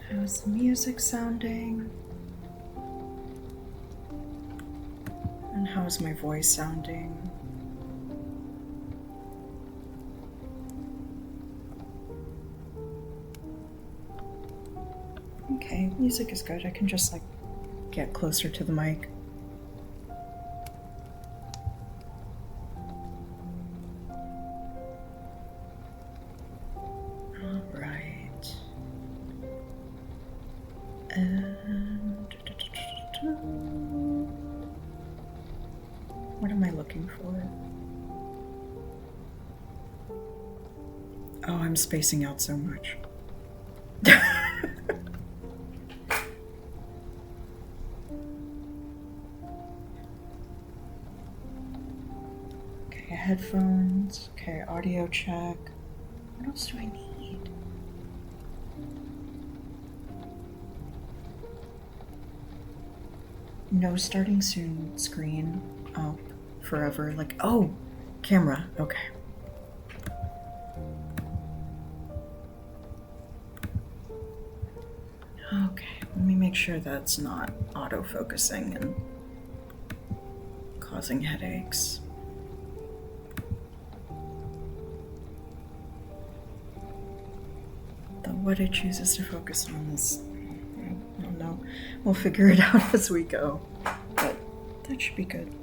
How's the music sounding? And how's my voice sounding? Okay, music is good. I can just like get closer to the mic. All right. And what am I looking for? Oh, I'm spacing out so much. Okay, headphones. Okay, audio check. What else do I need? No starting soon screen up forever. Like, oh, camera. Okay. Okay, let me make sure that's not auto-focusing and causing headaches. Though what it chooses to focus on is, I don't know. We'll figure it out as we go, but that should be good.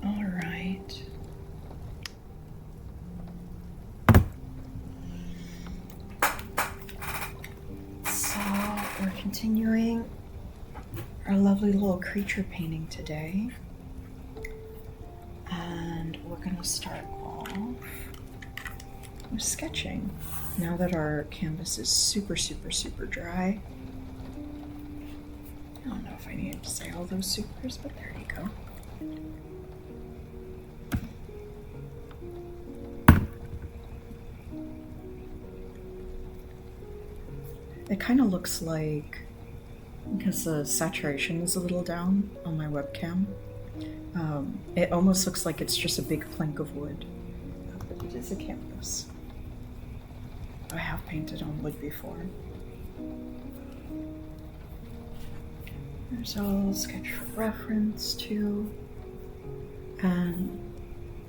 All right. So we're continuing our lovely little creature painting today. And we're gonna start off with sketching. Now that our canvas is super, super, super dry. I don't know if I needed to say all those supers, but there you go. It kind of looks like, because the saturation is a little down on my webcam, it almost looks like it's just a big plank of wood, but it is a canvas. I have painted on wood before. There's a little sketch for reference too. And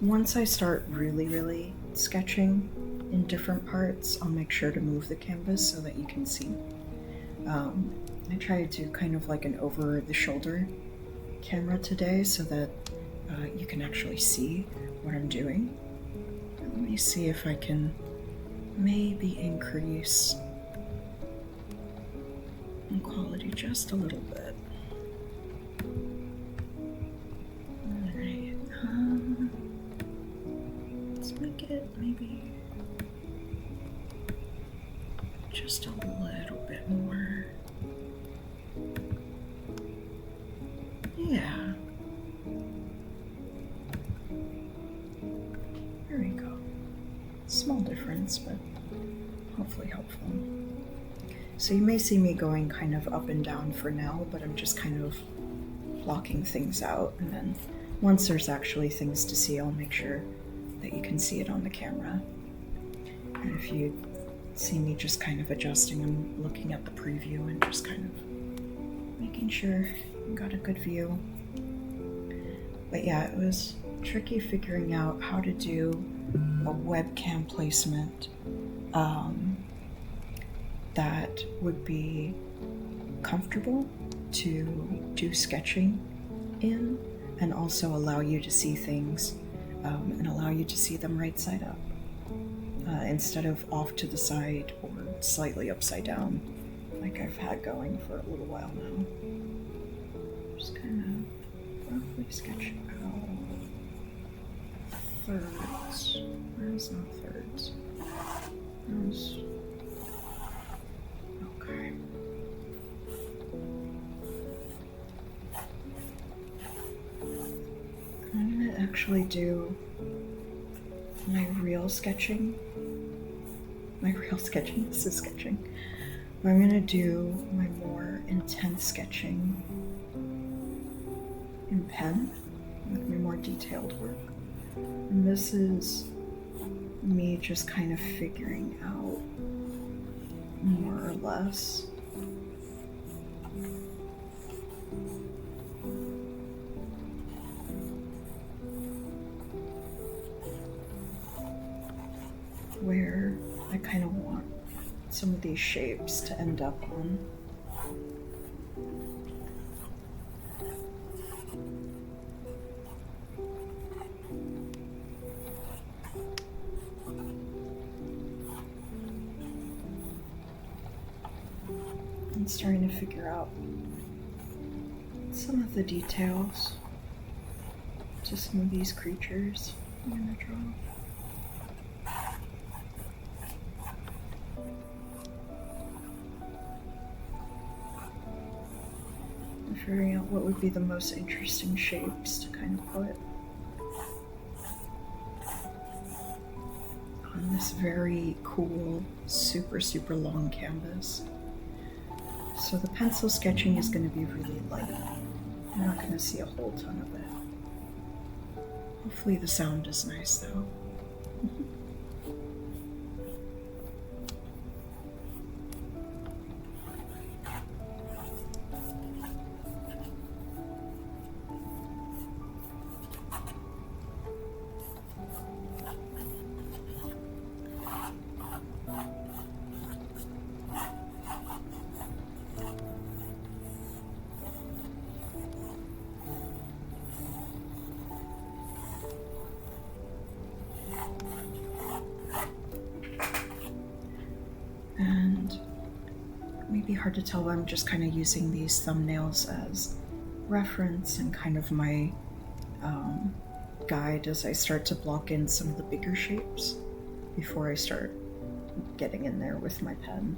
once I start really sketching in different parts, I'll make sure to move the canvas so that you can see. I tried to do kind of like an over-the-shoulder camera today so that you can actually see what I'm doing. Let me see if I can maybe increase in quality just a little bit. Alright, let's make it maybe just a little bit more. Yeah. There we go. Small difference, but hopefully helpful. So you may see me going kind of up and down for now, but I'm just kind of blocking things out, and then once there's actually things to see, I'll make sure that you can see it on the camera. And if you see me just kind of adjusting, I'm looking at the preview and just kind of making sure I got a good view. But yeah, it was tricky figuring out how to do a webcam placement that would be comfortable to do sketching in, and also allow you to see things and allow you to see them right side up instead of off to the side or slightly upside down like I've had going for a little while now. Just kind of roughly sketch out thirds. Where's not thirds? Where's... Okay. I'm gonna actually do my real sketching my real sketching. This is sketching. I'm gonna do my more intense sketching in pen, with my more detailed work. And this is me just kind of figuring out more or less where I kind of want some of these shapes to end up on. I'm starting to figure out some of the details to some of these creatures I'm gonna draw. I'm figuring out what would be the most interesting shapes to kind of put on this very cool, super, super long canvas. So the pencil sketching is going to be really light. You're not going to see a whole ton of it. Hopefully the sound is nice though. And maybe hard to tell, but I'm just kind of using these thumbnails as reference and kind of my guide as I start to block in some of the bigger shapes before I start getting in there with my pen.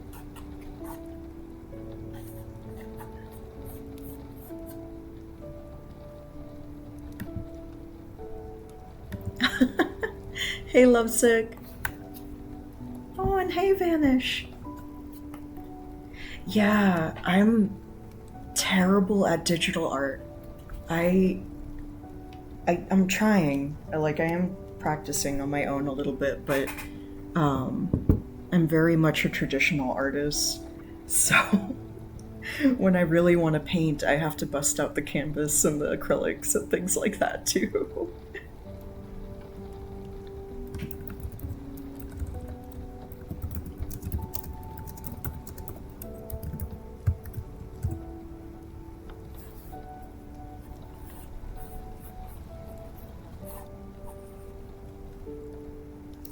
Hey, Lovesick. Oh, and hey, Vanish. Yeah, I'm terrible at digital art. I'm trying. I am practicing on my own a little bit, but I'm very much a traditional artist. So when I really want to paint, I have to bust out the canvas and the acrylics and things like that too.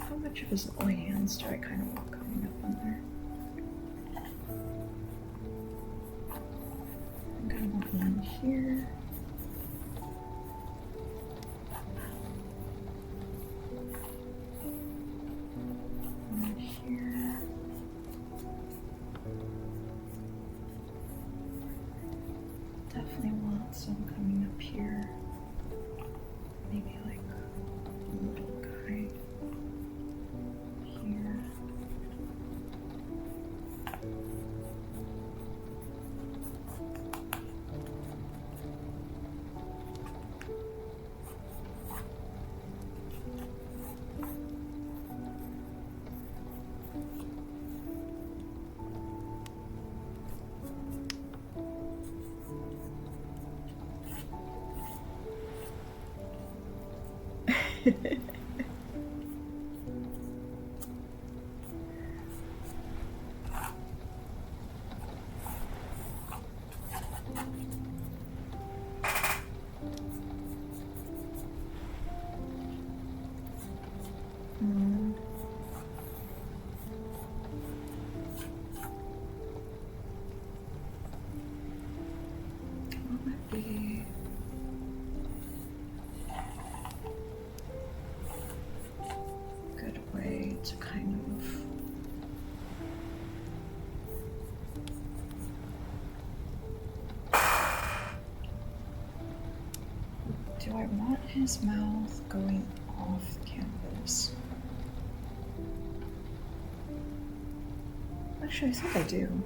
How much of his hands do I kind of want coming up on there? I'm gonna want one here. One here. Definitely want some coming up here. Maybe like a little guy. Here. What might be a good way to kind of do I want his mouth going off the canvas? Actually, I think I do.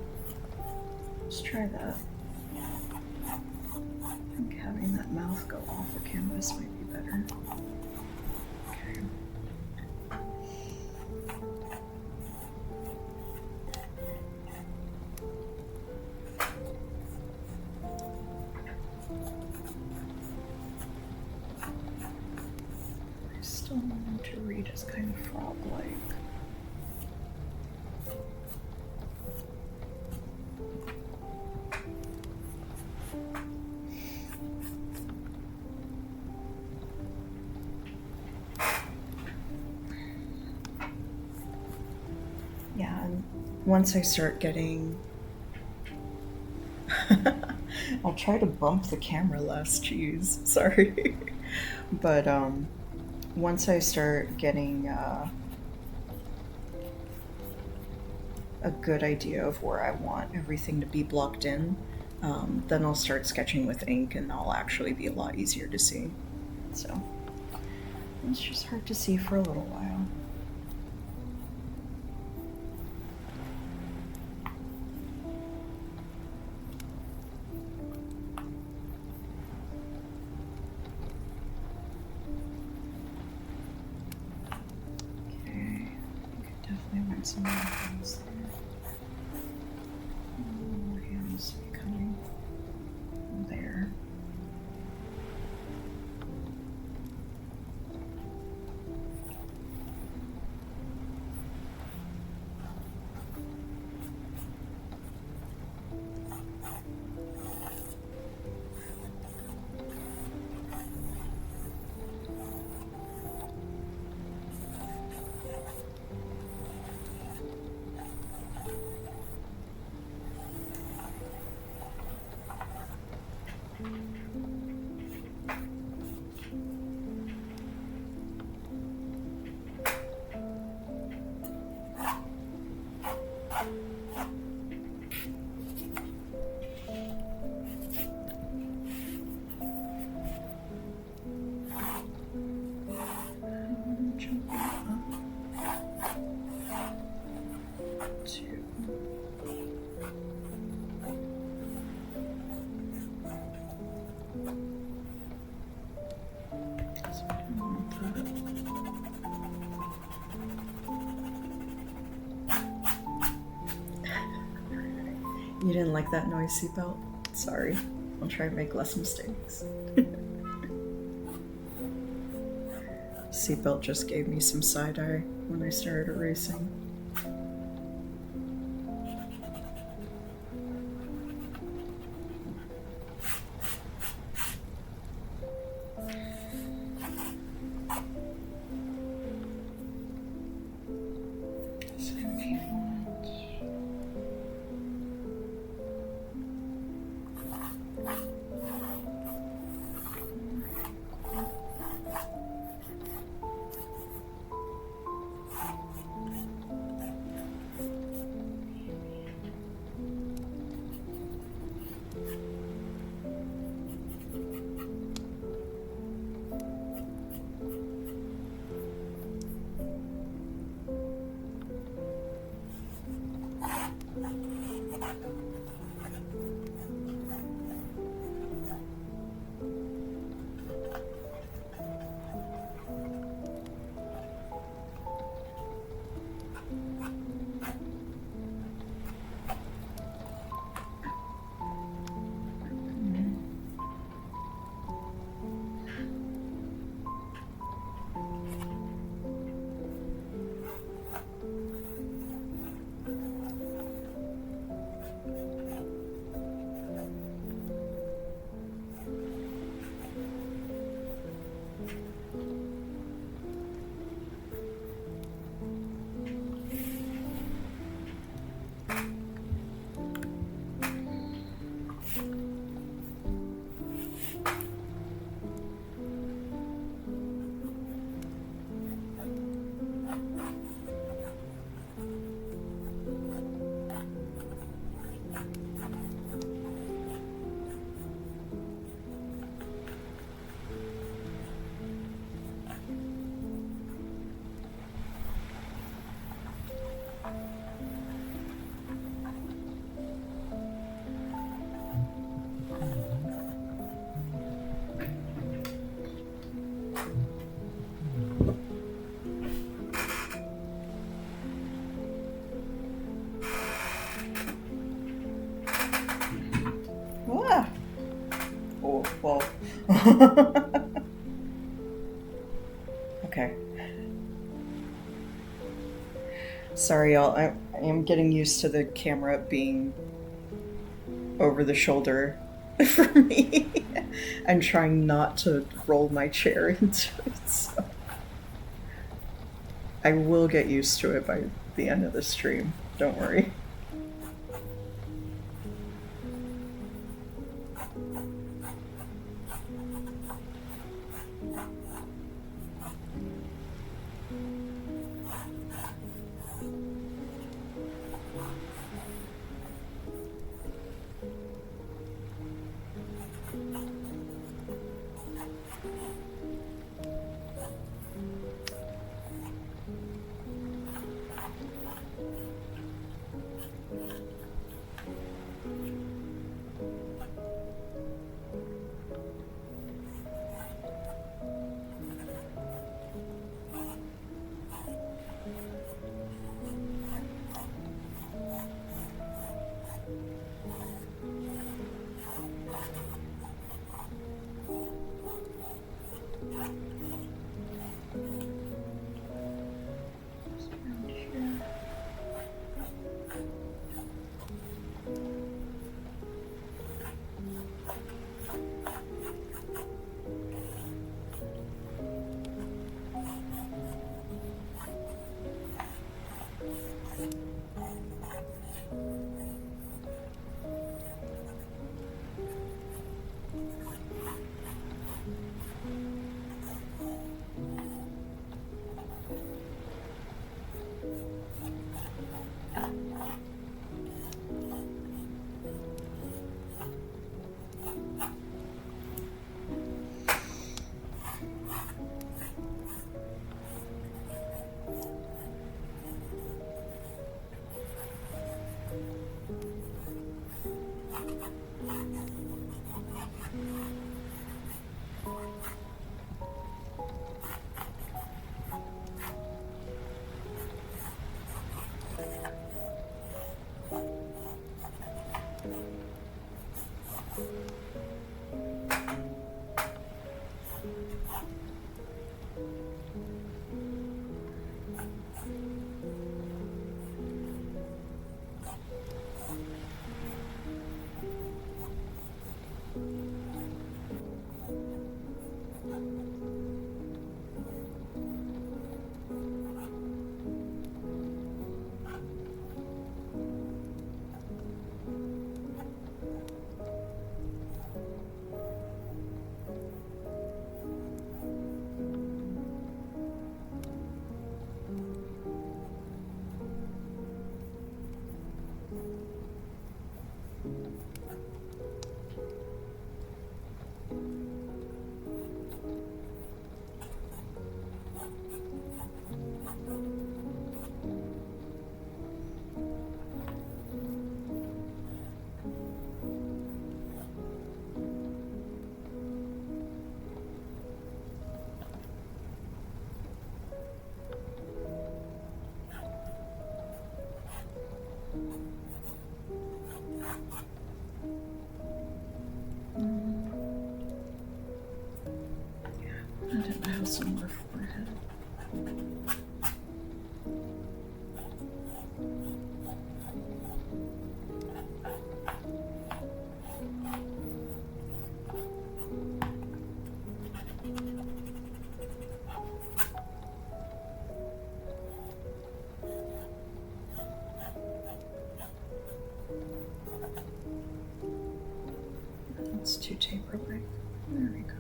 Let's try that. I think having that mouth go off the canvas might be better. Okay. I still want to read as kind of frog-like. Yeah, and once I start getting... I'll try to bump the camera less, jeez, sorry. But once I start getting a good idea of where I want everything to be blocked in, then I'll start sketching with ink and that'll actually be a lot easier to see. So it's just hard to see for a little while. Some more hands there. More hands coming there. You didn't like that noise, seatbelt? Sorry. I'll try to make less mistakes. Seatbelt just gave me some side-eye when I started erasing. Whoa. Okay. Sorry, y'all. I am getting used to the camera being over the shoulder for me and trying not to roll my chair into it. So I will get used to it by the end of the stream. Don't worry. I didn't have some more forehead. That's too taper-like. There we go.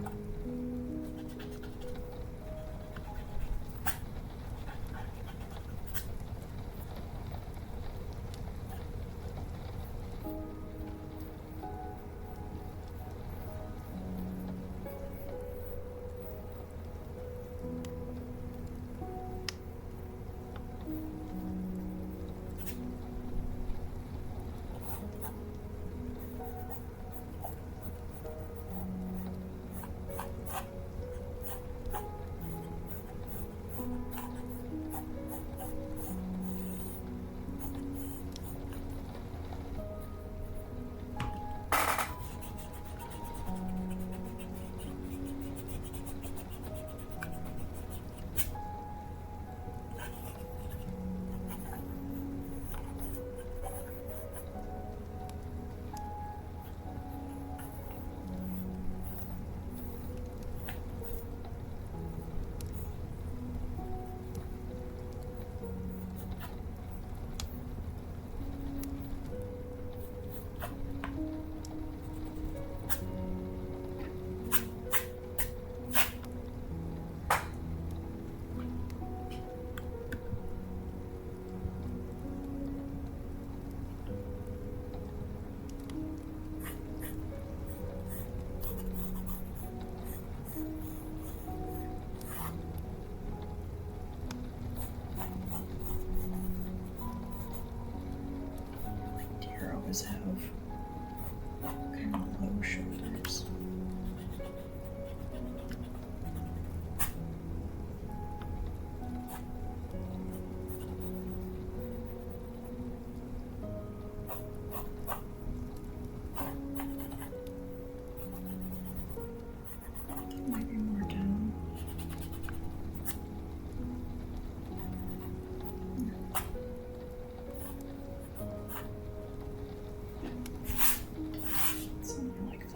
always have kind of low shoulders. Maybe more down. Something like that.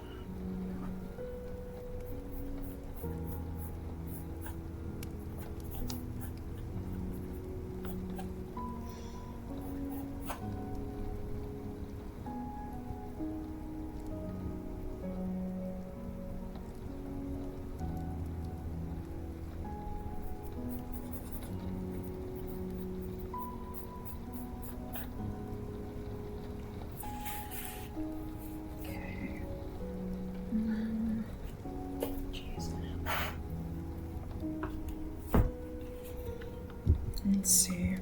Let's see.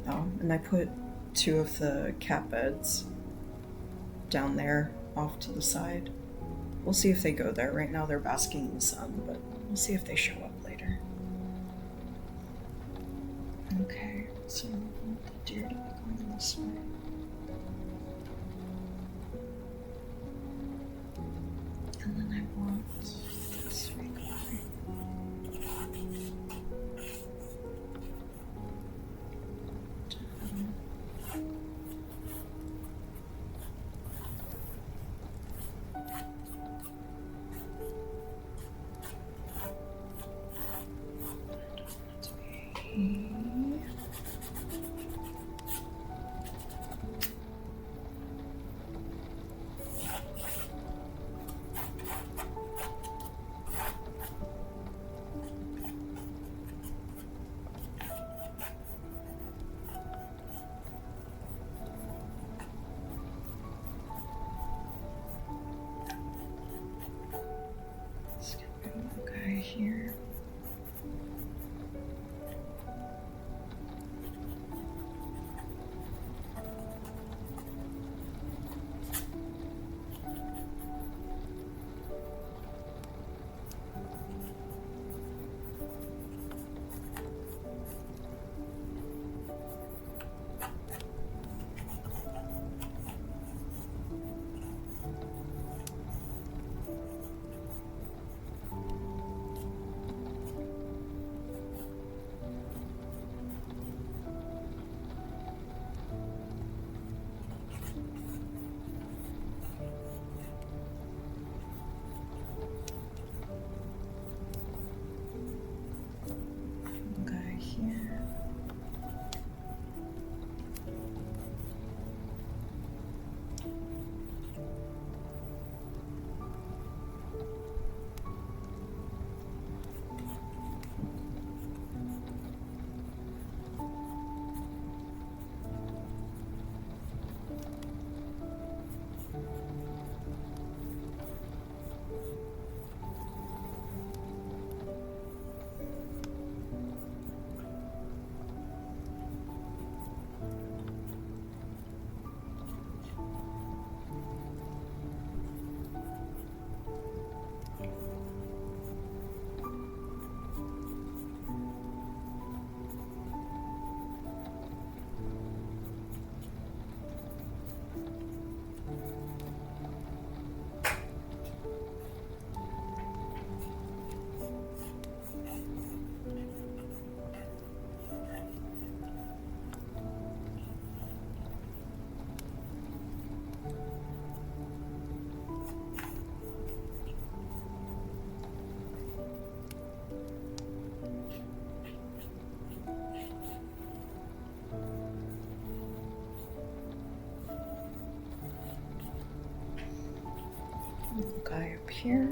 Oh, and I put 2 of the cat beds down there off to the side. We'll see if they go there. Right now they're basking in the sun, but we'll see if they show up later. Okay, so I want the deer to be going this way. And then I want this way going. Let's get rid of the guy here. Guy here. Little guy up here.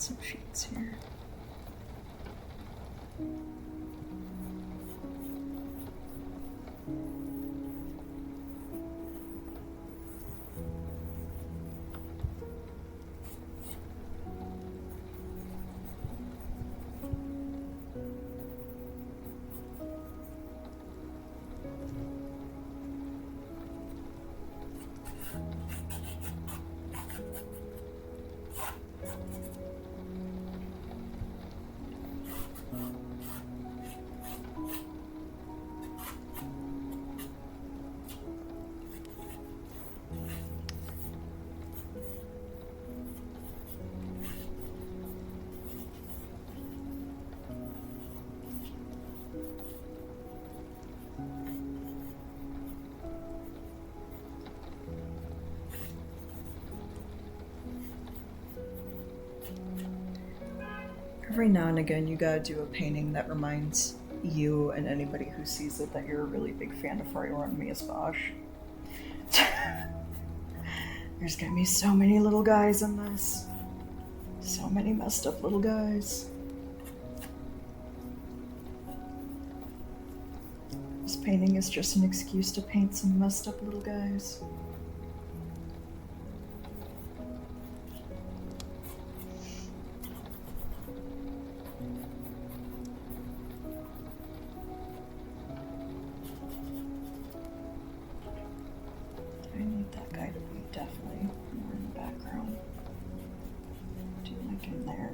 some sheets here. Every now and again, you gotta do a painting that reminds you and anybody who sees it that you're a really big fan of Fire on Me as Bosch. There's gonna be so many little guys in this. So many messed up little guys. This painting is just an excuse to paint some messed up little guys. I need that guy to be definitely more in the background. Do like him there.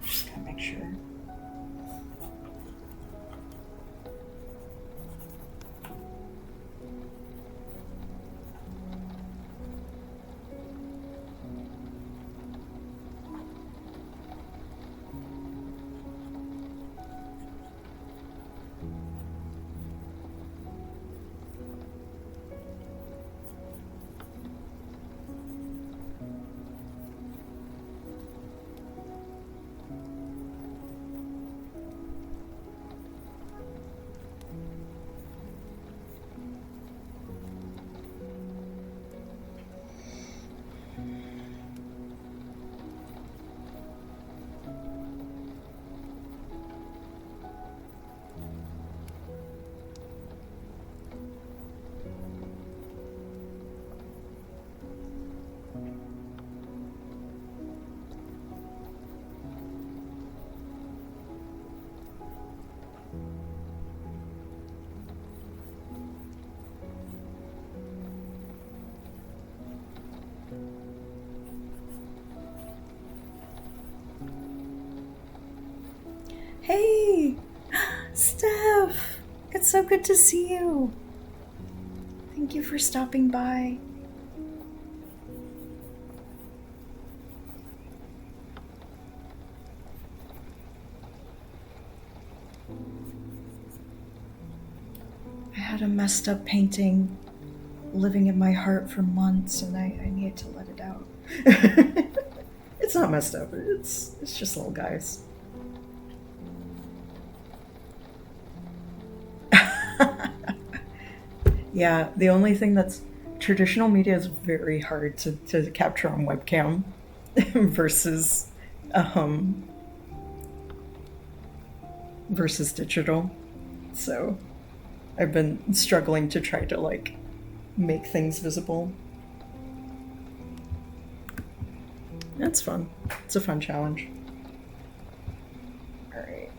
Just gotta make sure. Hey, Steph, it's so good to see you. Thank you for stopping by. I had a messed up painting living in my heart for months, and I needed to let it out. It's not messed up, it's just little guys. Yeah, the only thing that's traditional media is very hard to capture on webcam versus versus digital. So I've been struggling to try to like make things visible. That's fun. It's a fun challenge. All right.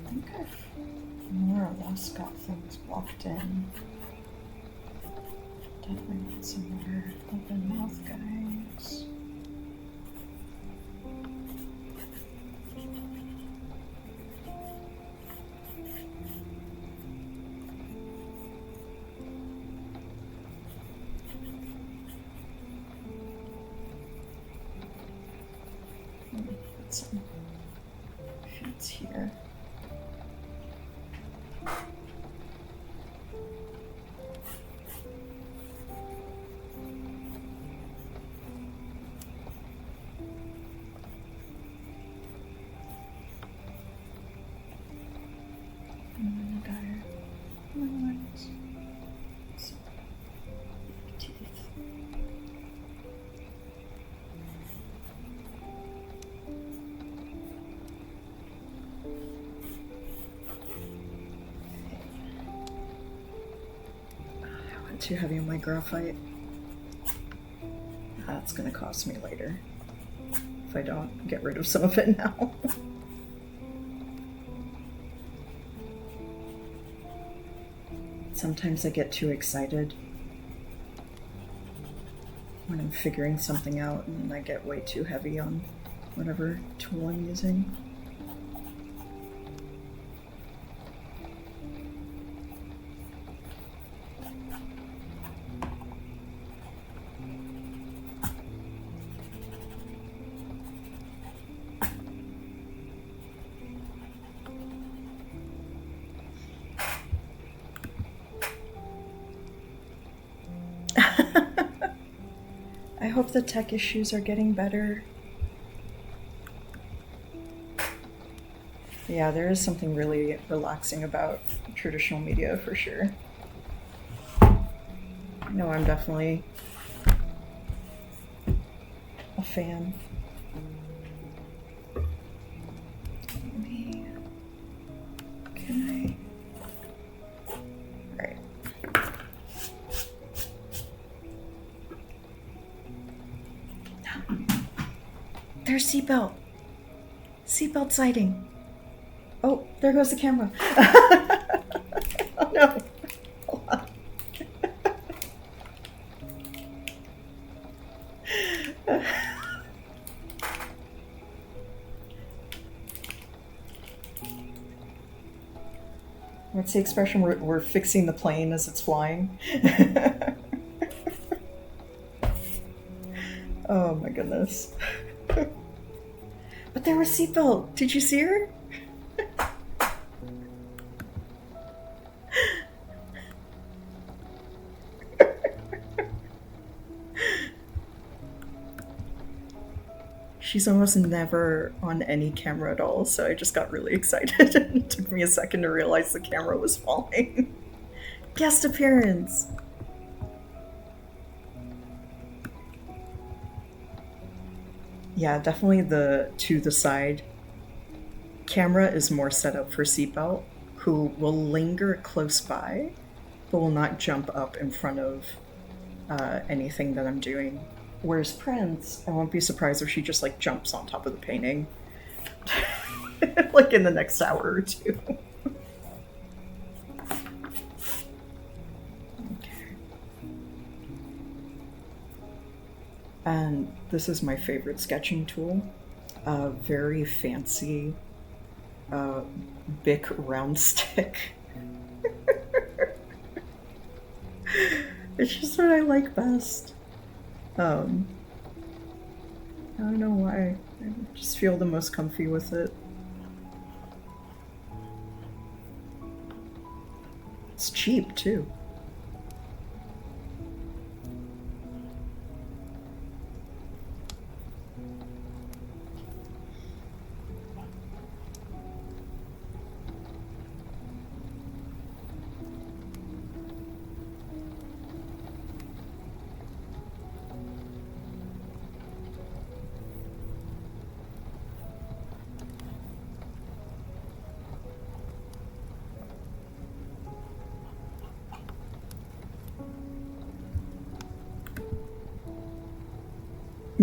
I think I've more or less got things blocked in. Definitely want some more open mouth guys. Put some sheets here. And then I got her little ones. too heavy on my graphite. That's gonna cost me later if I don't get rid of some of it now. Sometimes I get too excited when I'm figuring something out, and then I get way too heavy on whatever tool I'm using. I hope the tech issues are getting better. Yeah, there is something really relaxing about traditional media for sure. I know I'm definitely a fan. Maybe... Can I... Alright. There's seatbelt. Seatbelt sighting. Oh, there goes the camera. Oh no. Hold on. What's the expression? We're fixing the plane as it's flying. Oh my goodness. But there was seatbelt. Did you see her? She's almost never on any camera at all, so I just got really excited. It took me a second to realize the camera was falling. Guest appearance! Yeah, definitely the to the side camera is more set up for seatbelt, who will linger close by, but will not jump up in front of anything that I'm doing. Whereas Prince, I won't be surprised if she just like jumps on top of the painting. Like in the next hour or two. Okay. And this is my favorite sketching tool. A very fancy Bic round stick. It's just what I like best. I don't know why. I just feel the most comfy with it. It's cheap too.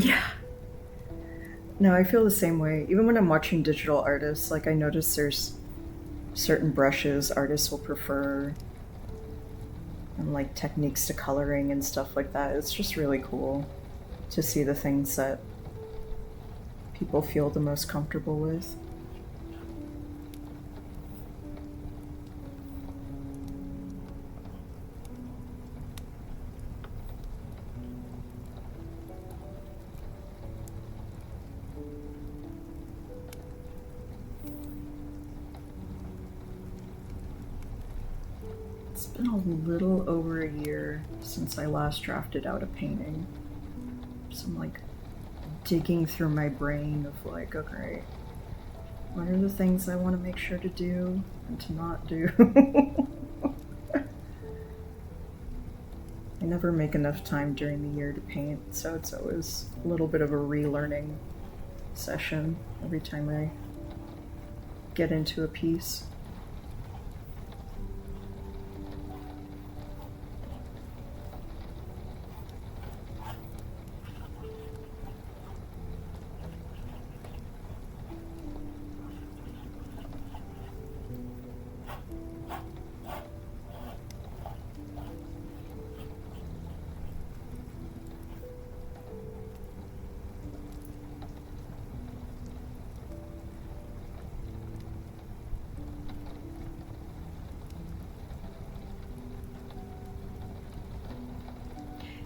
Yeah. No, I feel the same way. Even when I'm watching digital artists, like I notice there's certain brushes artists will prefer and like techniques to coloring and stuff like that. It's just really cool to see the things that people feel the most comfortable with. It's been a little over a year since I last drafted out a painting. So I'm like digging through my brain of like, okay, what are the things I want to make sure to do and to not do? I never make enough time during the year to paint, so it's always a little bit of a relearning session every time I get into a piece.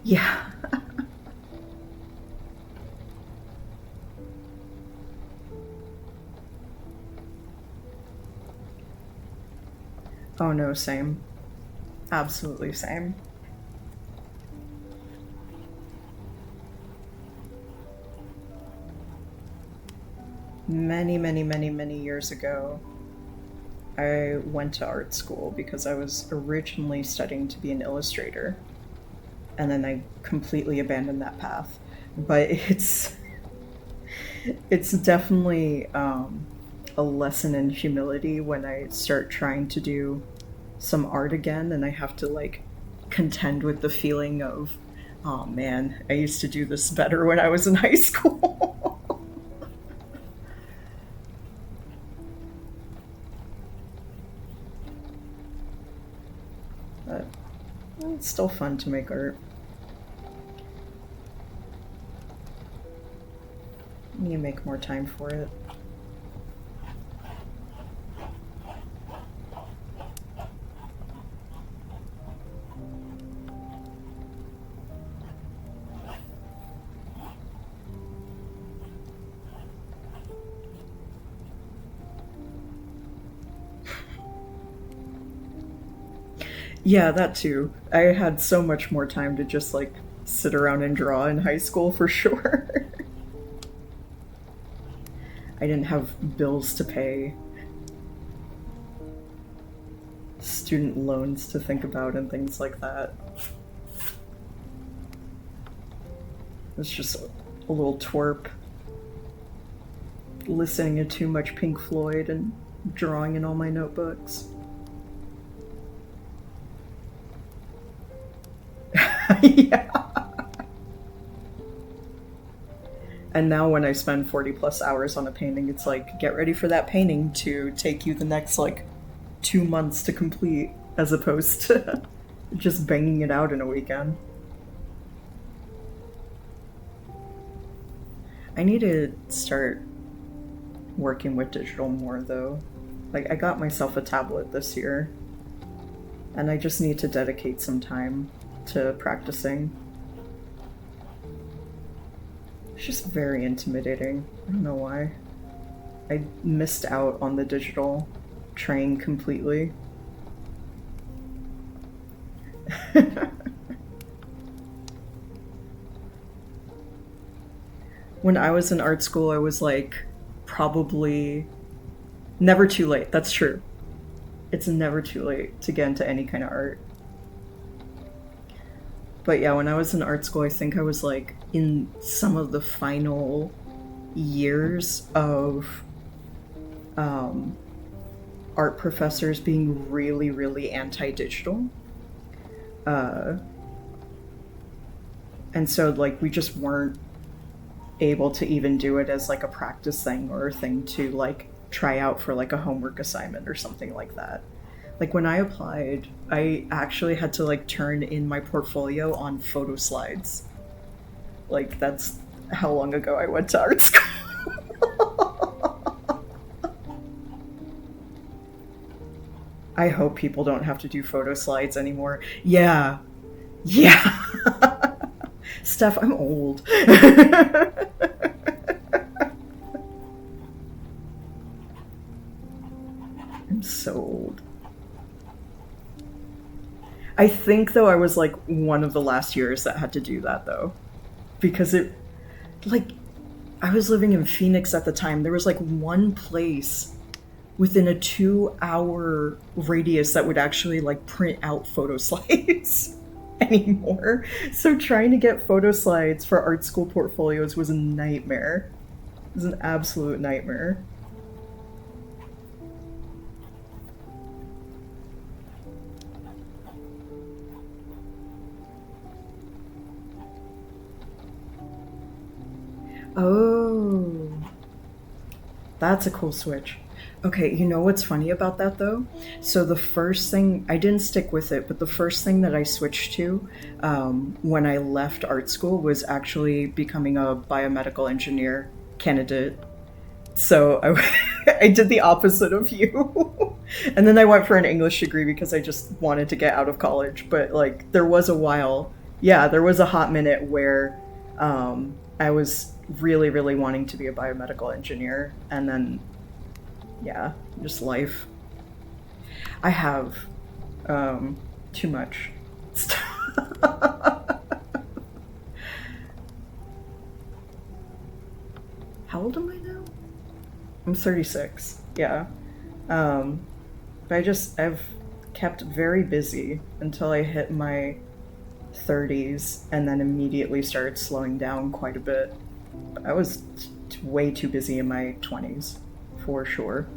Yeah. Oh no, same. Absolutely same. Many, many, many, many years ago, I went to art school because I was originally studying to be an illustrator. And then I completely abandoned that path. But it's definitely a lesson in humility when I start trying to do some art again and I have to like contend with the feeling of, oh man, I used to do this better when I was in high school. But it's still fun to make art. You make more time for it. Yeah, that too. I had so much more time to just like sit around and draw in high school for sure. I didn't have bills to pay, student loans to think about, and things like that. It's just a little twerp listening to too much Pink Floyd and drawing in all my notebooks. Yeah. And now when I spend 40 plus hours on a painting, it's like, get ready for that painting to take you the next like 2 months to complete, as opposed to just banging it out in a weekend. I need to start working with digital more though. Like, I got myself a tablet this year, and I just need to dedicate some time to practicing. It's just very intimidating. I don't know why. I missed out on the digital train completely. When I was in art school, I was like, probably never too late. That's true. It's never too late to get into any kind of art. But yeah, when I was in art school, I think I was like in some of the final years of art professors being really, really anti-digital. Uh, and so like we just weren't able to even do it as like a practice thing or a thing to like try out for like a homework assignment or something like that. Like when I applied, I actually had to like turn in my portfolio on photo slides. Like that's how long ago I went to art school. I hope people don't have to do photo slides anymore. Yeah. Yeah. Steph, I'm old. I'm so old. I think though I was like one of the last years that had to do that though. Because it like I was living in Phoenix at the time. There was like one place within a 2-hour radius that would actually like print out photo slides anymore. So trying to get photo slides for art school portfolios was a nightmare. It was an absolute nightmare. Oh, that's a cool switch. Okay, you know what's funny about that though? So the first thing, I didn't stick with it, but the first thing that I switched to when I left art school was actually becoming a biomedical engineer candidate. So I did the opposite of you. And then I went for an English degree because I just wanted to get out of college. But like there was a while Yeah, there was a hot minute where I was really, really wanting to be a biomedical engineer, and then, yeah, just life. I have too much stuff. How old am I now? I'm 36. Yeah. Um, but I've kept very busy until I hit my 30s and then immediately started slowing down quite a bit. I was way too busy in my 20s, for sure.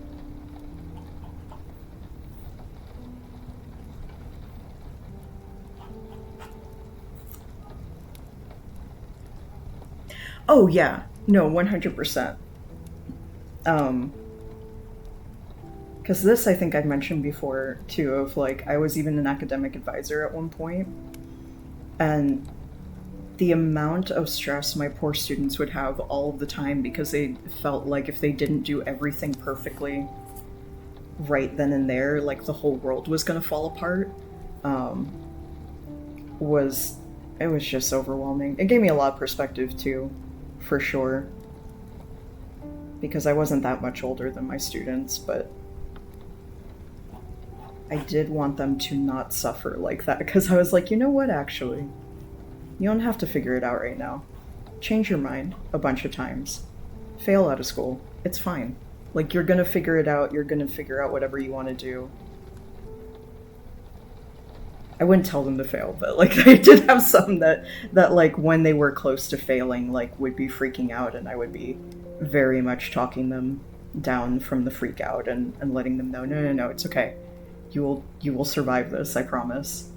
Oh, yeah. No, 100%. Um, because this I think I've mentioned before too, of like I was even an academic advisor at one point, and the amount of stress my poor students would have all of the time because they felt like if they didn't do everything perfectly right then and there, like the whole world was going to fall apart, um, was it was just overwhelming. It gave me a lot of perspective too, for sure, because I wasn't that much older than my students, but I did want them to not suffer like that because I was like, you know what, actually, you don't have to figure it out right now. Change your mind a bunch of times. Fail out of school. It's fine. Like, you're gonna figure it out. You're gonna figure out whatever you want to do. I wouldn't tell them to fail, but like I did have some that like when they were close to failing, like would be freaking out, and I would be very much talking them down from the freak out and letting them know, no, no, no, it's okay. You will survive this, I promise.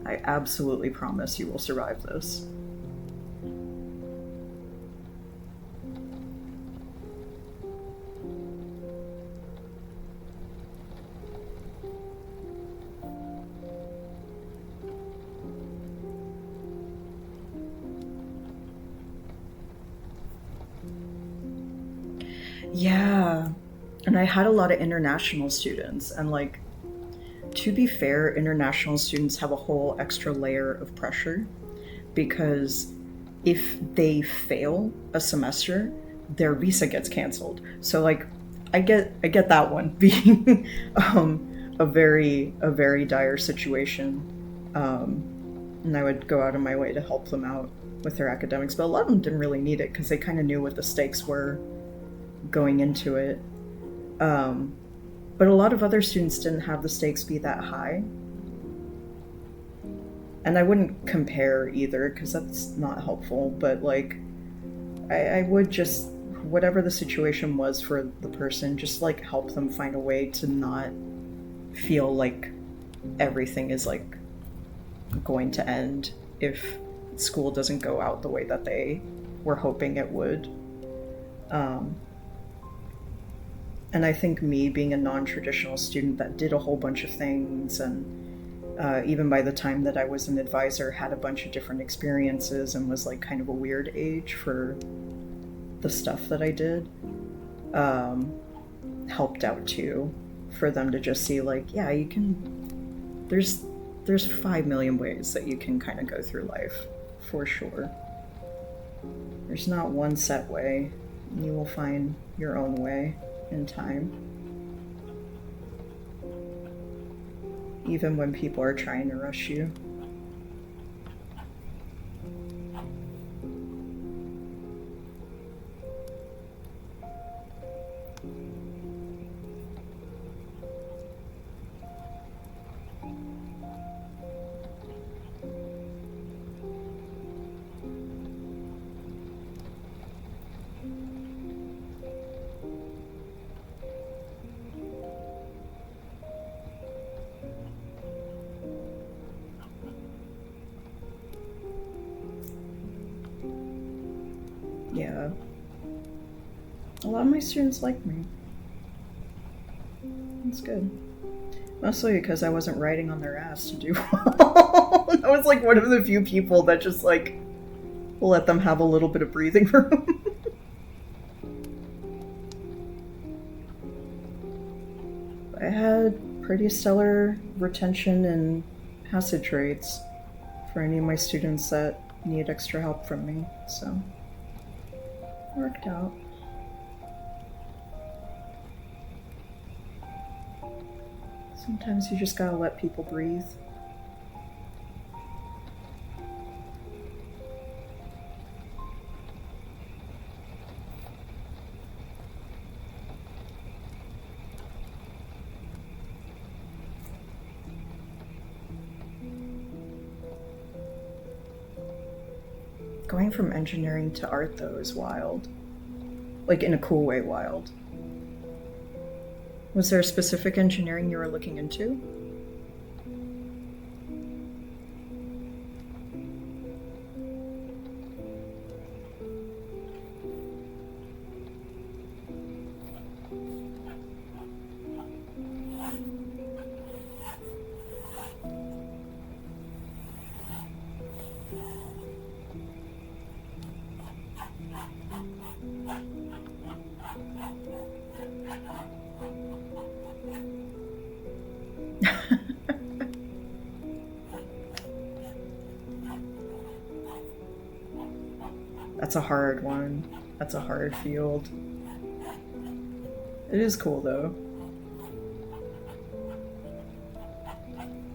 I absolutely promise you will survive this. Yeah. And I had a lot of international students, and like, to be fair, international students have a whole extra layer of pressure because if they fail a semester, their visa gets canceled. So like, I get that one being a very dire situation, and I would go out of my way to help them out with their academics. But a lot of them didn't really need it because they kind of knew what the stakes were going into it. Um, but a lot of other students didn't have the stakes be that high. And I wouldn't compare either because that's not helpful, but like, I would just, whatever the situation was for the person, just like help them find a way to not feel like everything is like going to end if school doesn't go out the way that they were hoping it would. Um, and I think me being a non-traditional student that did a whole bunch of things, and even by the time that I was an advisor, had a bunch of different experiences and was like kind of a weird age for the stuff that I did, helped out too, for them to just see like, yeah, you can, there's 5 million ways that you can kind of go through life, for sure. There's not one set way. You will find your own way in time. Even when people are trying to rush you. Yeah. A lot of my students like me. That's good. Mostly because I wasn't writing on their ass to do well. I was like one of the few people that just like let them have a little bit of breathing room. I had pretty stellar retention and acid traits for any of my students that need extra help from me, so it worked out. Sometimes you just gotta let people breathe. Going from engineering to art, though, is wild. Like, in a cool way wild. Was there a specific engineering you were looking into? That's a hard one. That's a hard field. It is cool, though.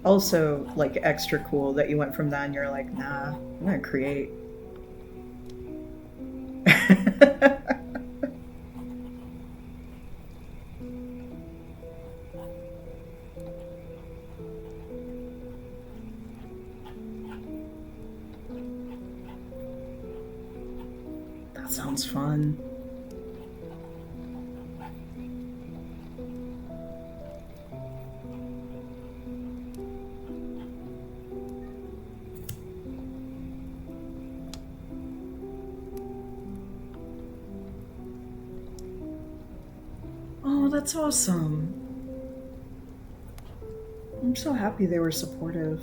Also, like, extra cool that you went from that and you're like, nah, I'm gonna create. That sounds fun. Oh, that's awesome. I'm so happy they were supportive.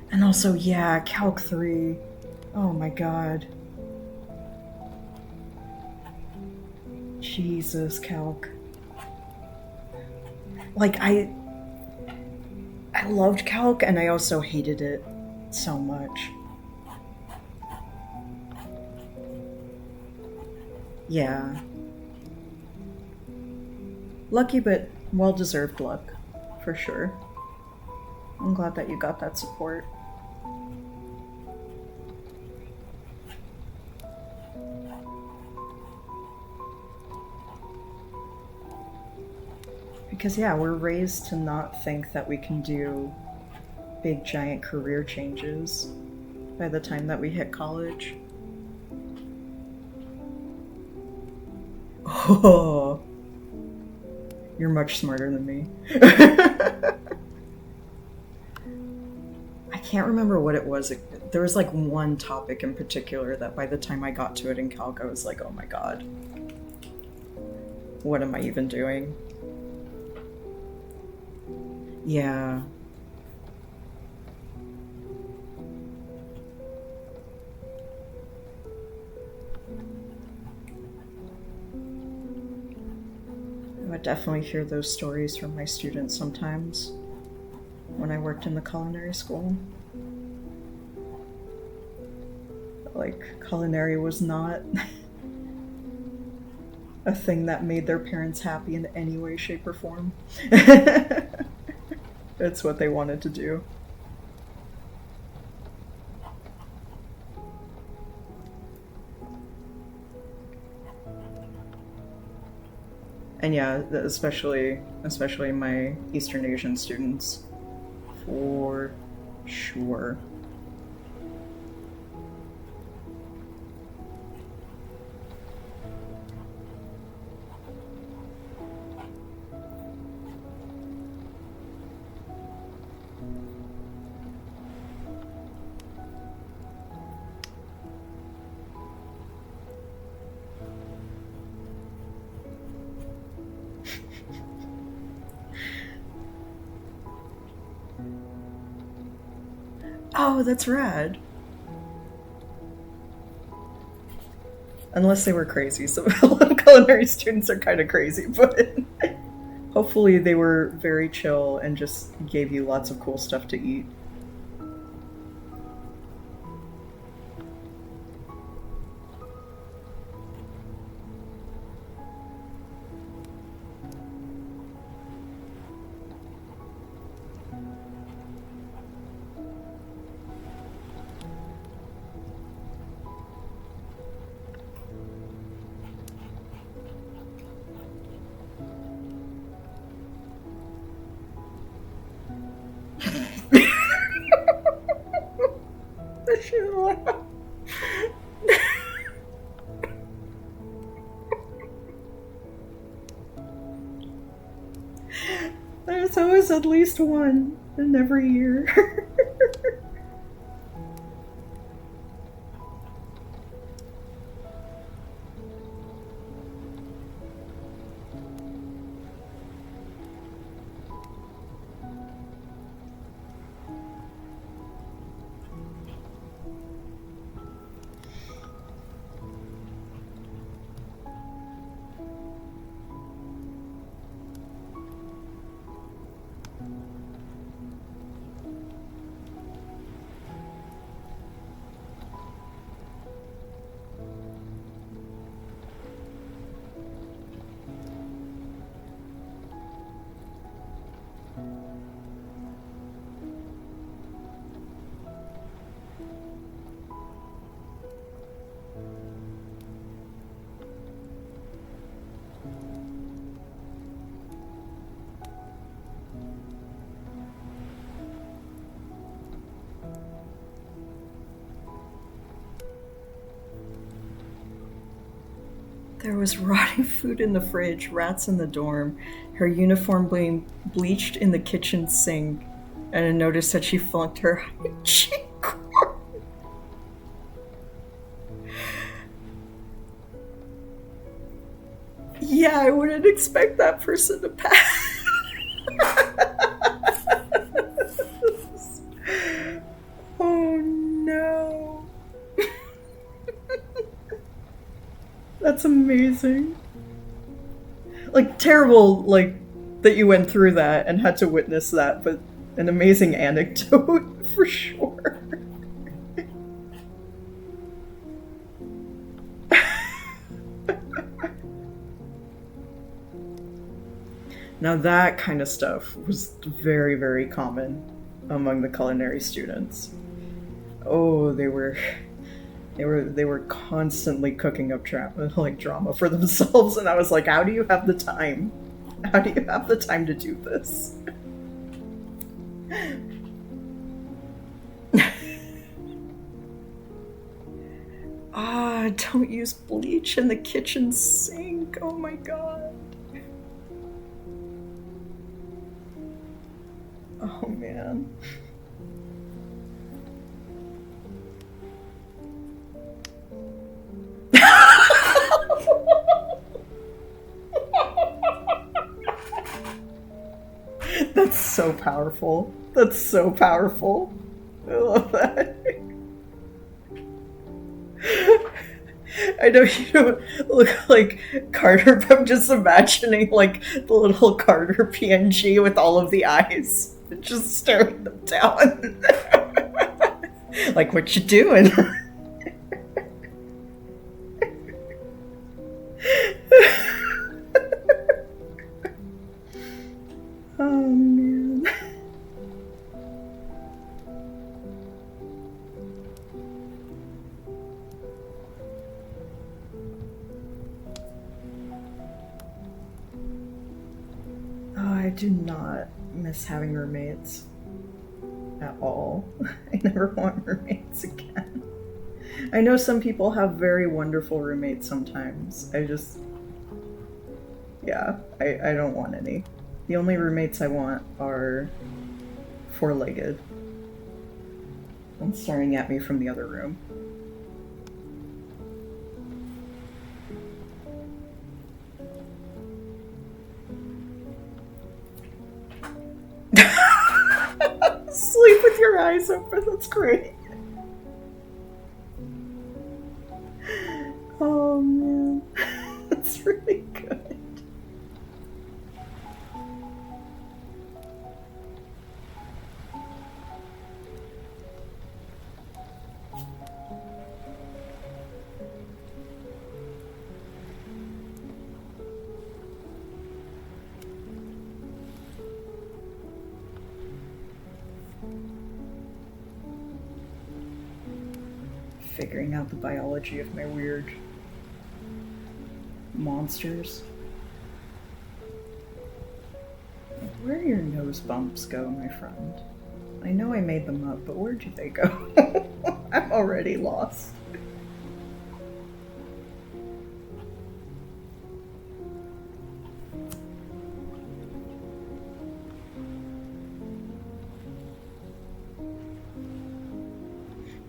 And also, yeah, Calc 3. Oh my god. Jesus, Calc. Like, I loved Calc, and I also hated it so much. Yeah. Lucky, but well-deserved luck, for sure. I'm glad that you got that support. Because, yeah, we're raised to not think that we can do big, giant career changes by the time that we hit college. Oh, you're much smarter than me. I can't remember what it was. There was like one topic in particular that by the time I got to it in Calc, I was like, oh my god. What am I even doing? Yeah. I would definitely hear those stories from my students sometimes when I worked in the culinary school. Like, culinary was not a thing that made their parents happy in any way, shape, or form. It's what they wanted to do. And yeah, especially my Eastern Asian students, for sure. Oh, that's rad. Unless they were crazy. So a lot of culinary students are kind of crazy, but Hopefully they were very chill and just gave you lots of cool stuff to eat. There's always at least one in every year. There was rotting food in the fridge, rats in the dorm, her uniform being bleached in the kitchen sink, and I noticed that she flunked her hygiene course. Yeah, I wouldn't expect that person to pass. Oh no. That's amazing. Like, terrible, like, that you went through that and had to witness that, but an amazing anecdote for sure. Now that kind of stuff was very, very common among the culinary students. Oh, they were constantly cooking up drama for themselves, and I was like, how do you have the time? How do you have the time to do this? Don't use bleach in the kitchen sink. Oh my god. Oh man. That's so powerful. That's so powerful. I love that. I know you don't look like Carter, but I'm just imagining like the little Carter PNG with all of the eyes just staring them down. Like, what you doing? Oh man. Oh, I do not miss having roommates at all. I never want roommates again. I know some people have very wonderful roommates sometimes. I don't want any. The only roommates I want are four-legged and staring at me from the other room. Sleep with your eyes open, that's great. Oh man, that's really good. figuring out the biology of my weird monsters. Where do your nose bumps go, my friend? I know I made them up, but where do they go? I'm already lost.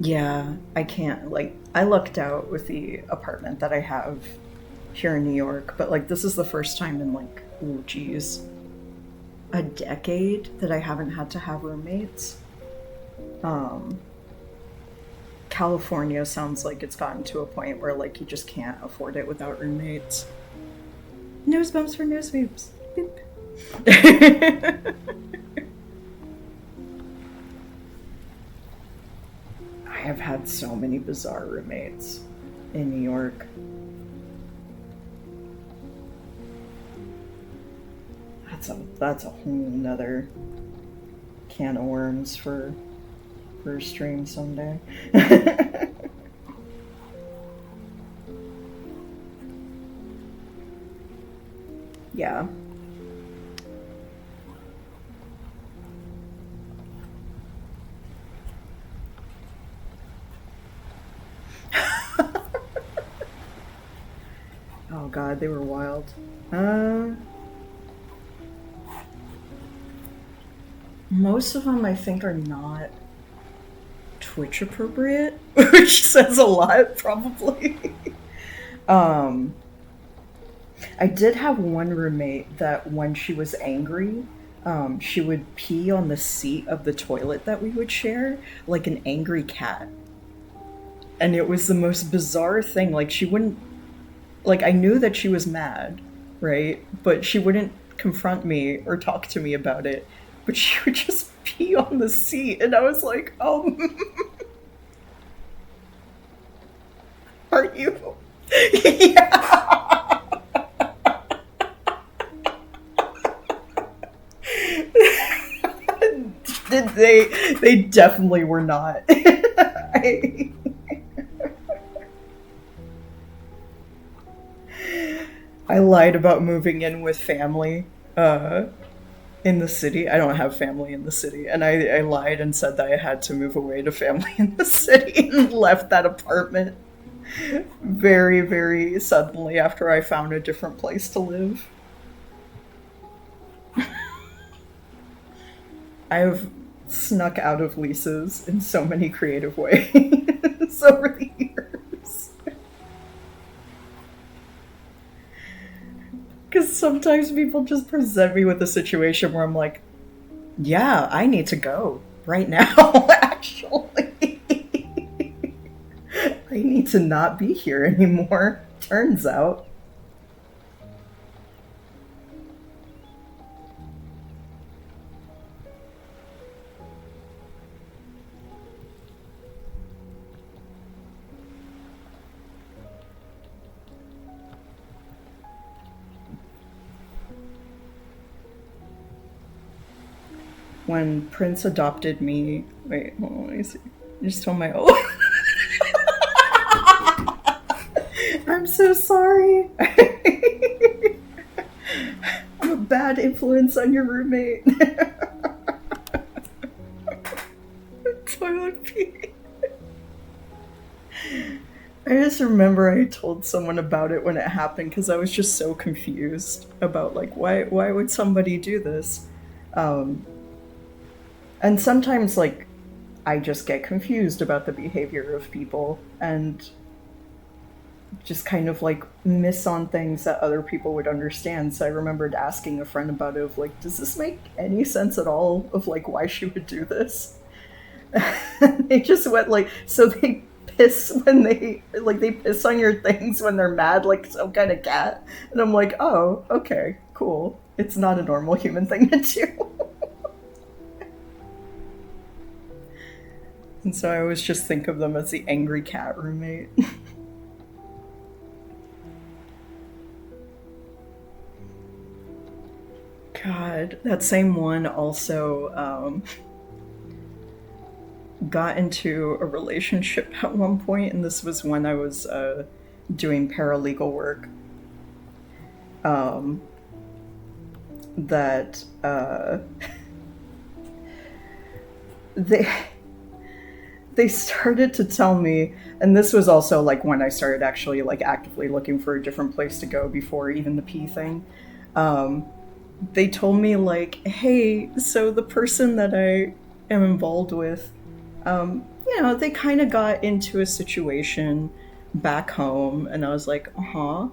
Yeah, I can't, like, I lucked out with the apartment that I have here in New York, but, like, this is the first time in, like, oh, geez, a decade that I haven't had to have roommates. California sounds like it's gotten to a point where, like, you just can't afford it without roommates. Nose bumps for nose boobs. Boop. I have had so many bizarre roommates in New York. That's a whole nother can of worms for a stream someday. Yeah. Oh god, they were wild. Most of them I think are not Twitch appropriate, which says a lot, probably. I did have one roommate that when she was angry, she would pee on the seat of the toilet that we would share, like an angry cat. And it was the most bizarre thing. Like, she wouldn't, like, I knew that she was mad, right? But she wouldn't confront me or talk to me about it. But she would just pee on the seat. And I was like, oh, are you? Yeah. They definitely were not. I lied about moving in with family in the city. I don't have family in the city. And I lied and said that I had to move away to family in the city and left that apartment very, very suddenly after I found a different place to live. I've snuck out of leases in so many creative ways over the years. Because sometimes people just present me with a situation where I'm like, yeah, I need to go right now, actually. I need to not be here anymore, turns out. When Prince adopted me, wait, hold on, let me see. I just told my I'm so sorry. I'm a bad influence on your roommate. Toilet pee. I just remember I told someone about it when it happened because I was just so confused about, like, why would somebody do this? And sometimes, like, I just get confused about the behavior of people and just kind of, like, miss on things that other people would understand. So I remembered asking a friend about it, of like, does this make any sense at all of, like, why she would do this? They just went, like, so they piss when they piss on your things when they're mad, like some kind of cat. And I'm like, oh, okay, cool. It's not a normal human thing to do. And so I always just think of them as the angry cat roommate. God, that same one also got into a relationship at one point, and this was when I was doing paralegal work. That they started to tell me, and this was also like when I started actually like actively looking for a different place to go before even the pee thing. They told me like, hey, so the person that I am involved with, they kind of got into a situation back home, and I was like, and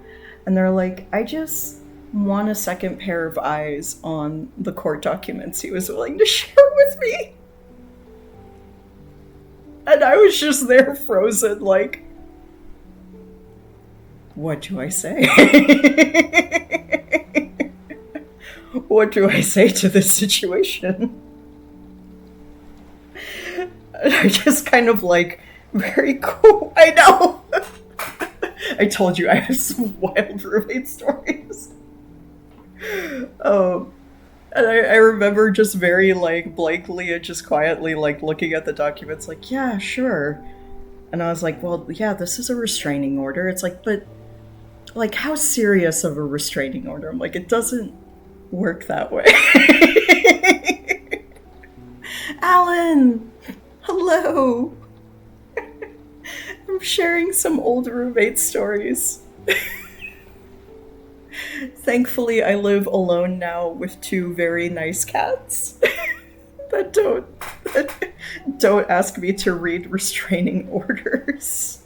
they're like, I just want a second pair of eyes on the court documents he was willing to share with me. And I was just there frozen, like, what do I say? What do I say to this situation? And I just kind of like, very cool. I know. I told you I have some wild roommate stories. And I remember just very like blankly and just quietly like looking at the documents like, yeah, sure. And I was like, well, yeah, this is a restraining order. It's like, but like how serious of a restraining order? I'm like, it doesn't work that way. Alan, hello. I'm sharing some old roommate stories. Thankfully, I live alone now with 2 very nice cats that don't ask me to read restraining orders.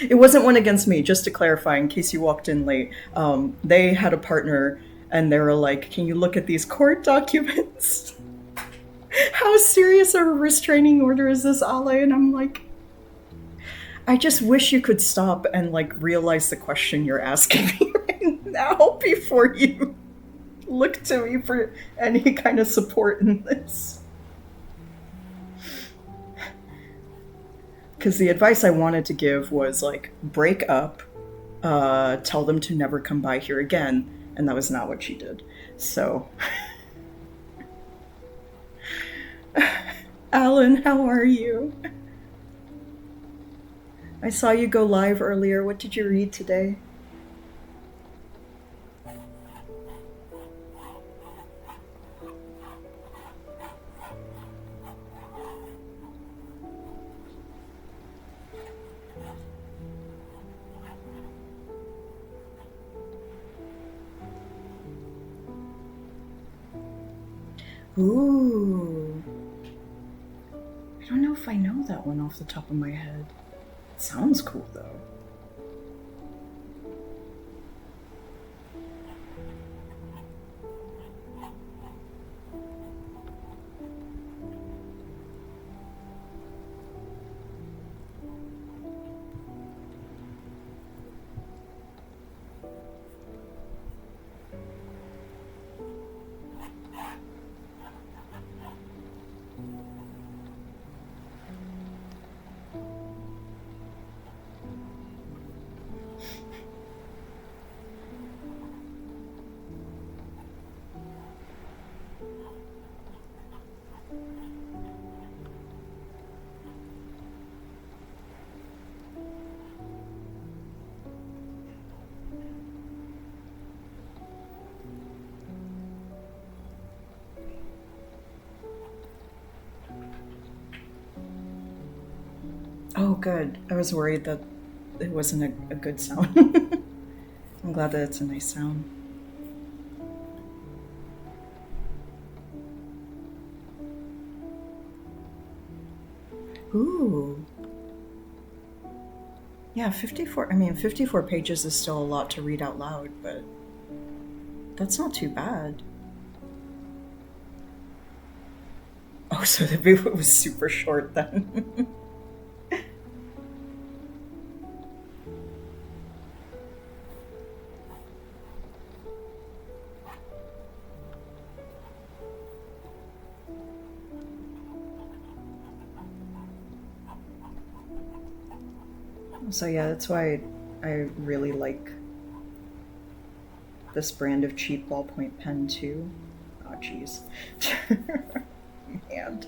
It wasn't one against me, just to clarify, in case you walked in late. They had a partner, and they were like, can you look at these court documents? How serious of a restraining order is this, Ale? And I'm like, I just wish you could stop and like realize the question you're asking me right now before you look to me for any kind of support in this. Because the advice I wanted to give was like, break up, tell them to never come by here again, and that was not what she did. So, Alan, how are you? I saw you go live earlier. What did you read today? Ooh. I don't know if I know that one off the top of my head. It sounds cool, though. Oh, good. I was worried that it wasn't a good sound. I'm glad that it's a nice sound. Ooh. Yeah, 54 pages is still a lot to read out loud, but that's not too bad. Oh, so the video was super short then. So yeah, that's why I really like this brand of cheap ballpoint pen too. Oh, jeez. hand.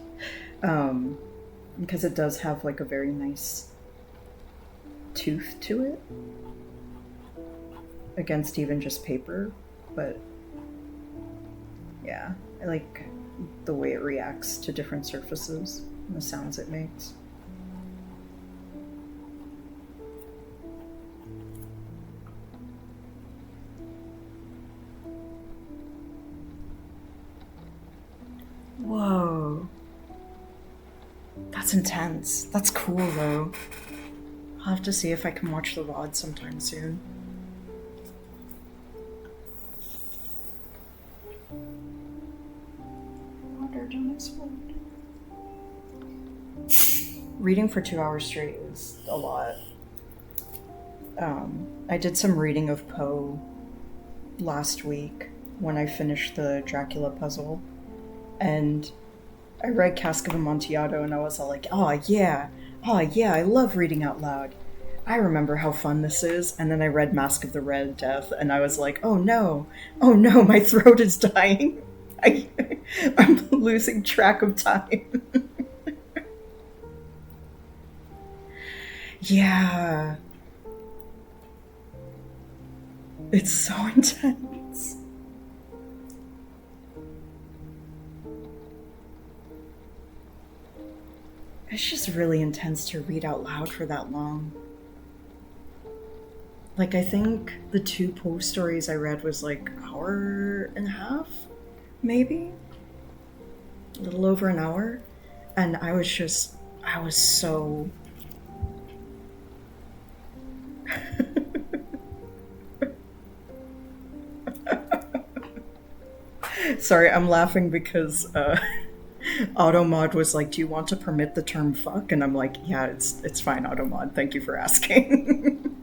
Because it does have like a very nice tooth to it against even just paper, but yeah, I like the way it reacts to different surfaces and the sounds it makes. Whoa. That's intense. That's cool though. I'll have to see if I can watch the VOD sometime soon. Water, don't explode. Reading for 2 hours straight is a lot. I did some reading of Poe last week when I finished the Dracula puzzle, and I read Cask of Amontillado and I was all like, oh yeah, I love reading out loud. I remember how fun this is. And then I read Mask of the Red Death and I was like, oh no, my throat is dying. I'm losing track of time. Yeah. It's so intense. It's just really intense to read out loud for that long. Like, I think the 2 Poe stories I read was like an hour and a half, maybe? A little over an hour. And I was so... Sorry, I'm laughing because Automod was like, do you want to permit the term fuck? And I'm like, yeah, it's fine, Automod. Thank you for asking.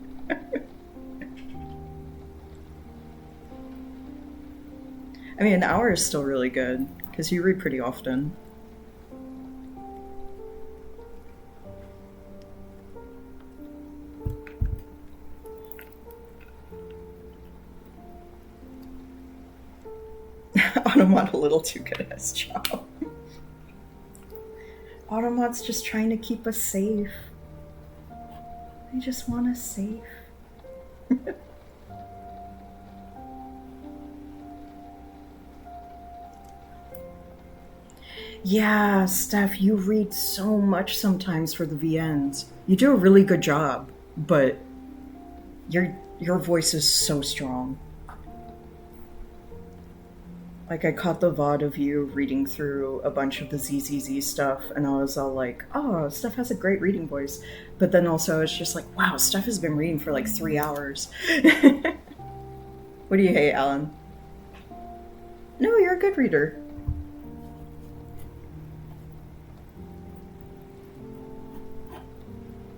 I mean, an hour is still really good, because you read pretty often. Automod a little too good at his job. Automod's just trying to keep us safe. They just want us safe. Yeah, Steph, you read so much sometimes for the VNs. You do a really good job, but your voice is so strong. Like, I caught the VOD of you reading through a bunch of the ZZZ stuff, and I was all like, oh, Steph has a great reading voice. But then also, it's just like, wow, Steph has been reading for like 3 hours. What do you hate, Alan? No, you're a good reader.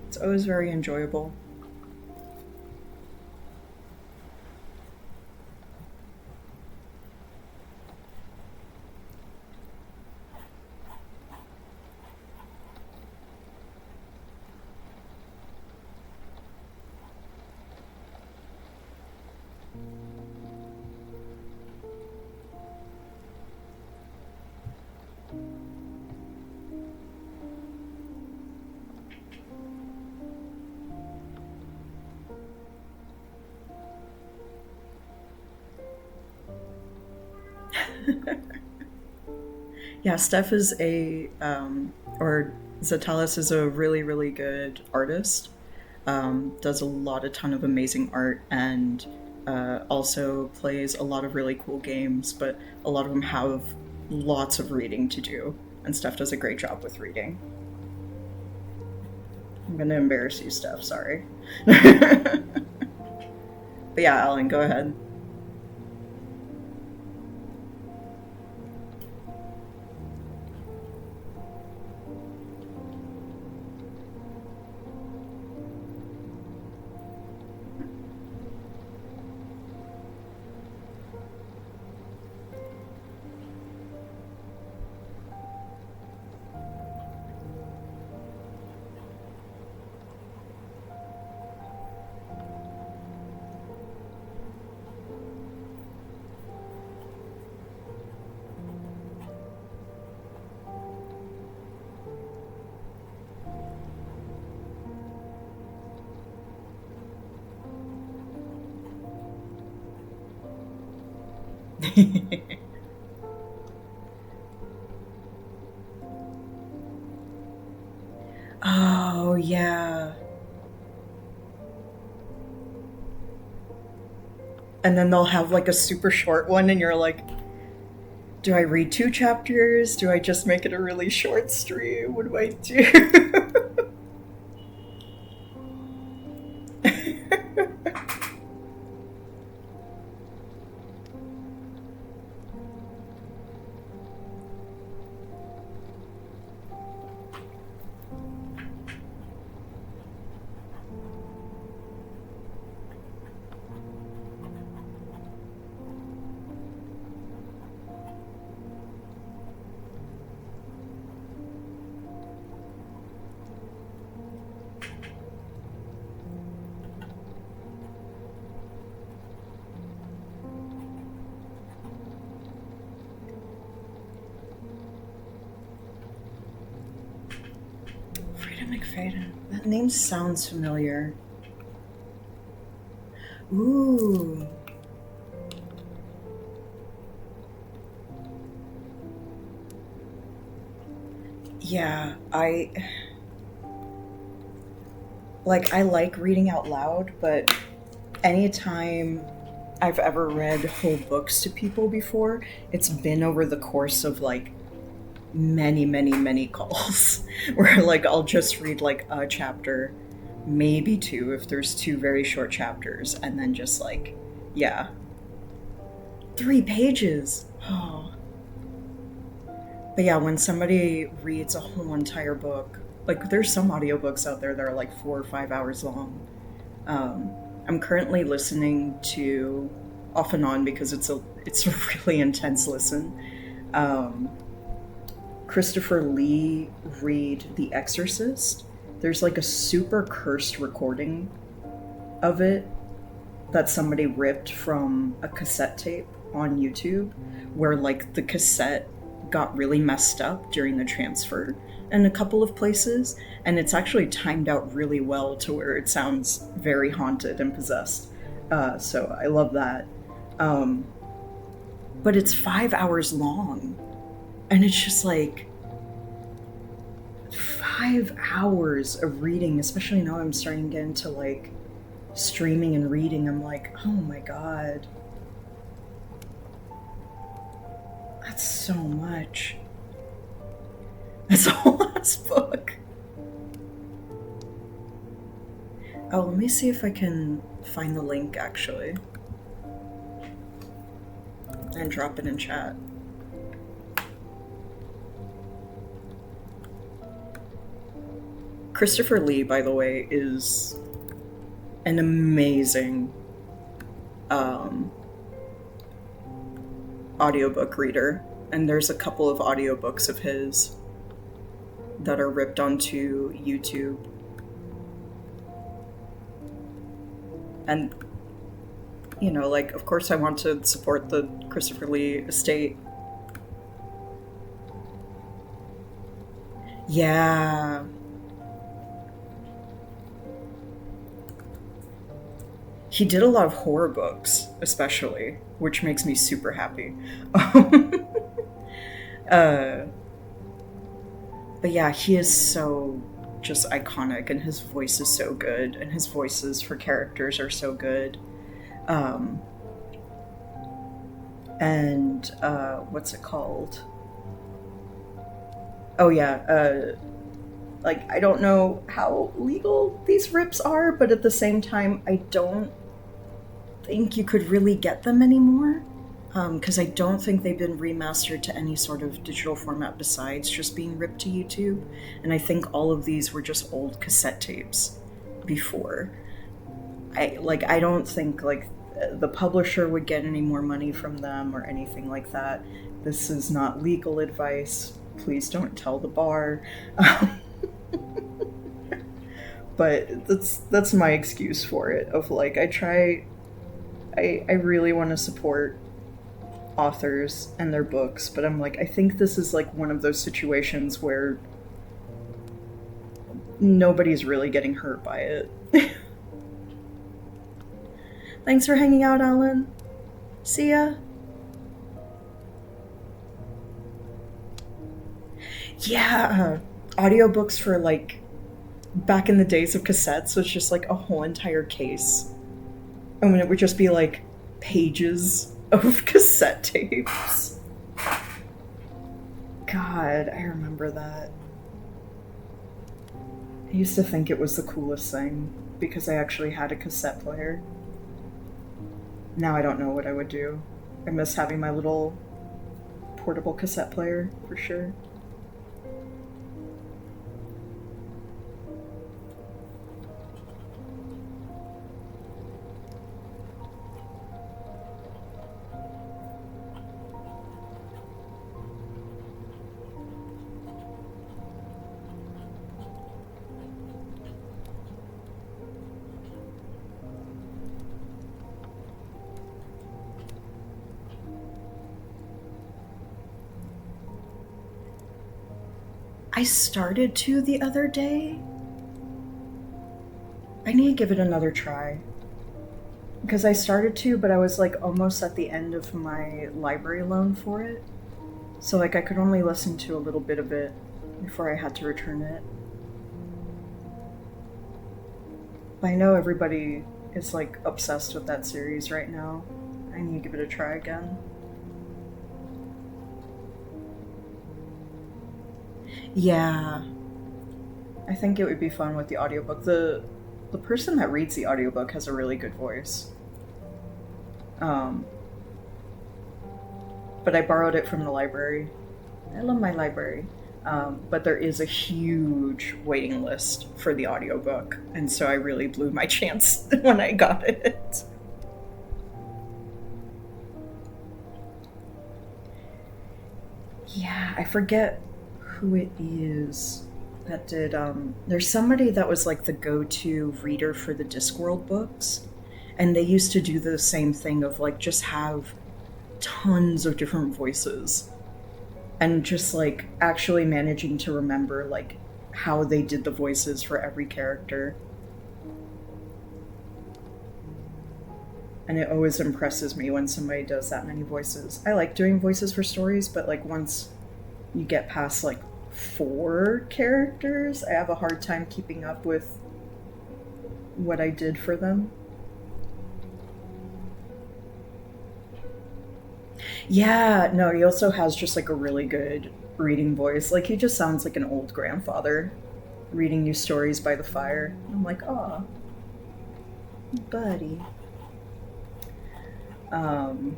It's always very enjoyable. Yeah, Steph is or Zatalis is a really, really good artist. Does a ton of amazing art, and also plays a lot of really cool games, but a lot of them have lots of reading to do, and Steph does a great job with reading. I'm gonna embarrass you, Steph, sorry. But yeah, Alan, go ahead. Oh, yeah. And then they'll have like a super short one, and you're like, do I read 2 chapters? Do I just make it a really short stream? What do I do? McFadden. That name sounds familiar. Ooh. Yeah, I like reading out loud, but anytime I've ever read whole books to people before, it's been over the course of like many calls where like I'll just read like a chapter, maybe 2 if there's 2 very short chapters, and then just like, yeah, 3 pages. Oh. But yeah, when somebody reads a whole entire book, like there's some audiobooks out there that are like 4 or 5 hours long. I'm currently listening to, off and on because it's a really intense listen, Christopher Lee read The Exorcist. There's like a super cursed recording of it that somebody ripped from a cassette tape on YouTube, where like the cassette got really messed up during the transfer in a couple of places, and it's actually timed out really well to where it sounds very haunted and possessed. So I love that. But it's 5 hours long, and it's just like 5 hours of reading, especially now I'm starting to get into like streaming and reading. I'm like, oh my god, that's so much. That's a whole last book. Oh, let me see if I can find the link actually and drop it in chat. Christopher Lee, by the way, is an amazing audiobook reader, and there's a couple of audiobooks of his that are ripped onto YouTube. And, you know, like, of course I want to support the Christopher Lee estate. Yeah. He did a lot of horror books, especially, which makes me super happy. But yeah, he is so just iconic, and his voice is so good, and his voices for characters are so good. And what's it called? Oh yeah, like, I don't know how legal these rips are, but at the same time, I don't think you could really get them anymore, because I don't think they've been remastered to any sort of digital format besides just being ripped to YouTube, and I think all of these were just old cassette tapes before. I don't think, like, the publisher would get any more money from them or anything like that. This is not legal advice. Please don't tell the bar. But that's my excuse for it, of like, I really want to support authors and their books, but I'm like, I think this is like one of those situations where nobody's really getting hurt by it. Thanks for hanging out, Alan. See ya. Yeah, audiobooks for like back in the days of cassettes was just like a whole entire case. And when it would just be like pages of cassette tapes. God, I remember that. I used to think it was the coolest thing because I actually had a cassette player. Now I don't know what I would do. I miss having my little portable cassette player for sure. I started to the other day. I need to give it another try. Because I started to, but I was like almost at the end of my library loan for it. So like I could only listen to a little bit of it before I had to return it. But I know everybody is like obsessed with that series right now. I need to give it a try again. Yeah. I think it would be fun with the audiobook. The person that reads the audiobook has a really good voice. Um, but I borrowed it from the library. I love my library. But there is a huge waiting list for the audiobook, and so I really blew my chance when I got it. Yeah, I forget who it is that did. There's somebody that was like the go-to reader for the Discworld books, and they used to do the same thing of like just have tons of different voices and just like actually managing to remember like how they did the voices for every character. And it always impresses me when somebody does that many voices. I like doing voices for stories, but like once you get past like 4 characters, I have a hard time keeping up with what I did for them. Yeah, no, he also has just like a really good reading voice. Like he just sounds like an old grandfather reading you stories by the fire. I'm like, oh, buddy. Um,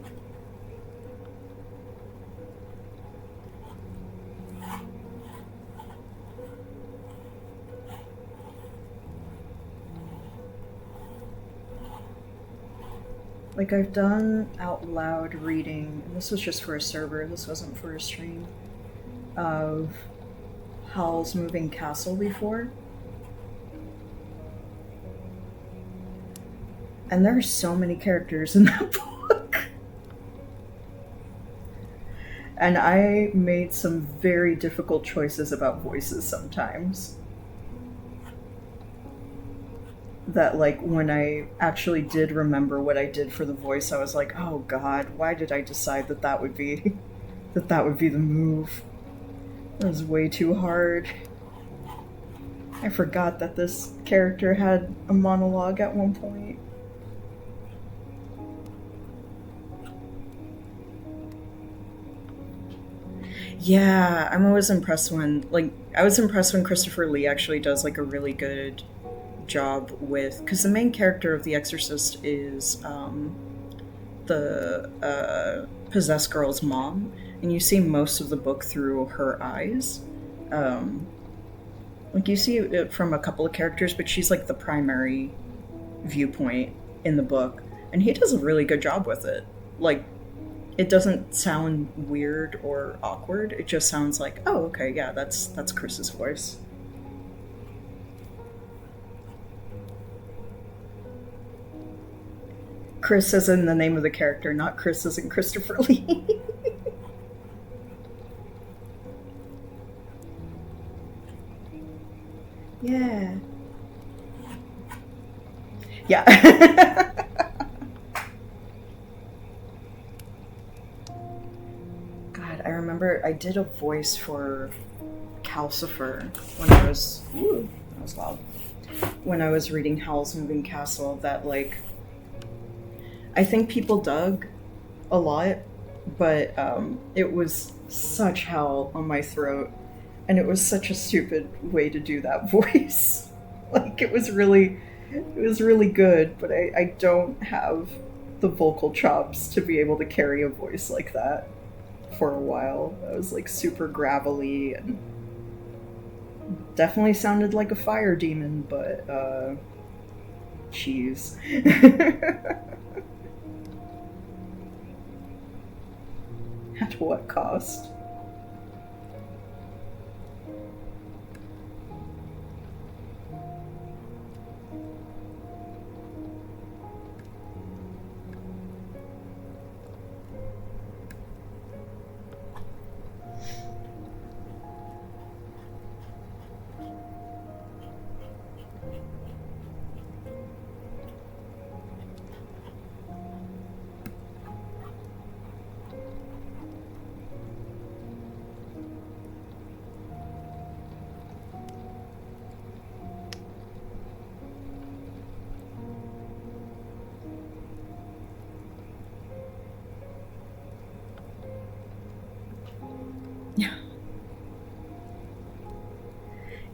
like I've done out loud reading, and this was just for a server, this wasn't for a stream, of Howl's Moving Castle before. And there are so many characters in that book. And I made some very difficult choices about voices sometimes. That like when I actually did remember what I did for the voice, I was like, oh god, why did I decide that that would be that would be the move? It was way too hard. I forgot that this character had a monologue at one point. Yeah, I'm always impressed when I was impressed when Christopher Lee actually does like a really good job with, because the main character of The Exorcist is the possessed girl's mom, and you see most of the book through her eyes. Um, like you see it from a couple of characters, but she's like the primary viewpoint in the book, and he does a really good job with it. Like it doesn't sound weird or awkward. It just sounds like, oh, okay, yeah, that's Chris's voice. Chris is in the name of the character, not Chris as in Christopher Lee. Yeah. Yeah. God, I remember I did a voice for Calcifer when I was... Ooh, that was loud. When I was reading Howl's Moving Castle, that, like... I think people dug a lot, but it was such hell on my throat, and it was such a stupid way to do that voice. Like, it was really good, but I don't have the vocal chops to be able to carry a voice like that for a while. I was like super gravelly and definitely sounded like a fire demon, but cheese. At what cost?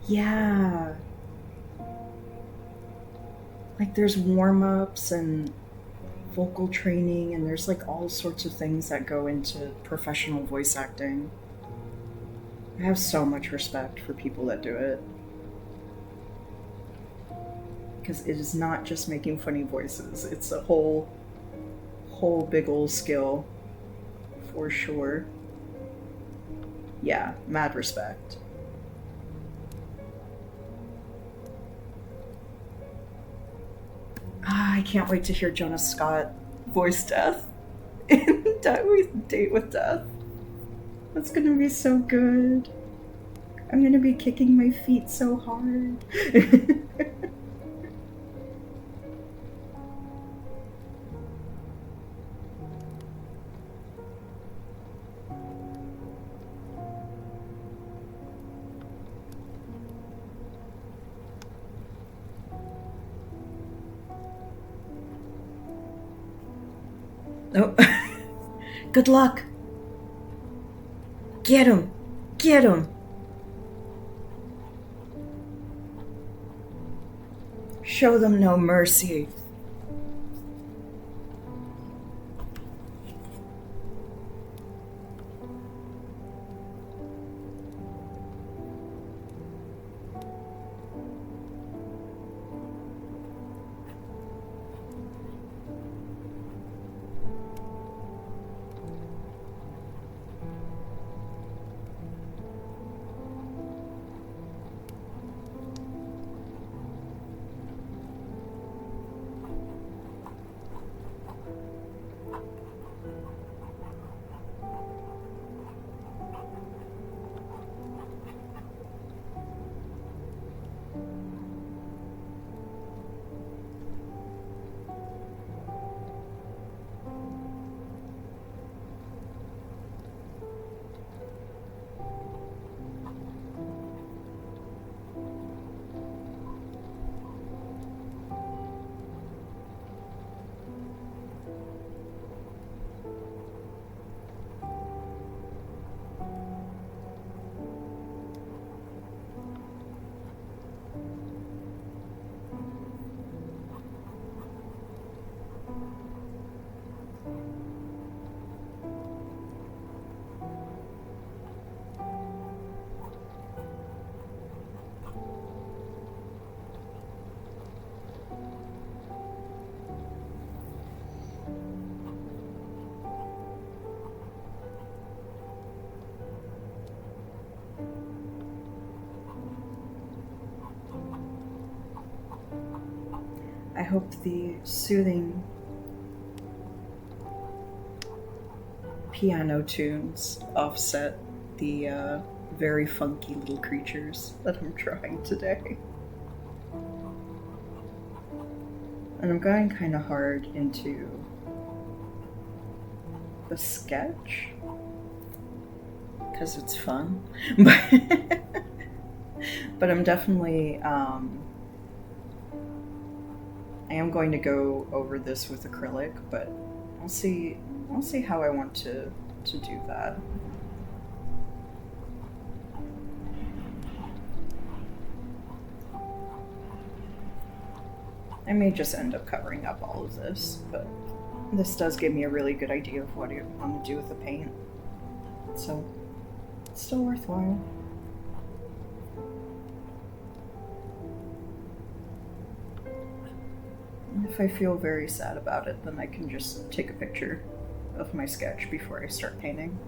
Yeah. Like, there's warm-ups and vocal training, and there's like all sorts of things that go into professional voice acting. I have so much respect for people that do it. Because it is not just making funny voices, it's a whole big ol' skill. For sure. Yeah, mad respect. I can't wait to hear Jonas Scott voice Death in Date with Death. That's gonna be so good. I'm gonna be kicking my feet so hard. Oh, good luck. Get him. Get him. Show them no mercy. I hope the soothing piano tunes offset the very funky little creatures that I'm drawing today. And I'm going kind of hard into the sketch because it's fun. But I'm definitely, I am going to go over this with acrylic, but I'll see how I want to do that. I may just end up covering up all of this, but this does give me a really good idea of what I want to do with the paint. So, it's still worthwhile. And if I feel very sad about it, then I can just take a picture of my sketch before I start painting.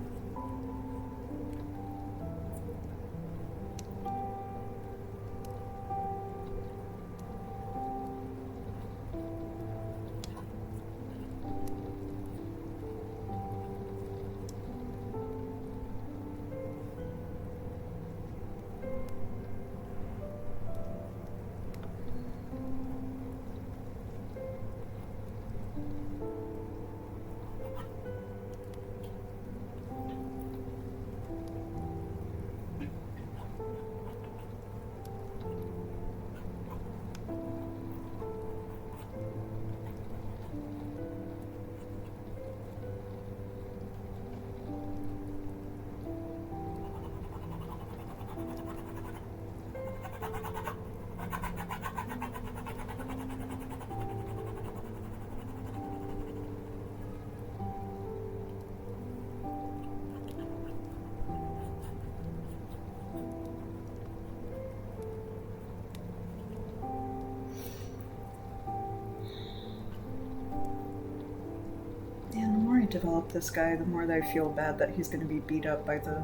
Develop this guy, the more that I feel bad that he's going to be beat up by the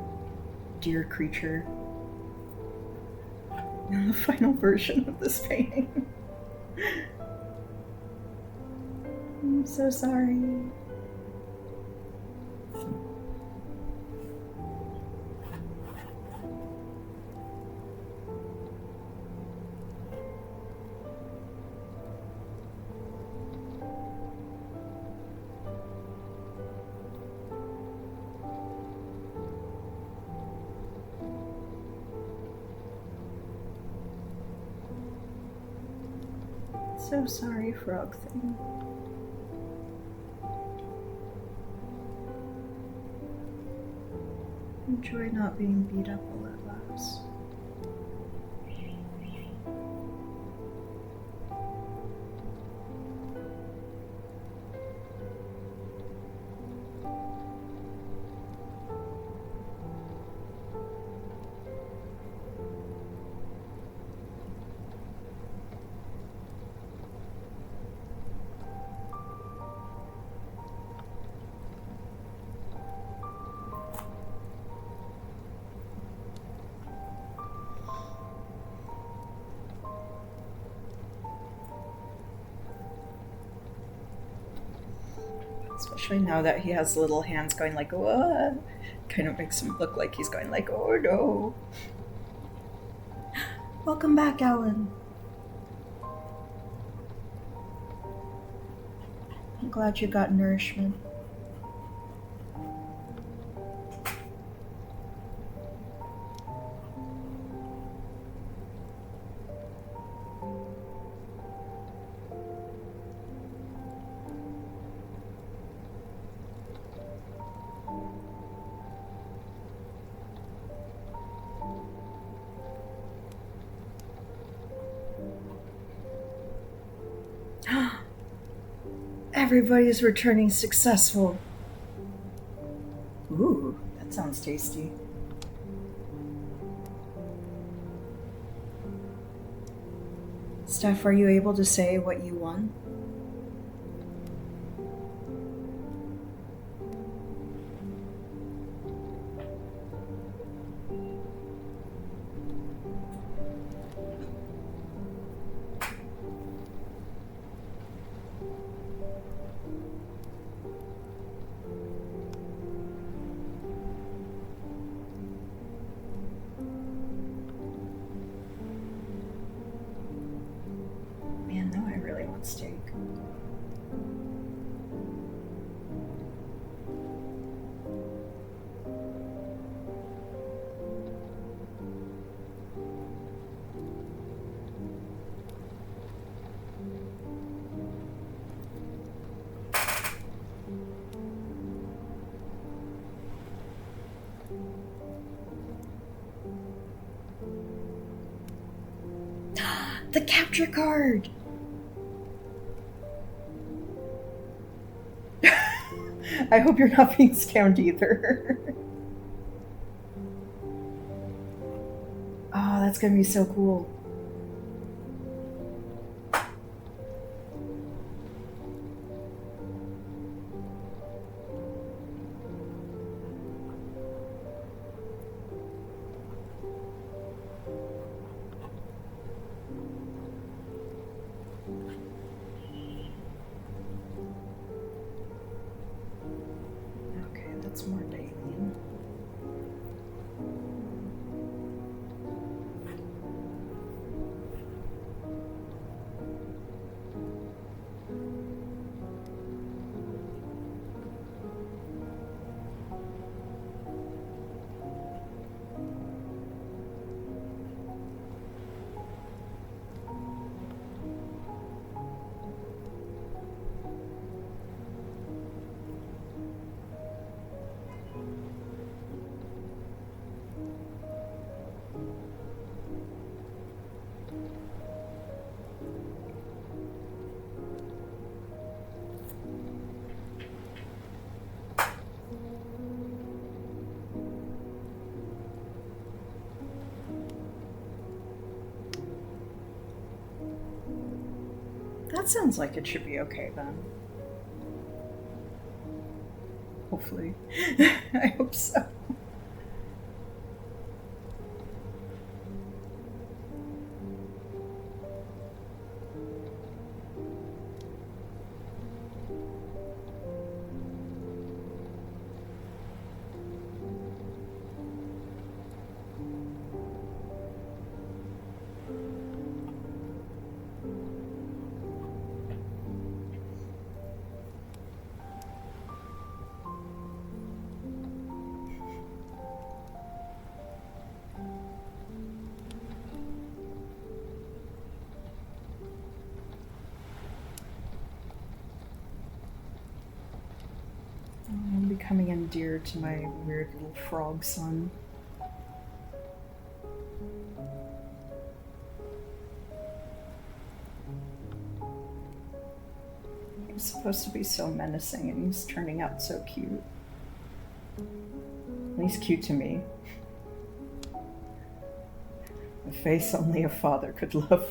deer creature in the final version of this painting. I'm so sorry. So sorry, frog thing. Enjoy not being beat up while it lasts. Especially now that he has little hands going like, what? Kind of makes him look like he's going like, oh no. Welcome back, Alan. I'm glad you got nourishment. Everybody's returning successful. Ooh, that sounds tasty. Steph, are you able to say what you won? Steak. The capture card! I hope you're not being scammed either. Oh, that's gonna be so cool. Okay, that's more daily. That sounds like it should be okay then. Hopefully. I hope so. I'm becoming endeared to my weird little frog son. He's supposed to be so menacing and he's turning out so cute. He's cute to me. A face only a father could love.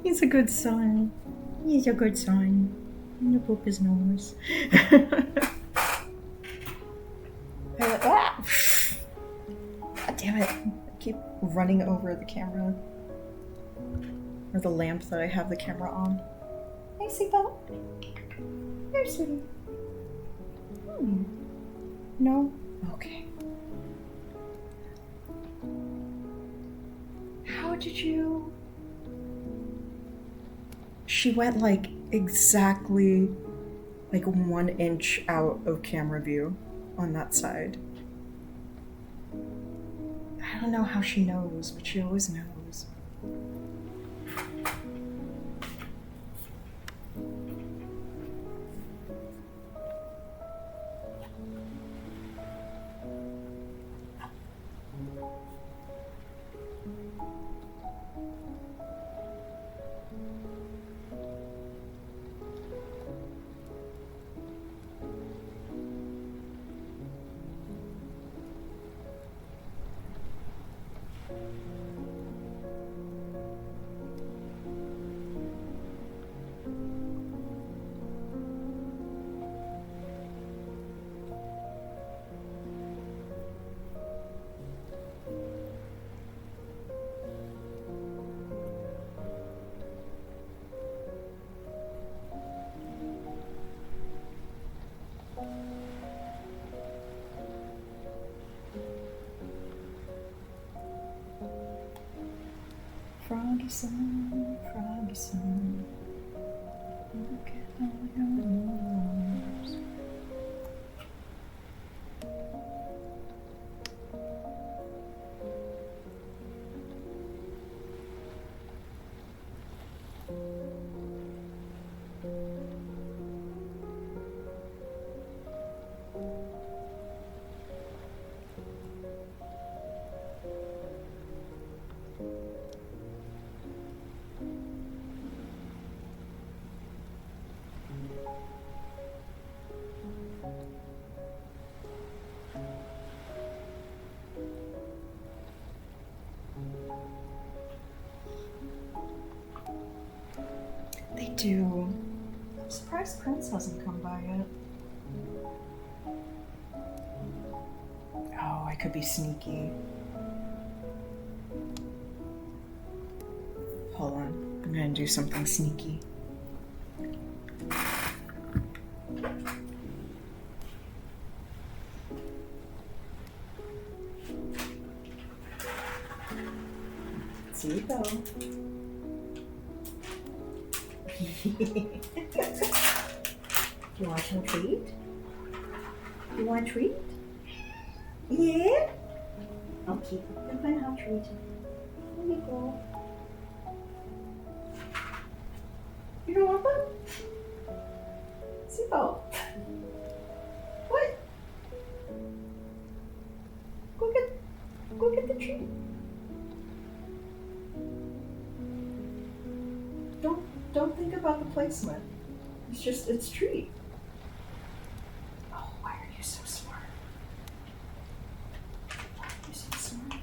He's a good son. He's a good son. You poop his nose. God damn it. I keep running over the camera. Or the lamp that I have the camera on. Hey, Seatbelt. Here, sweetie. No? Okay. How did you... She went like exactly like 1 inch out of camera view on that side. I don't know how she knows, but she always knows. froggy son, look at all your nose. They do. I'm surprised Prince hasn't come by yet. Oh, I could be sneaky. Hold on, I'm gonna do something sneaky. See you go. You want some treat? You want a treat? Yeah? Okay, I'm gonna have a treat. Here you go. You don't want one? Sipo. What? Go get the treat. Don't think about the placement. It's treat. Oh, why are you so smart? Why are you so smart?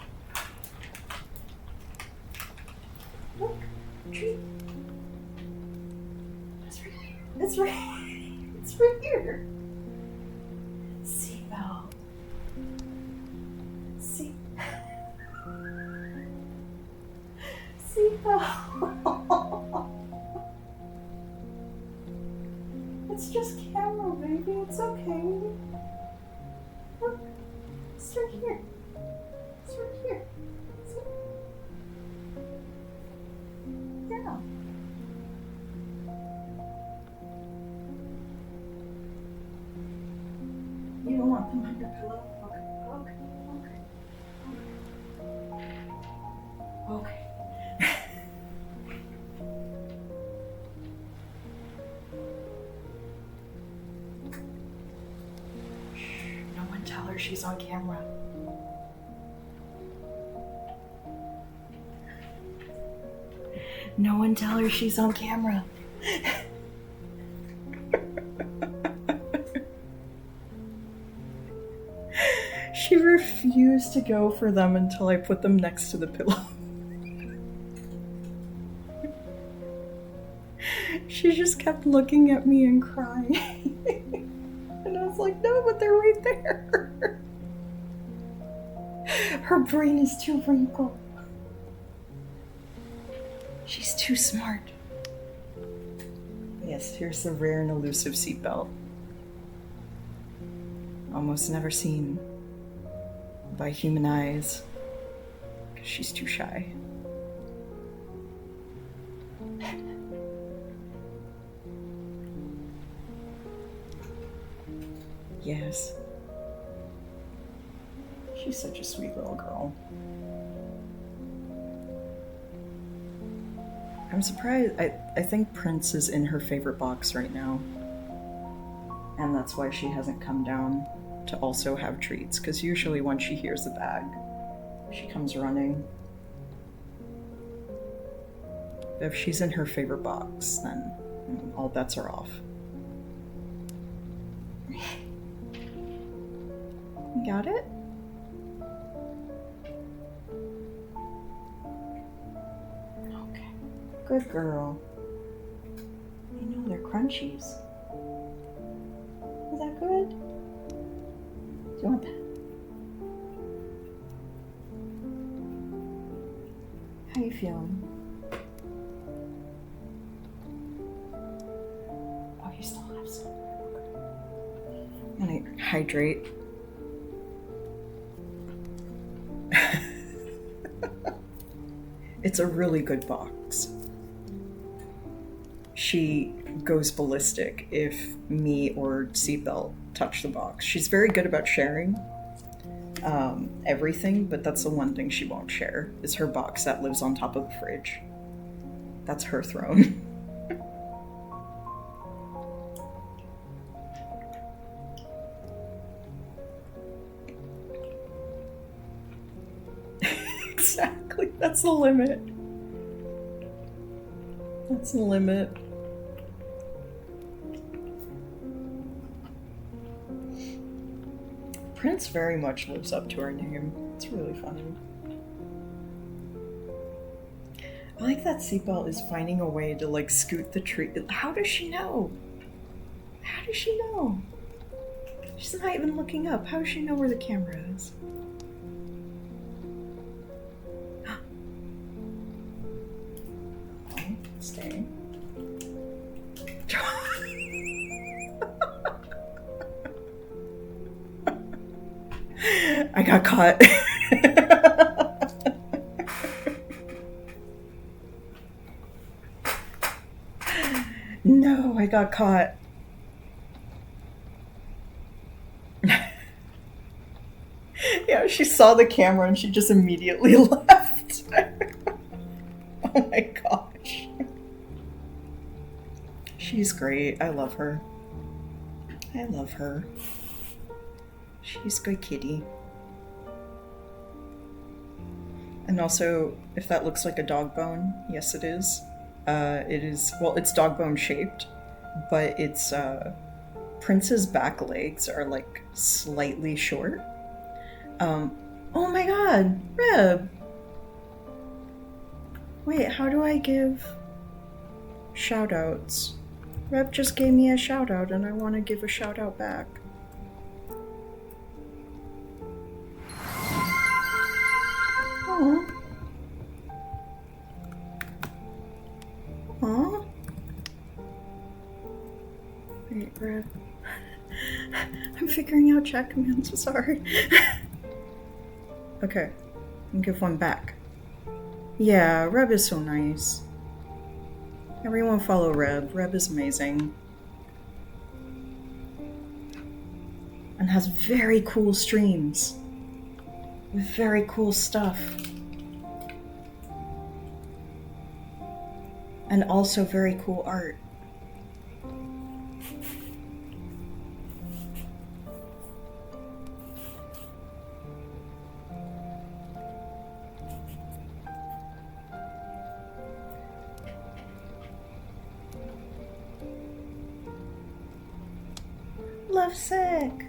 Look, treat. It's right here. Seatbelt. Seatbelt. It's just camera, baby. It's okay. Look, it's right here. It's right here. See? Yeah. You don't want them on your pillow? Okay. No one tell her she's on camera. No one tell her she's on camera. She refused to go for them until I put them next to the pillow. She just kept looking at me and crying. And I was like, no, but they're right there. Her brain is too wrinkled. She's too smart. Yes, here's the rare and elusive seatbelt. Almost never seen by human eyes, because she's too shy. Yes. She's such a sweet little girl. I'm surprised. I think Prince is in her favorite box right now. And that's why she hasn't come down to also have treats, because usually when she hears the bag, she comes running. But if she's in her favorite box, then all bets are off. You got it? Okay. Good girl. I know they're crunchies. Is that good? Do you want that? How you feeling? Oh, you still have some. I'm gonna hydrate. It's a really good box. She goes ballistic if me or Seatbelt touch the box. She's very good about sharing everything, but that's the one thing she won't share, is her box that lives on top of the fridge. That's her throne. Exactly, that's the limit. That's the limit. Prince very much lives up to her name. It's really funny. I like that Seatbelt is finding a way to like scoot the tree. How does she know? How does she know? She's not even looking up. How does she know where the camera is? Oh, stay. I got caught. No, I got caught. Yeah, she saw the camera and she just immediately left. Oh my gosh. She's great. I love her. I love her. She's a good kitty. And also, if that looks like a dog bone, yes it is. It is, well, it's dog bone shaped, but it's, Prince's back legs are like slightly short. Oh my god, Reb! Wait, how do I give shoutouts? Reb just gave me a shoutout and I want to give a shoutout back. Aww. Aww. Wait, Reb. I'm figuring out chat commands, I'm sorry. Okay, I'll give one back. Yeah, Reb is so nice. Everyone follow Reb. Reb is amazing. And has very cool streams. With very cool stuff. And also very cool art. Lovesick!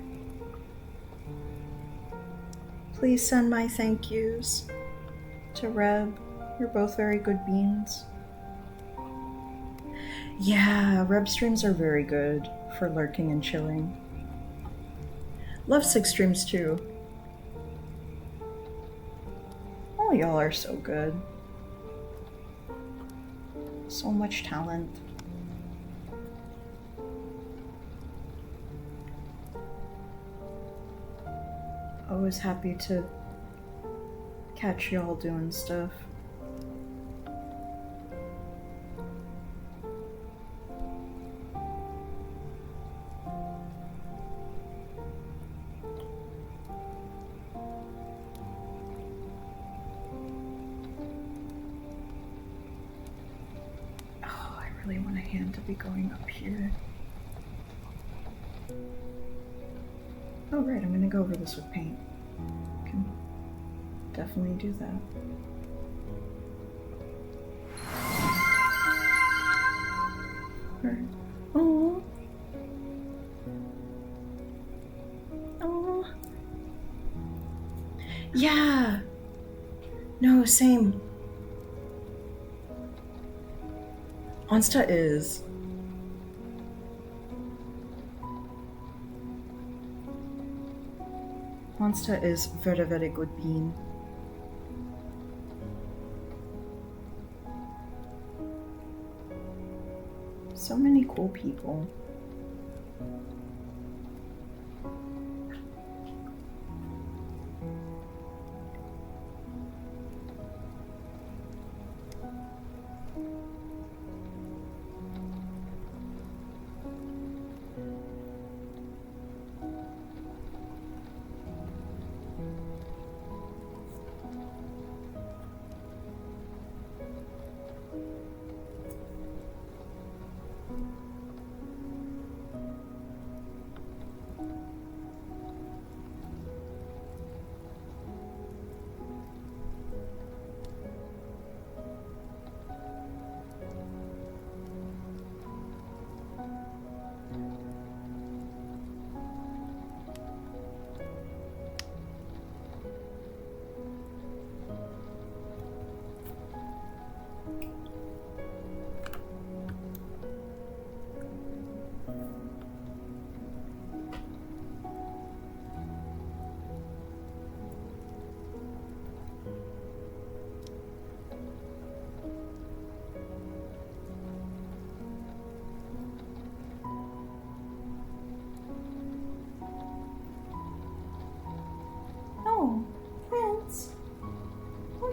Please send my thank yous to Reb. You're both very good beans. Yeah, Reb streams are very good for lurking and chilling. Lovesick streams too. Oh, y'all are so good. So much talent. Always happy to catch y'all doing stuff. Oh, I really want a hand to be going up here. Oh right, I'm gonna go over this with paint. Can definitely do that. Alright. Oh. Oh. Yeah. No, same. Onsta is. Monster is very, very good bean. So many cool people.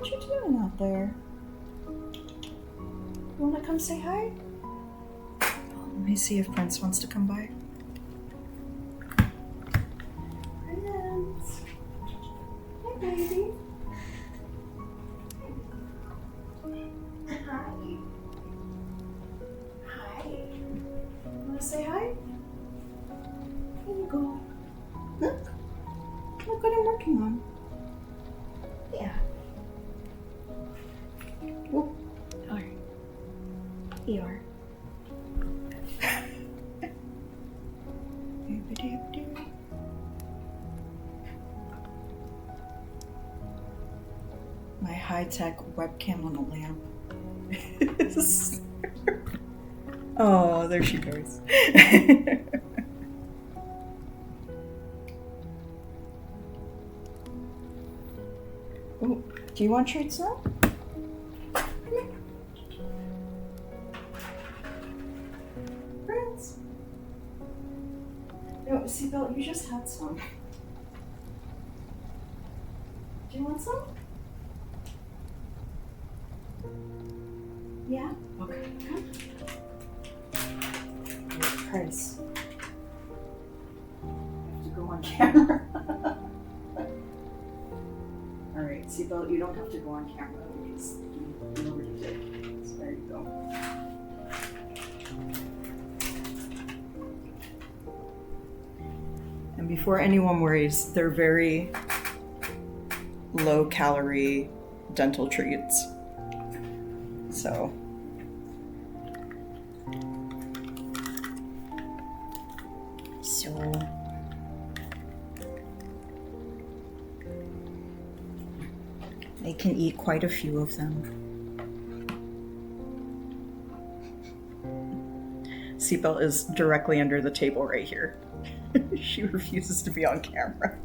What you doing out there? You wanna come say hi? Let me see if Prince wants to come by. Prince! Hi, baby. Hi. Hi. Wanna say hi? Here you go. Look. Look what I'm working on. Yeah. Whoop. Alright. ER. My high-tech webcam on a lamp. Oh, there she goes. Oh, do you want treats now? Come here. Prince. No, Seatbelt, you just had some. Do you want some? Yeah? Okay, come. Prince. I have to go on camera. Alright, Seatbelt, you don't have to go on camera because you already did. So there you go. And before anyone worries, they're very low-calorie dental treats. So they can eat quite a few of them. Seatbelt is directly under the table right here. She refuses to be on camera.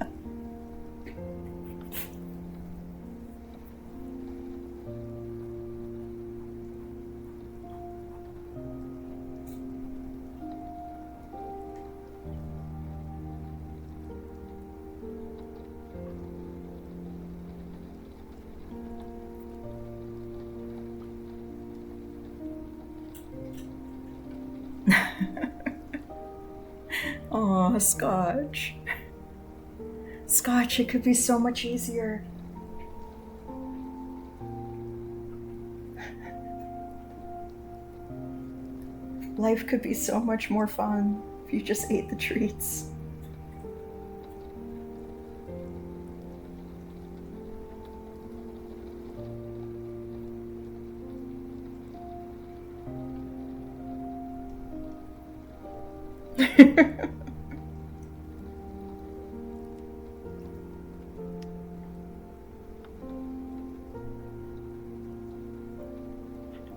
Aw, Scotch. Scotch, it could be so much easier. Life could be so much more fun if you just ate the treats.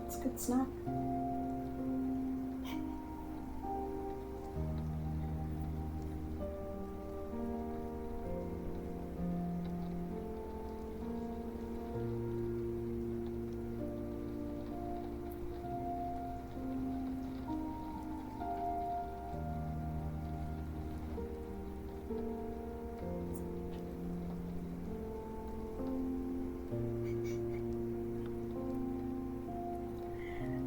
It's a good snack.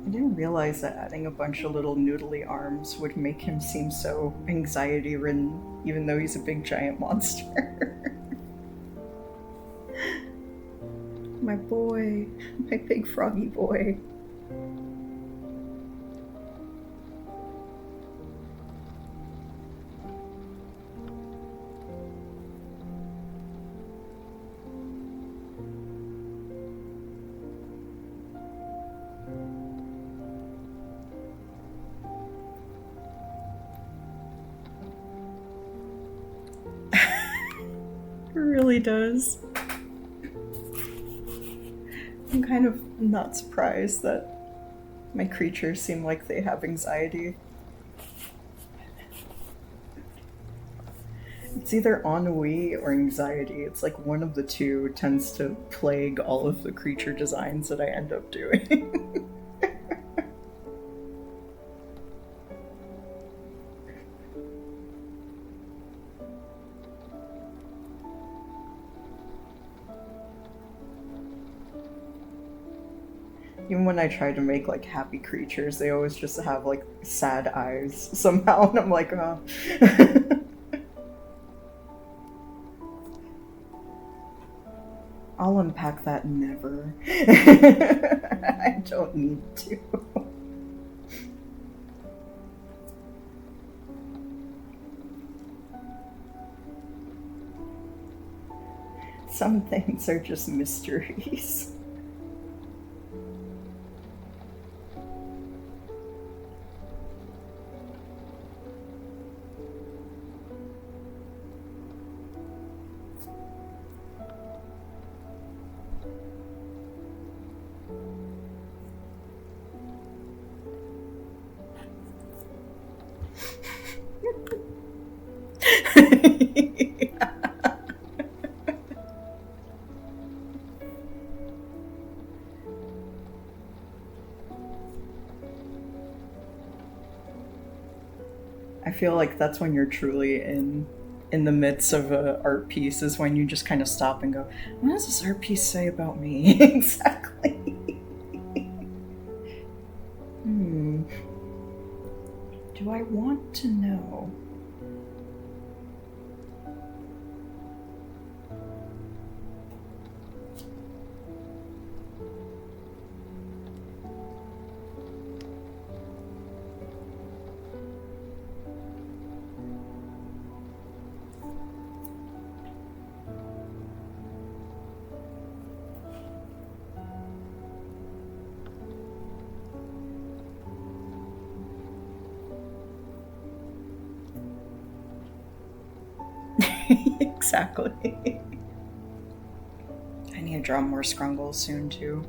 I didn't realize that adding a bunch of little noodly arms would make him seem so anxiety-ridden, even though he's a big giant monster. My boy, my big froggy boy. It really does. I'm kind of not surprised that my creatures seem like they have anxiety. It's either ennui or anxiety. It's like one of the two tends to plague all of the creature designs that I end up doing. Even when I try to make like happy creatures, they always just have like sad eyes somehow, and I'm like, oh. I'll unpack that never. I don't need to. Some things are just mysteries. I feel like that's when you're truly in the midst of an art piece, is when you just kind of stop and go, what does this art piece say about me? Exactly. Do I want to know? Exactly. I need to draw more scrungles soon too.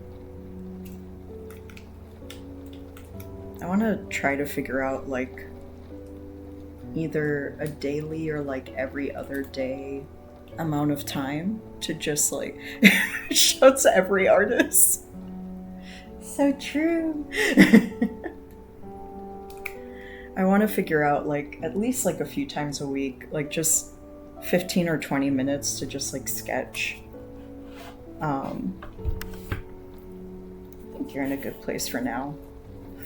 I want to try to figure out like either a daily or like every other day amount of time to just like shouts every artist. So true. I want to figure out like at least like a few times a week, like just 15 or 20 minutes to just like sketch. I think you're in a good place for now.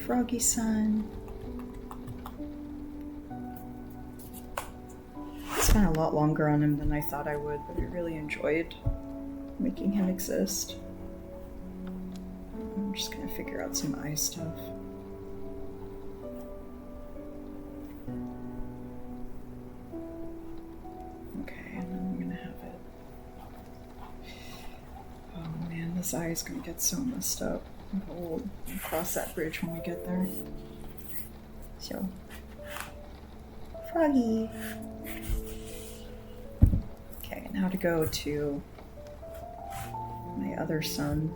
Froggy son. I spent a lot longer on him than I thought I would, but I really enjoyed making him exist. I'm just gonna figure out some eye stuff. Okay, and then I'm gonna have it. Oh man, this eye is gonna get so messed up. We'll cross that bridge when we get there. So, Froggy. Okay, now to go to my other son.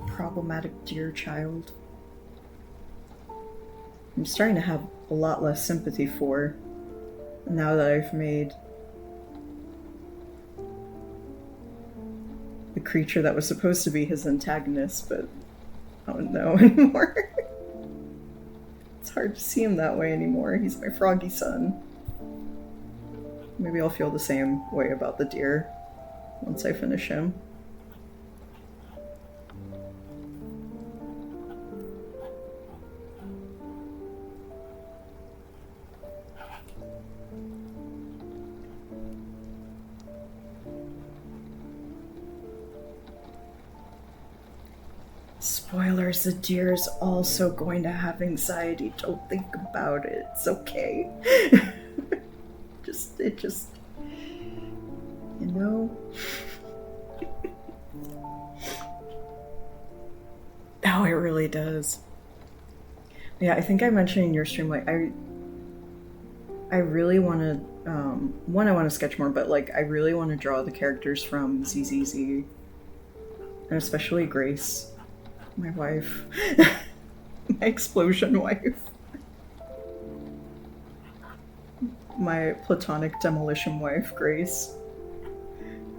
Problematic deer child. I'm starting to have a lot less sympathy for now that I've made the creature that was supposed to be his antagonist, but I don't know anymore. It's hard to see him that way anymore. He's my froggy son. Maybe I'll feel the same way about the deer once I finish him. Spoilers, the deer's also going to have anxiety. Don't think about it. It's okay. It just, you know. Oh, it really does. Yeah, I think I mentioned in your stream, like, I really want to, one, I want to sketch more, but, like, I really want to draw the characters from ZZZ, and especially Grace, my wife, my explosion wife, my platonic demolition wife, Grace.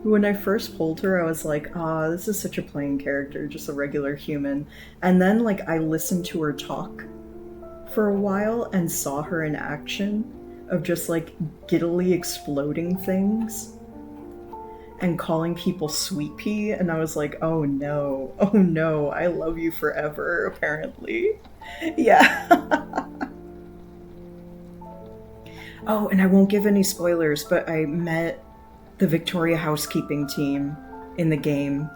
When I first pulled her, I was like, ah, this is such a plain character, just a regular human. And then, like, I listened to her talk for a while and saw her in action of just, like, giddily exploding things. and calling people Sweet Pea, and I was like, oh no, I love you forever, apparently. Yeah. Oh, and I won't give any spoilers, but I met the Victoria housekeeping team in the game,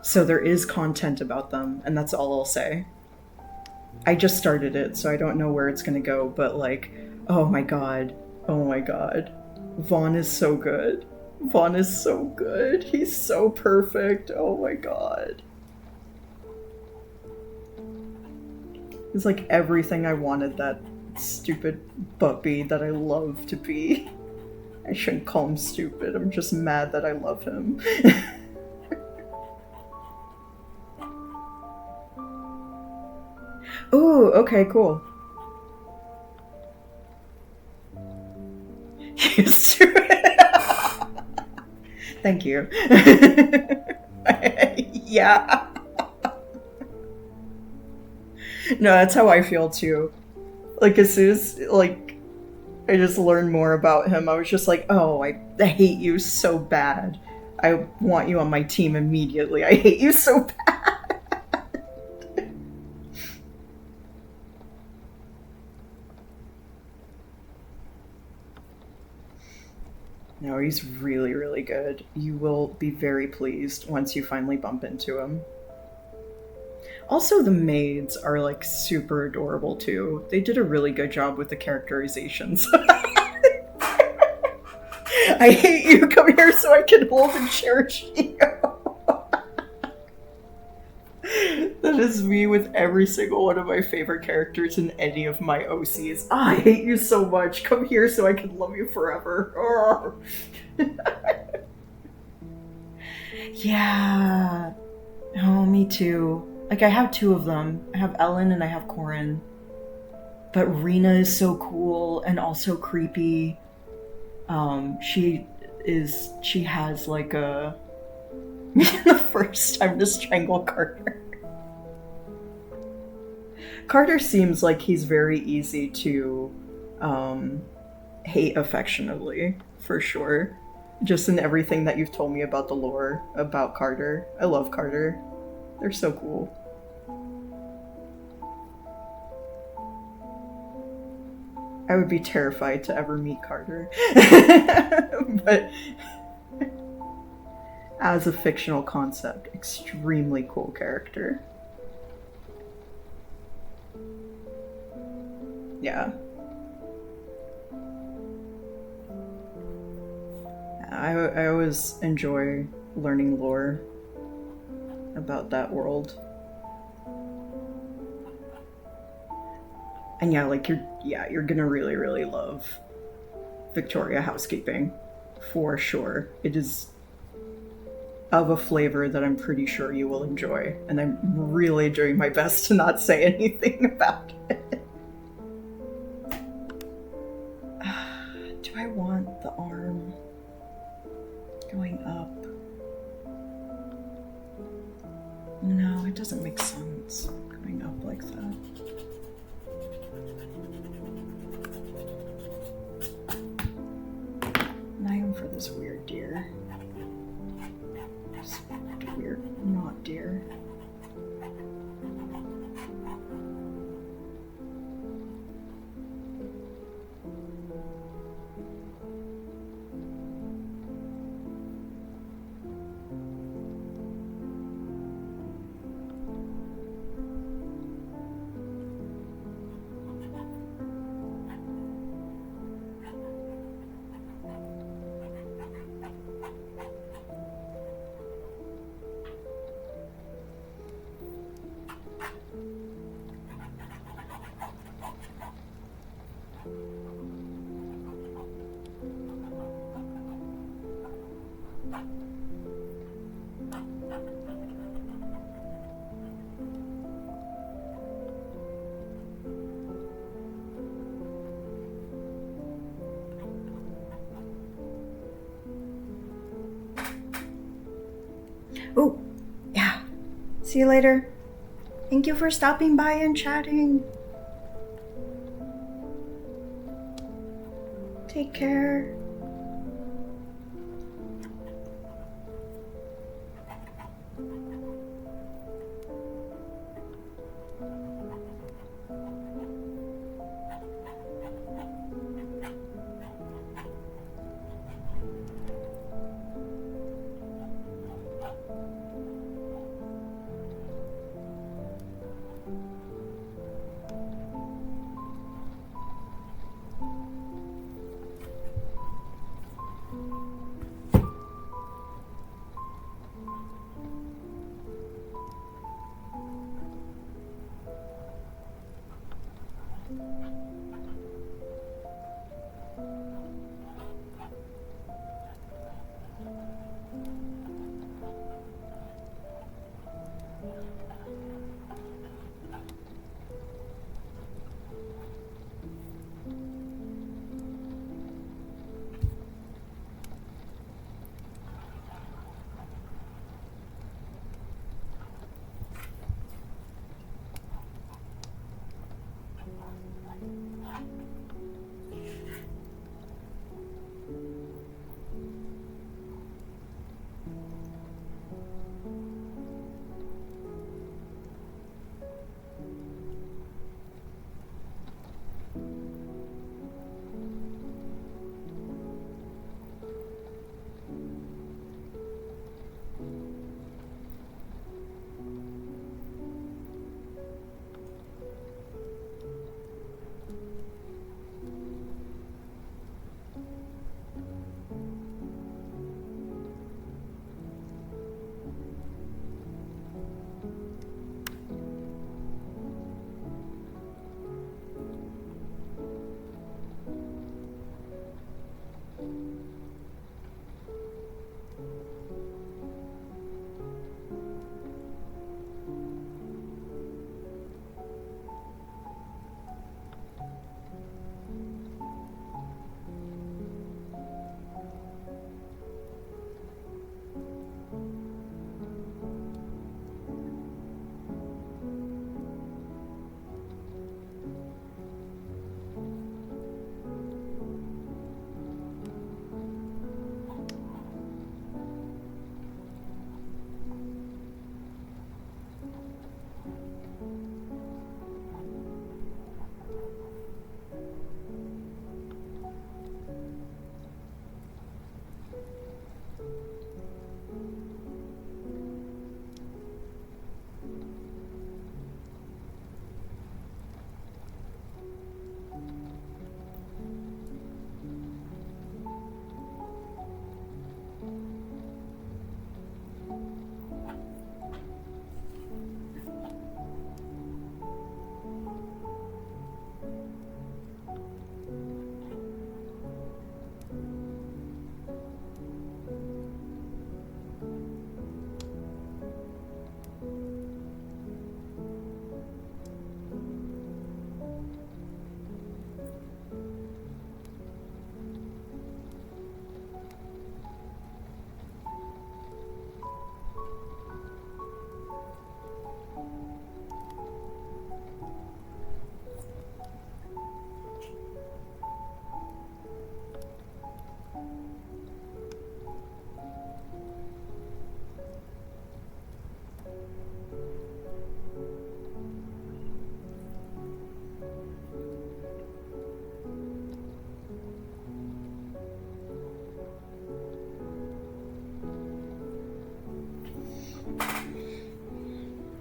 so there is content about them, and that's all I'll say. I just started it, so I don't know where it's gonna go, but like, oh my god. Vaughn is so good. Vaughn is so good. He's so perfect. Oh my god. He's like everything I wanted that stupid puppy that I love to be. I shouldn't call him stupid. I'm just mad that I love him. Ooh, okay, cool. Used to it. Thank you. Yeah. No, that's how I feel too. Like, as soon as, like, I just learned more about him, I was just like, oh, I hate you so bad. I want you on my team immediately. I hate you so bad. No, he's really, really good. You will be very pleased once you finally bump into him. Also, the maids are, like, super adorable, too. They did a really good job with the characterizations. I hate you. Come here so I can hold and cherish you. That is me with every single one of my favorite characters in any of my OCs. I hate you so much. Come here so I can love you forever. Yeah. Oh, me too. Like, I have two of them. I have Ellen and I have Corin. But Rena is so cool and also creepy. She has like a the first time to strangle Carter. Carter seems like he's very easy to hate affectionately, for sure. Just in everything that you've told me about the lore about Carter. I love Carter. They're so cool. I would be terrified to ever meet Carter. But as a fictional concept, extremely cool character. Yeah. I always enjoy learning lore about that world. And yeah, like you're gonna really, really love Victoria housekeeping, for sure. It is of a flavor that I'm pretty sure you will enjoy, and I'm really doing my best to not say anything about it. Do I want the arm going up? No, it doesn't make sense going up like that. I am for this weird deer. This weird not deer. Oh, yeah. See you later. Thank you for stopping by and chatting. Take care.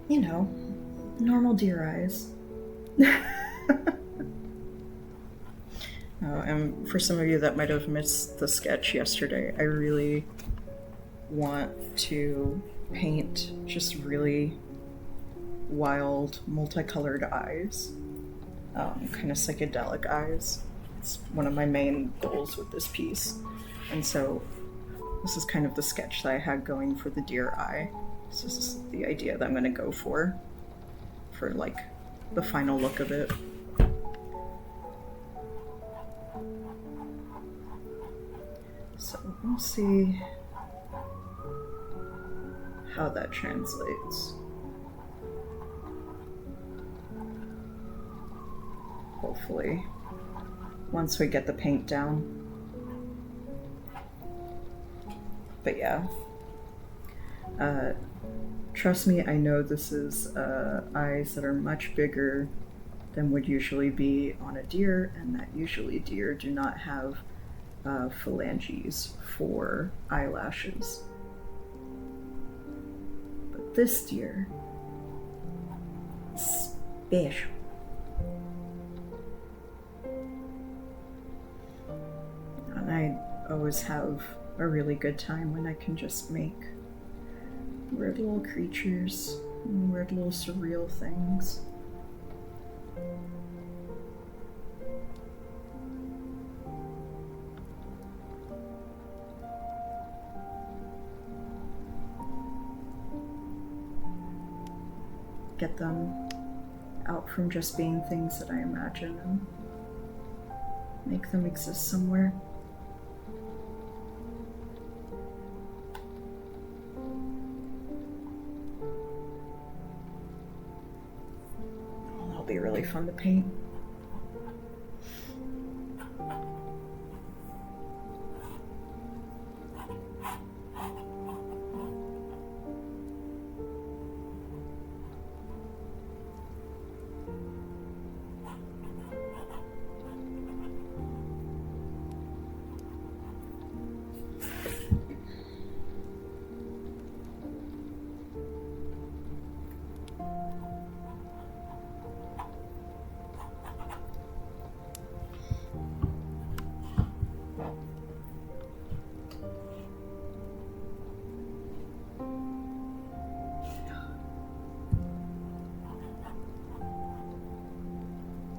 You know, normal deer eyes. And for some of you that might have missed the sketch yesterday, I really want to paint just really wild, multicolored eyes, kind of psychedelic eyes. It's one of my main goals with this piece. And so this is kind of the sketch that I had going for the deer eye. So this is the idea that I'm going to go for like the final look of it. So we'll see how that translates. Hopefully, once we get the paint down. But yeah, trust me, I know this is eyes that are much bigger than would usually be on a deer, and that usually deer do not have phalanges for eyelashes. this deer is special. And I always have a really good time when I can just make weird little creatures and weird little surreal things. Get them out from just being things that I imagine and make them exist somewhere. Oh, that'll be really fun to paint.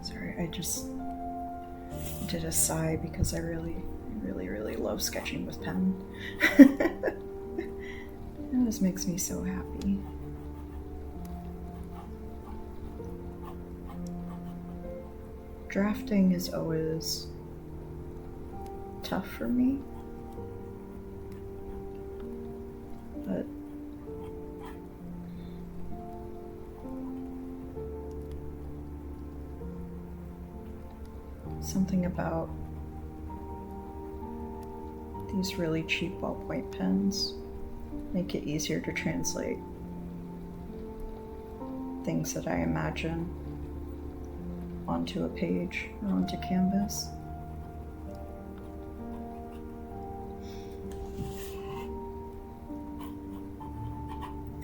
Sorry, I just did a sigh because I really love sketching with pen. It just makes me so happy. Drafting is always tough for me, but something about these really cheap ballpoint pens make it easier to translate things that I imagine onto a page or onto canvas.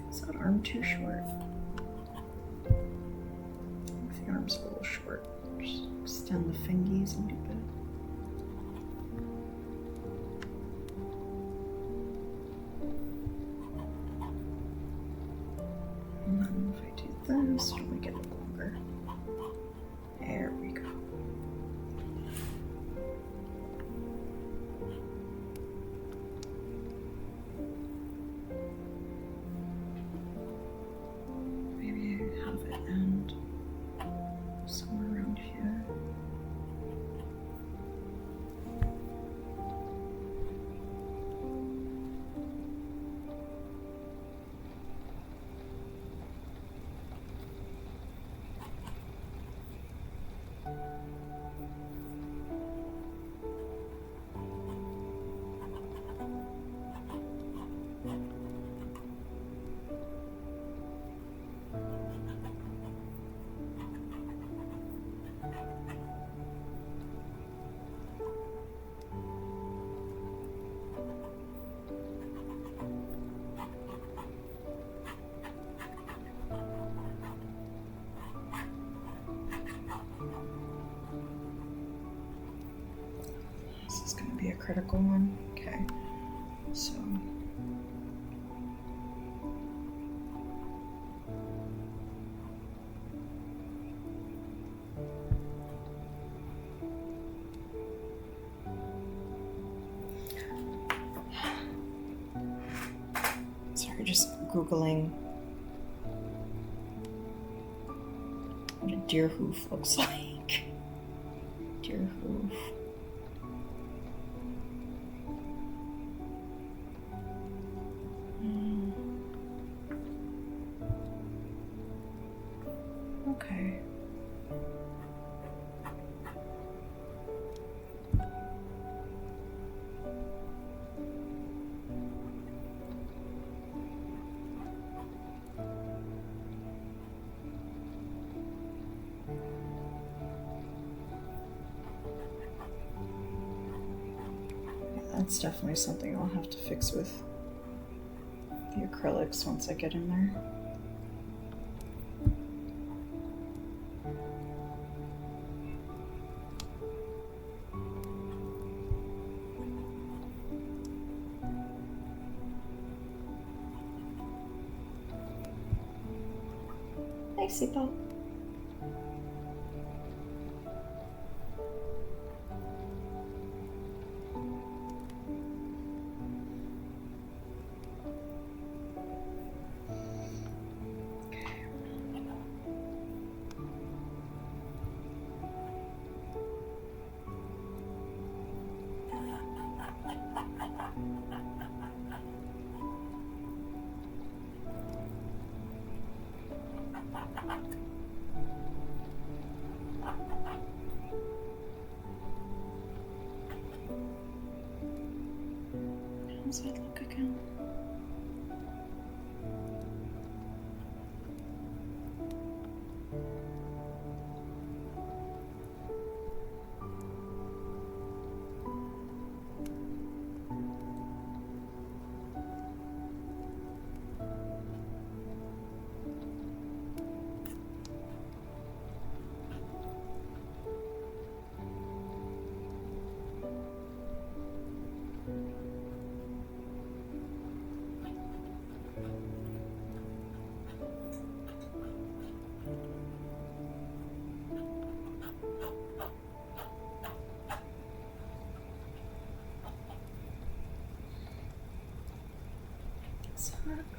Is that arm too short? I think the arm's a little short. Just extend the fingies and do that. And then if I do this, it'll make it look longer. There we go. Maybe I have it end somewhere around here. This is going to be a critical one. Okay, so sorry, just Googling what a deer hoof looks like. Deer hoof. Okay. That's definitely something I'll have to fix with the acrylics once I get in there. Hey, Sipo. How's that look again?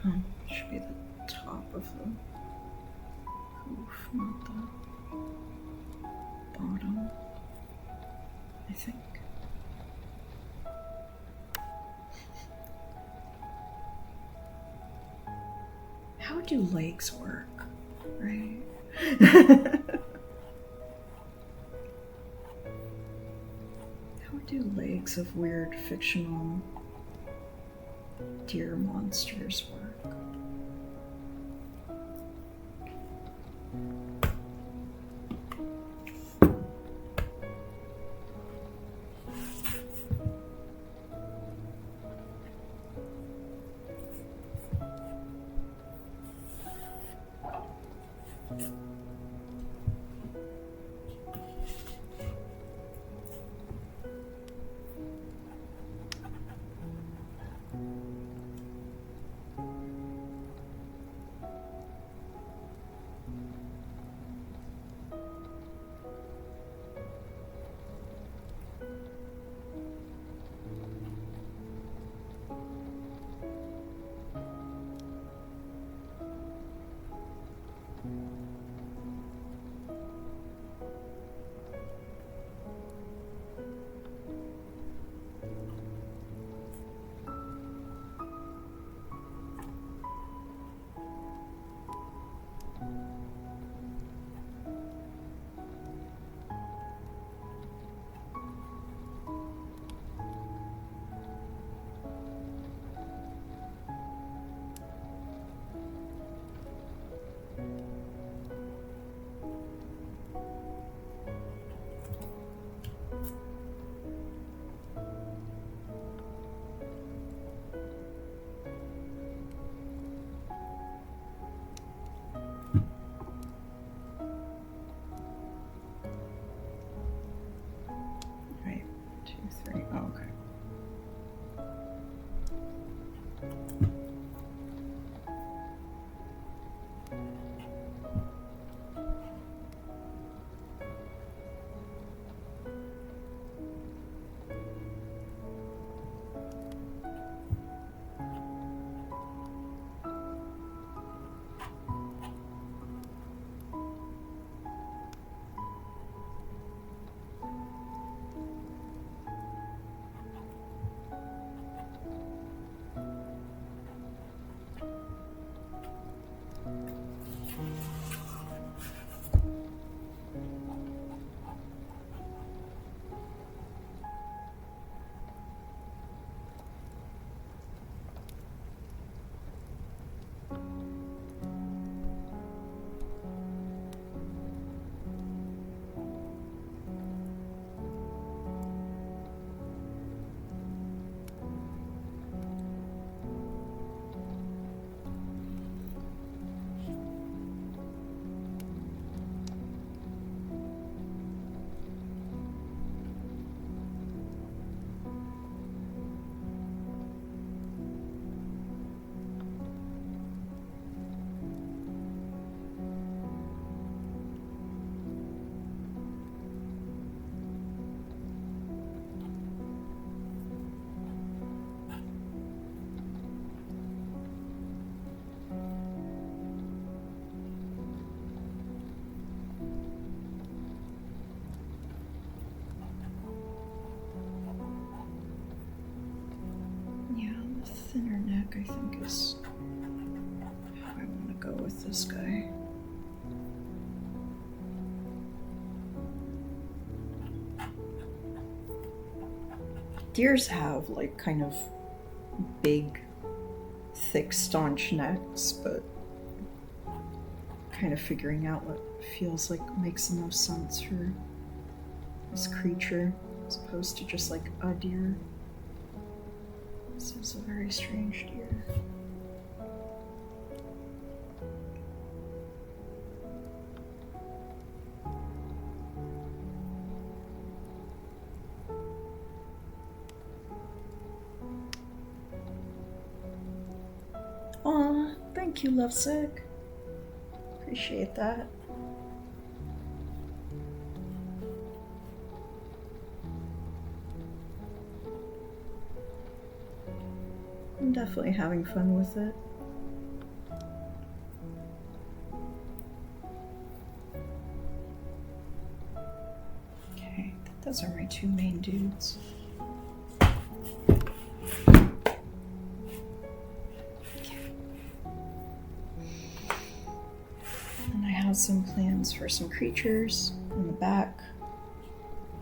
Oh, should be the top of the roof, not the bottom, I think. How do lakes work, right? How do lakes of weird fictional deer monsters work? I think is how I want to go with this guy. Deers have like kind of big, thick, staunch necks, but kind of figuring out what feels like makes the most sense for this creature as opposed to just like a deer. This is a very strange deer. Aw, thank you, Lovesick. Appreciate that. I'm definitely having fun with it. Okay, those are my two main dudes. And I have some plans for some creatures in the back.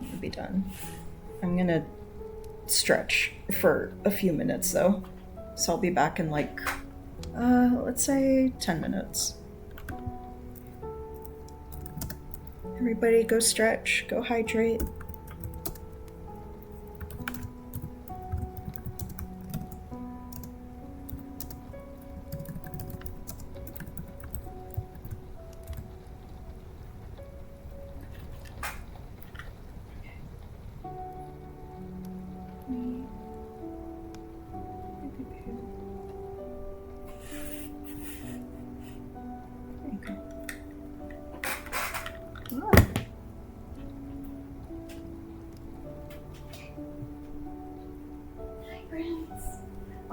It'll be done. I'm gonna stretch for a few minutes though. So I'll be back in like, let's say 10 minutes. Everybody go stretch, go hydrate.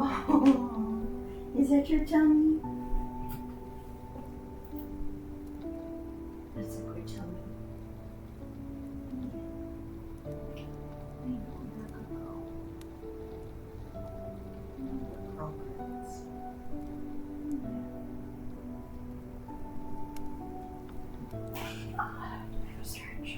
Oh, is that your tummy? That's a good tummy. I know you're a good girl. You're girl Prince. Go stretch.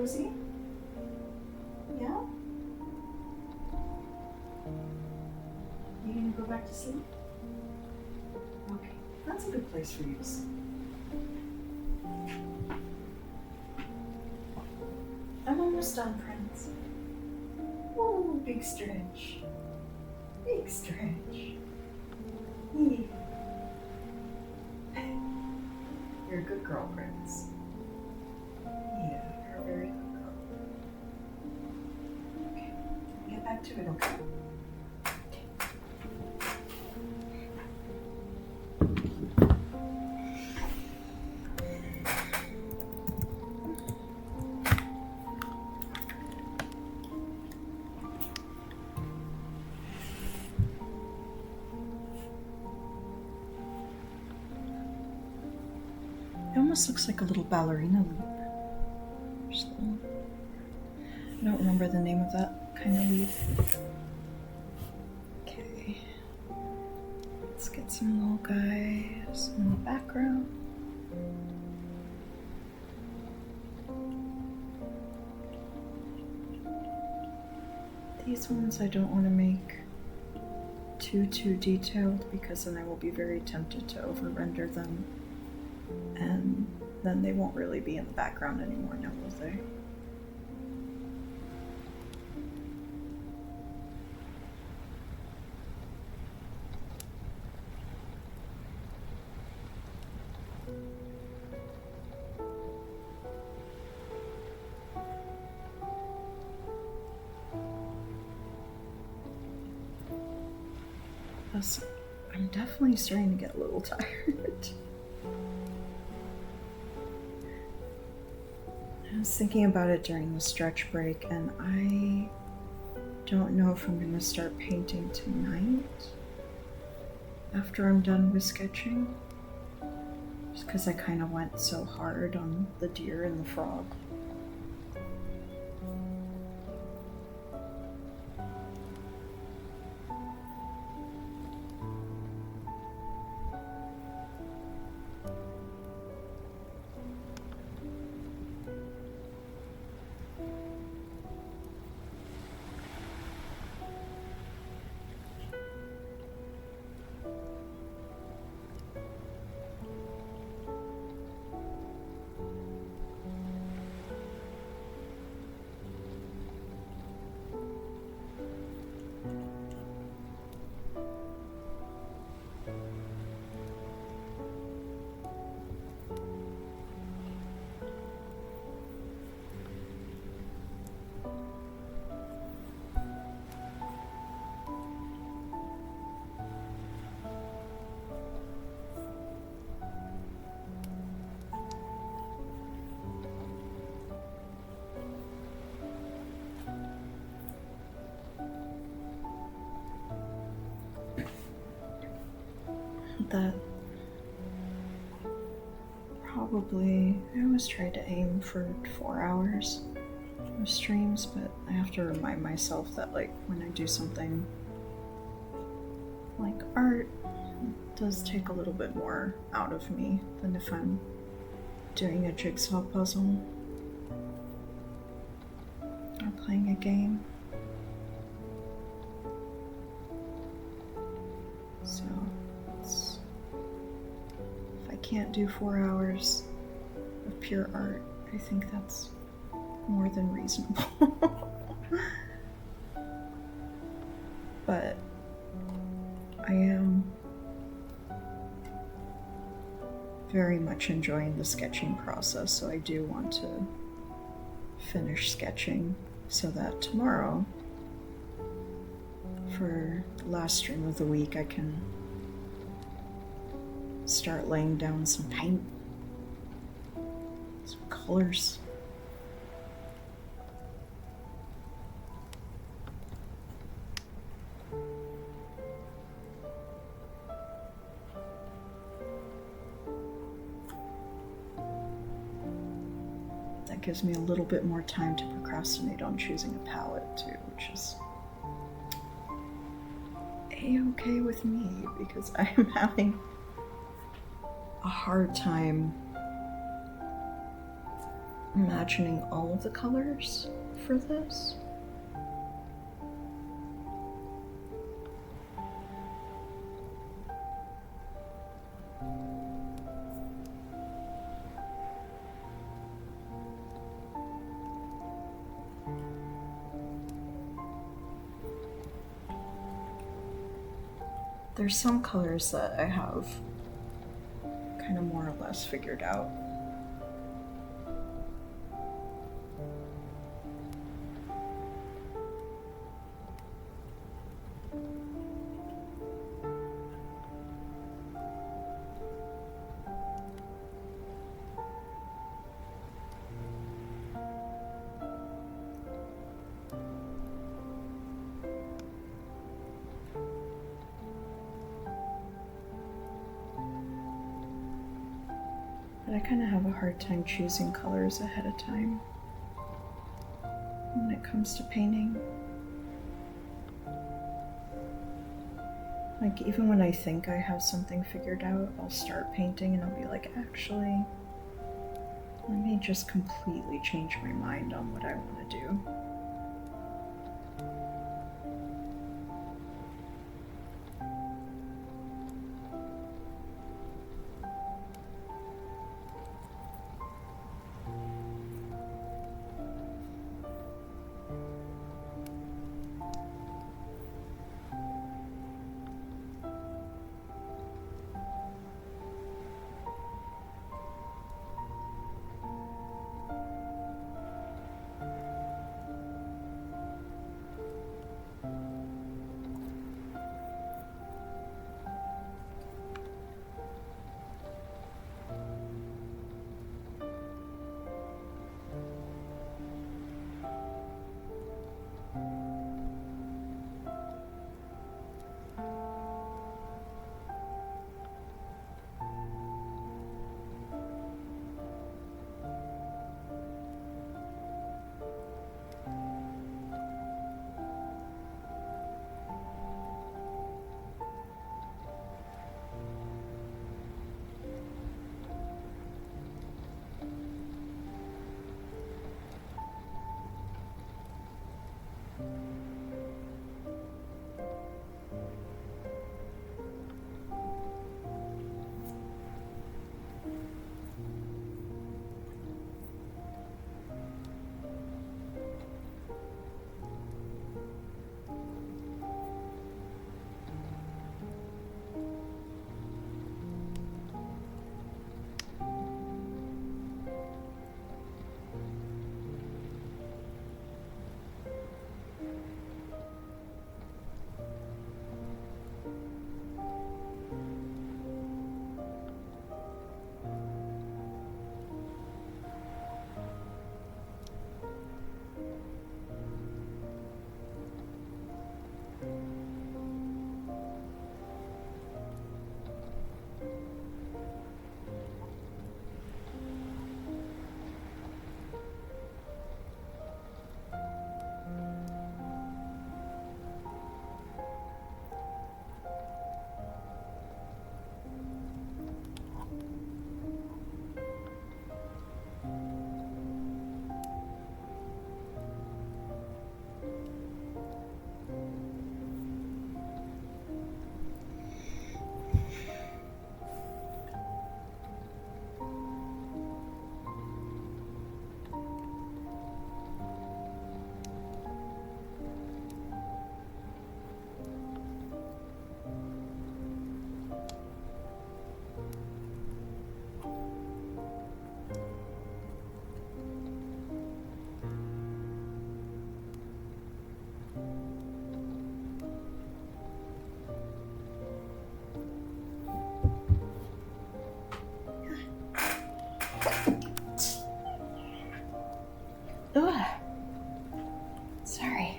cozy? Yeah? You gonna go back to sleep? Okay, that's a good place for you to sleep. I'm almost done, friends. Ooh, big stretch. Big stretch. Yeah. You're a good girl, Prince. Yeah, you're a very good girl. Okay, get back to it, okay? It almost looks like a little ballerina loop. Just a little, I don't remember the name of that kind of leaf. Okay. Let's get some little guys in the background. These ones I don't want to make too detailed because then I will be very tempted to over-render them. And then they won't really be in the background anymore now, will they? Plus, I'm definitely starting to get a little tired. I was thinking about it during the stretch break, and I don't know if I'm going to start painting tonight after I'm done with sketching. Just because I kind of went so hard on the deer and the frog. That probably, I always try to aim for 4 hours of streams, but I have to remind myself that like when I do something like art, it does take a little bit more out of me than if I'm doing a jigsaw puzzle or playing a game. So if I can't do 4 hours of pure art, I think that's more than reasonable. But I am very much enjoying the sketching process, so I do want to finish sketching so that tomorrow, for the last stream of the week, I can start laying down some paint, some colors. That gives me a little bit more time to procrastinate on choosing a palette too, which is a-okay with me because I am having a hard time imagining all of the colors for this. There's some colors that I have kind of more or less figured out. But I kind of have a hard time choosing colors ahead of time when it comes to painting. Like, even when I think I have something figured out, I'll start painting and I'll be like, actually, let me just completely change my mind on what I want to do. Ugh. Sorry.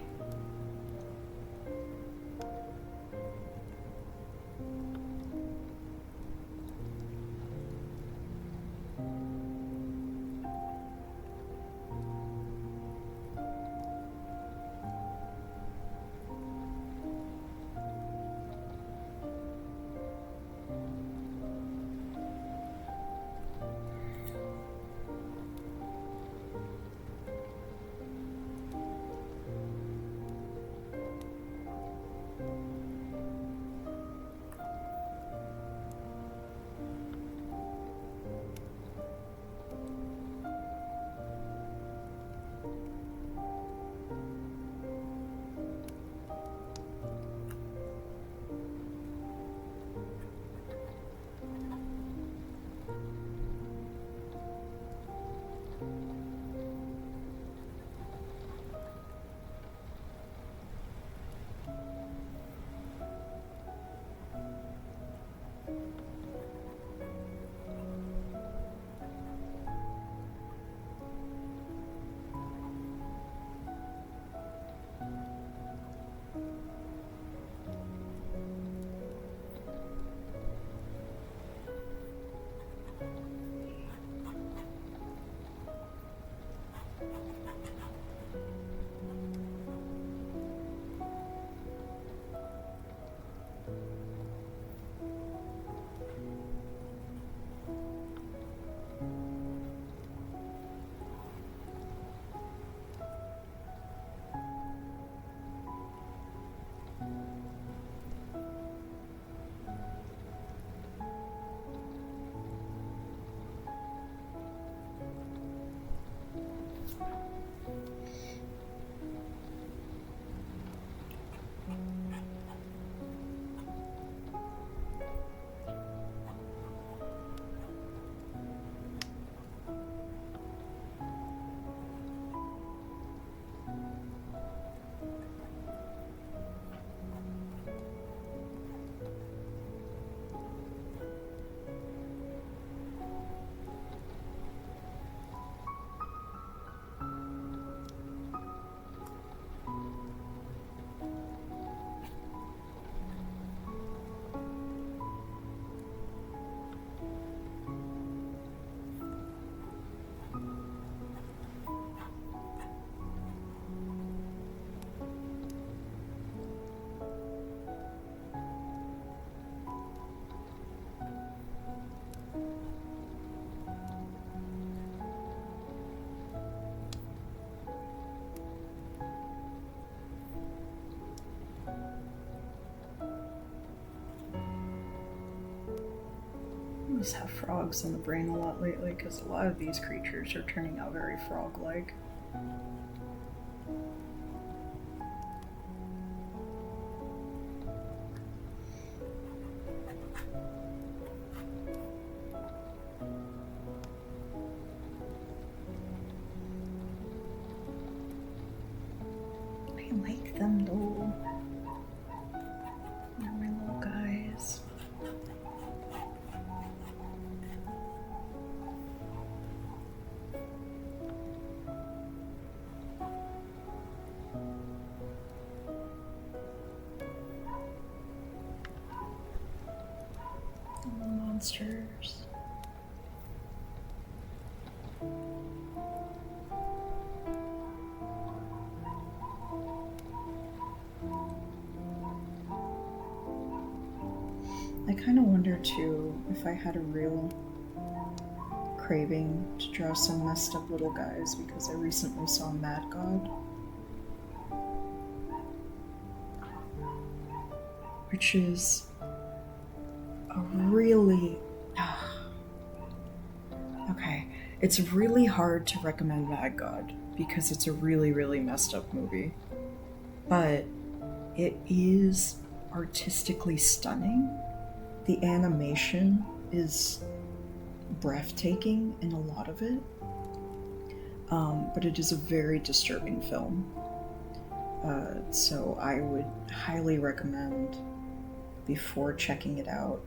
just have frogs in the brain a lot lately because a lot of these creatures are turning out very frog-like. I like them though. They're my little guys. Little monsters. I kind of wonder too if I had a real craving to draw some messed up little guys because I recently saw Mad God, which is a really okay. It's really hard to recommend Mad God because it's a really, really messed up movie, but it is artistically stunning. The animation is breathtaking in a lot of it, but it is a very disturbing film. So I would highly recommend, before checking it out,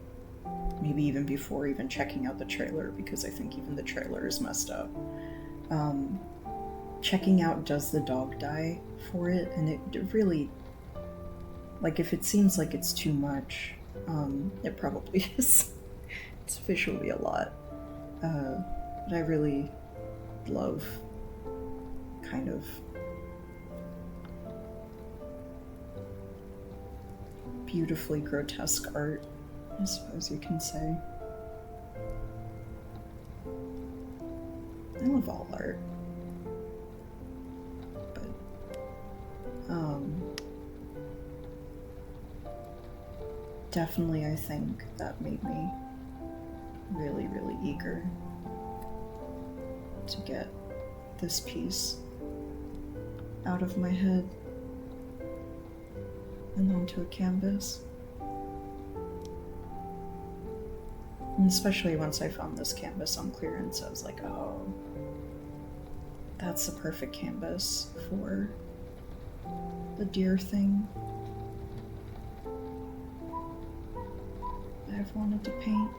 maybe even before even checking out the trailer, because I think even the trailer is messed up, checking out Does the Dog Die for it, and it really, like, if it seems like it's too much, it probably is. It's visually a lot, but I really love kind of beautifully grotesque art, I suppose you can say. I love all art, but definitely I think that made me really, really eager to get this piece out of my head and onto a canvas. And especially once I found this canvas on clearance, I was like, oh, that's the perfect canvas for the deer thing that I've wanted to paint.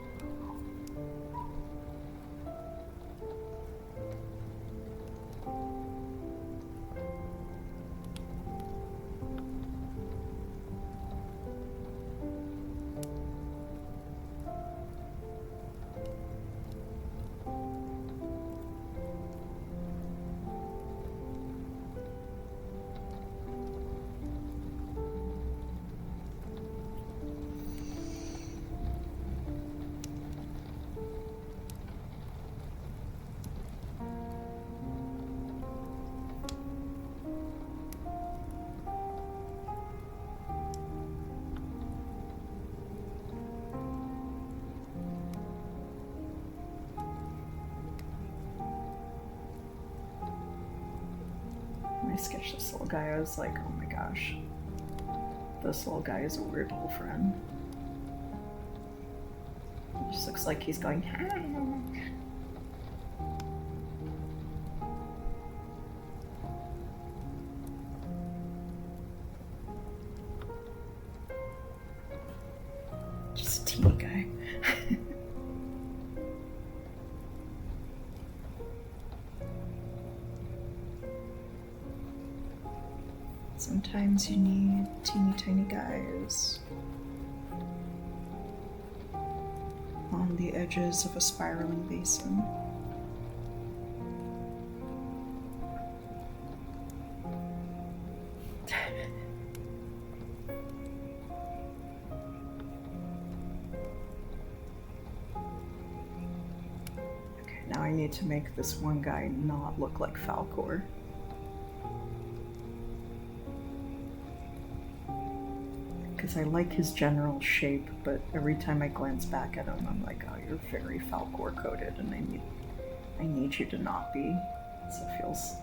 When I sketched this little guy, I was like, oh my gosh, this little guy is a weird little friend. He just looks like he's going, hi. Just a teeny guy. Sometimes you need teeny tiny guys on the edges of a spiraling basin. Okay, now I need to make this one guy not look like Falcor. because I like his general shape, but every time I glance back at him, I'm like, oh, you're very Falcor coated, and I need you to not be. So it feels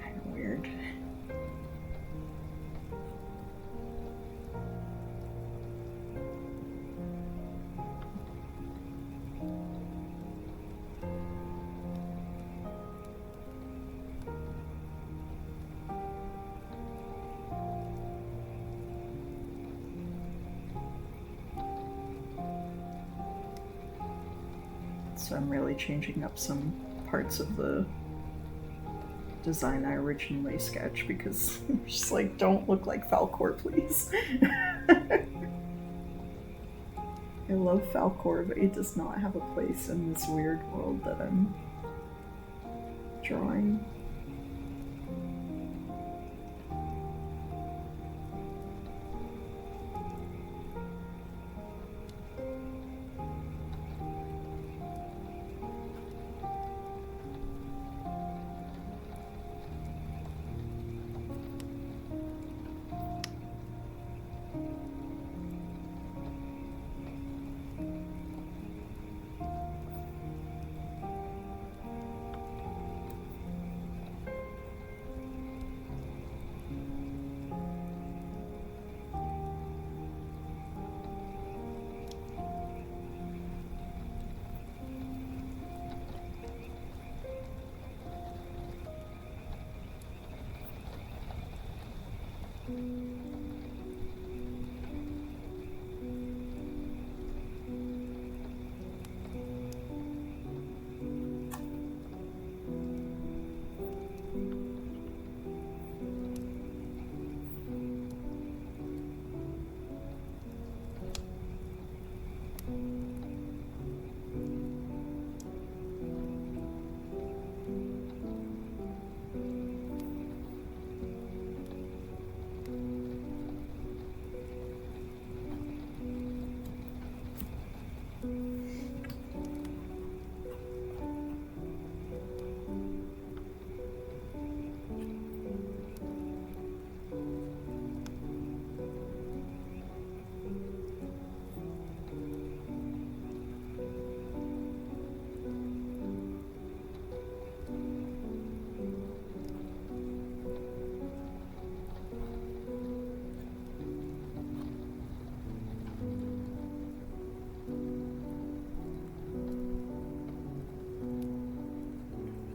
kind of weird. So I'm really changing up some parts of the design I originally sketched because I'm just like, don't look like Falcor, please. I love Falcor, but it does not have a place in this weird world that I'm drawing.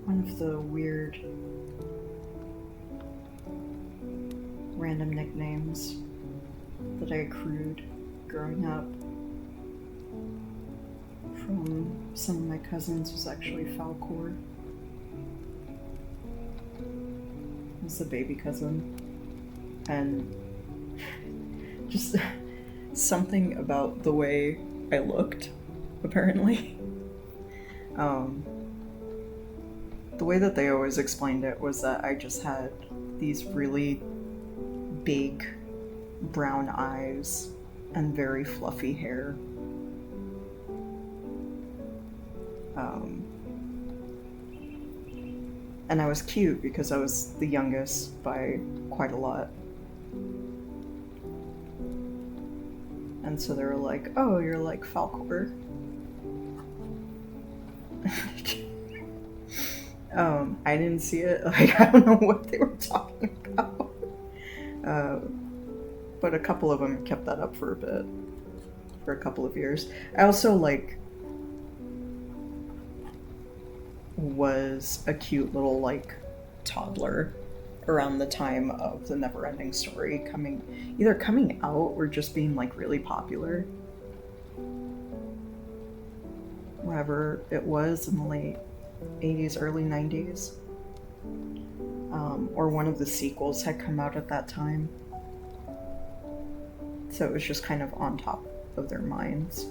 One of the weird random nicknames that I accrued growing up from some of my cousins was actually Falcor. I was the baby cousin. And just something about the way I looked, apparently. The way that they always explained it was that I just had these really big brown eyes and very fluffy hair. And I was cute because I was the youngest by quite a lot. And so they were like, oh, you're like Falcor. I didn't see it. Like, I don't know what they were talking about. But a couple of them kept that up for a bit. For a couple of years. I also, like, was a cute little, like, toddler around the time of the Neverending Story either coming out or just being, like, really popular. Whatever it was in the late 80s, early 90s. Or one of the sequels had come out at that time. So it was just kind of on top of their minds.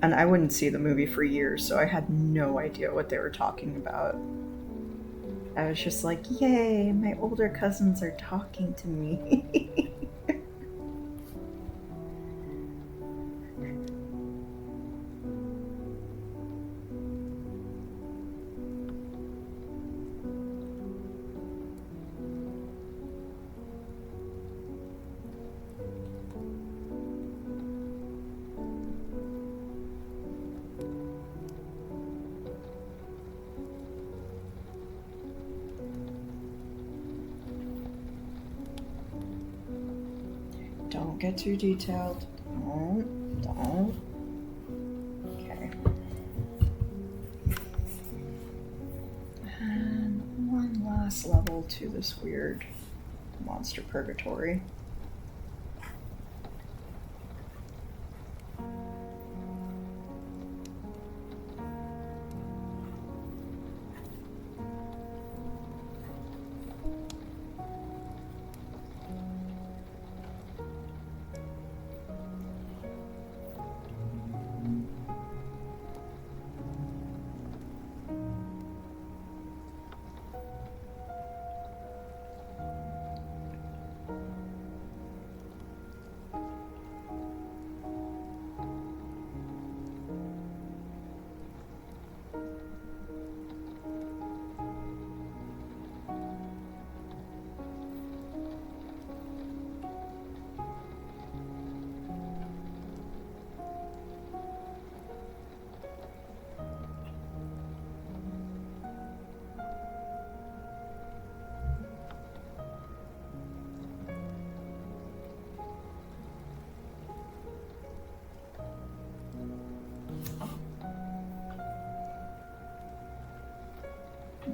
And I wouldn't see the movie for years, so I had no idea what they were talking about. I was just like, yay, my older cousins are talking to me. Don't get too detailed. Don't. Okay. And one last level to this weird monster purgatory.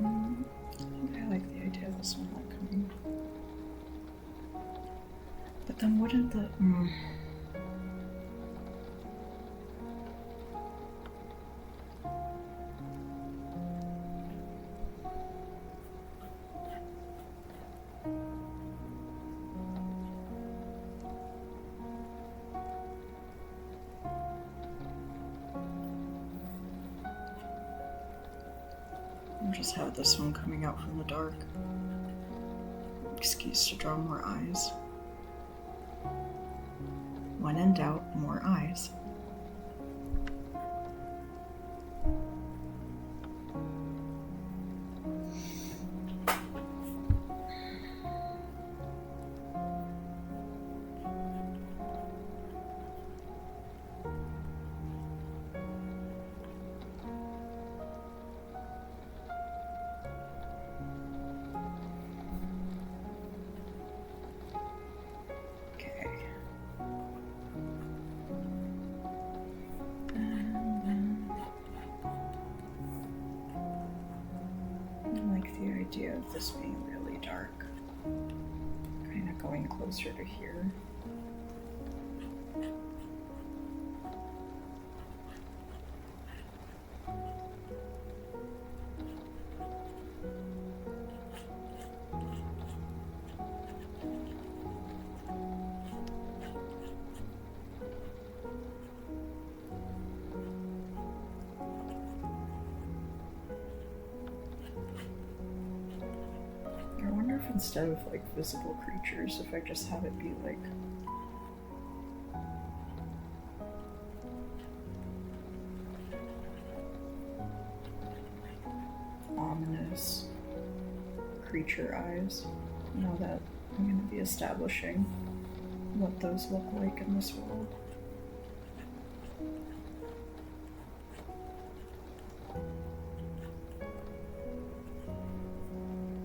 I like the idea of this one not coming. But then wouldn't the... I'll just have this one coming out from the dark. Excuse to draw more eyes. When in doubt, more eyes. Idea of this being really dark, kind of going closer to here. Instead of like visible creatures, if I just have it be like ominous creature eyes. Now that I'm going to be establishing what those look like in this world.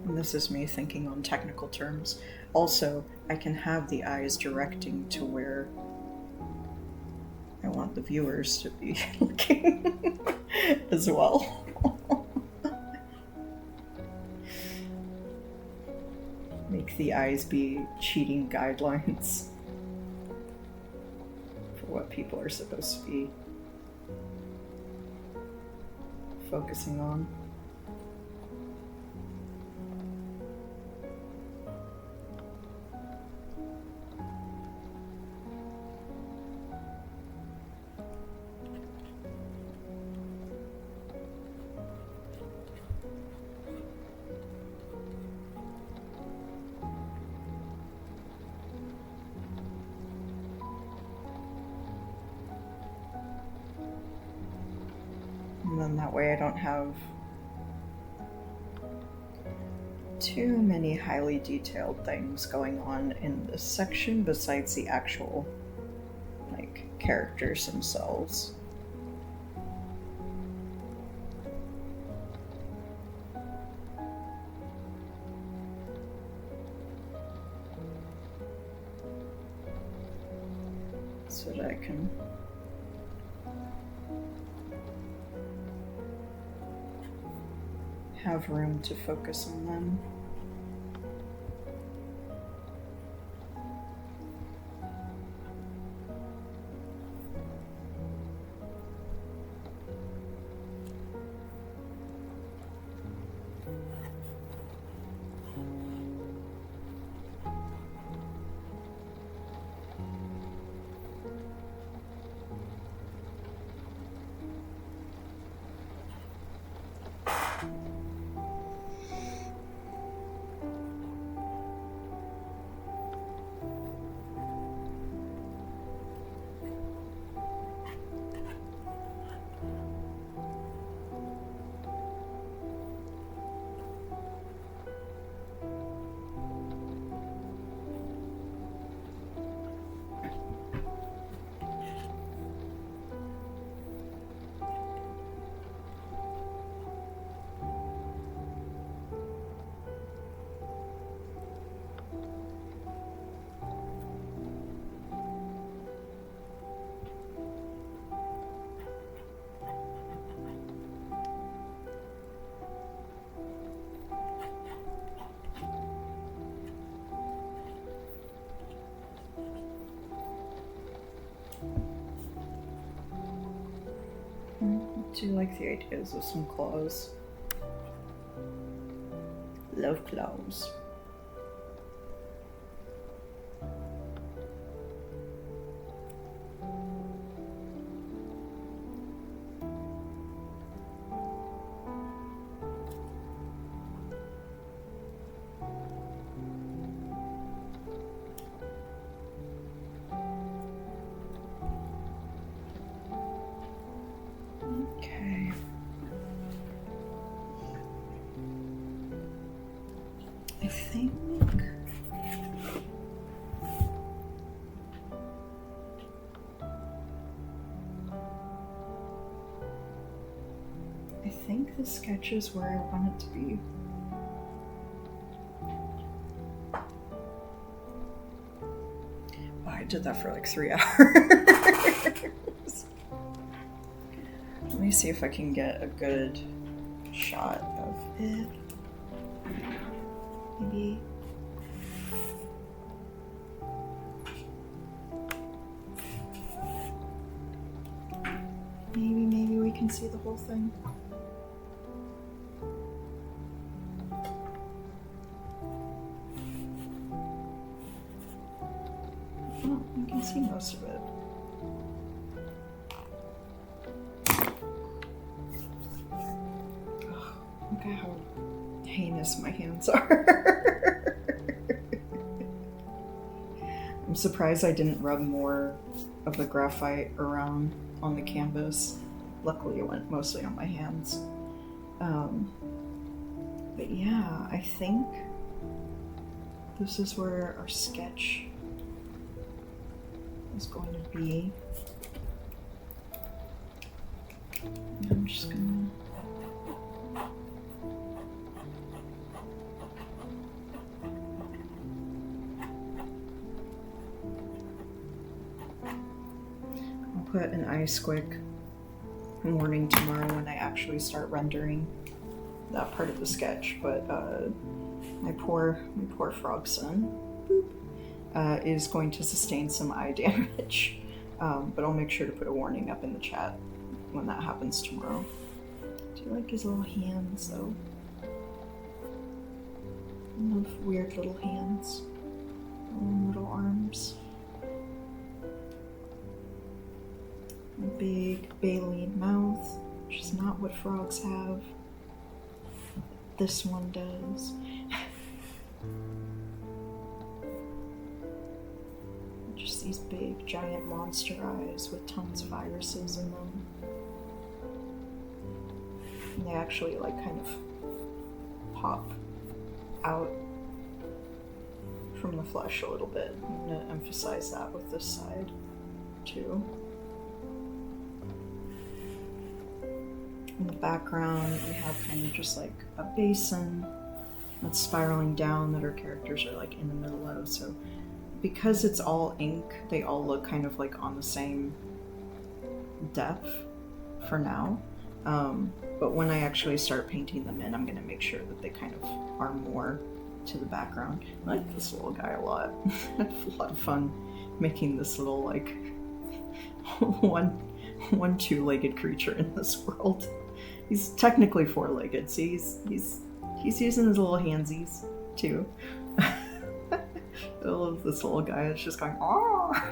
This is me thinking on technical terms. Also, I can have the eyes directing to where I want the viewers to be looking as well. Make the eyes be cheating guidelines for what people are supposed to be focusing on. And then that way I don't have too many highly detailed things going on in this section besides the actual, like, characters themselves. so that I can have room to focus on them. I do like the ideas of some claws. Love claws. Okay. I think the sketch is where I want it to be. Oh, I did that for like 3 hours. Let me see if I can get a good shot of it. Maybe. Maybe we can see the whole thing. Oh, you can see most of it. Oh, look at how heinous my hands are. I'm surprised I didn't rub more of the graphite around on the canvas. Luckily it went mostly on my hands. But yeah, I think this is where our sketch is going to be. And I'm just gonna put an eye squick warning tomorrow when I actually start rendering that part of the sketch, but my poor frog son is going to sustain some eye damage, but I'll make sure to put a warning up in the chat when that happens tomorrow. Do you like his little hands though? I love weird little hands, little arms. A big baleen mouth, which is not what frogs have. This one does. Just these big, giant monster eyes with tons of irises in them. And they actually like kind of pop out from the flesh a little bit. I'm going to emphasize that with this side too. In the background, we have kind of just like a basin that's spiraling down that our characters are like in the middle of. So because it's all ink, they all look kind of like on the same depth for now. But when I actually start painting them in, I'm going to make sure that they kind of are more to the background. I like this little guy a lot. I have a lot of fun making this little, like, one two-legged creature in this world. He's technically four-legged, so he's using his little handsies too. I love this little guy that's just going, "Ah!"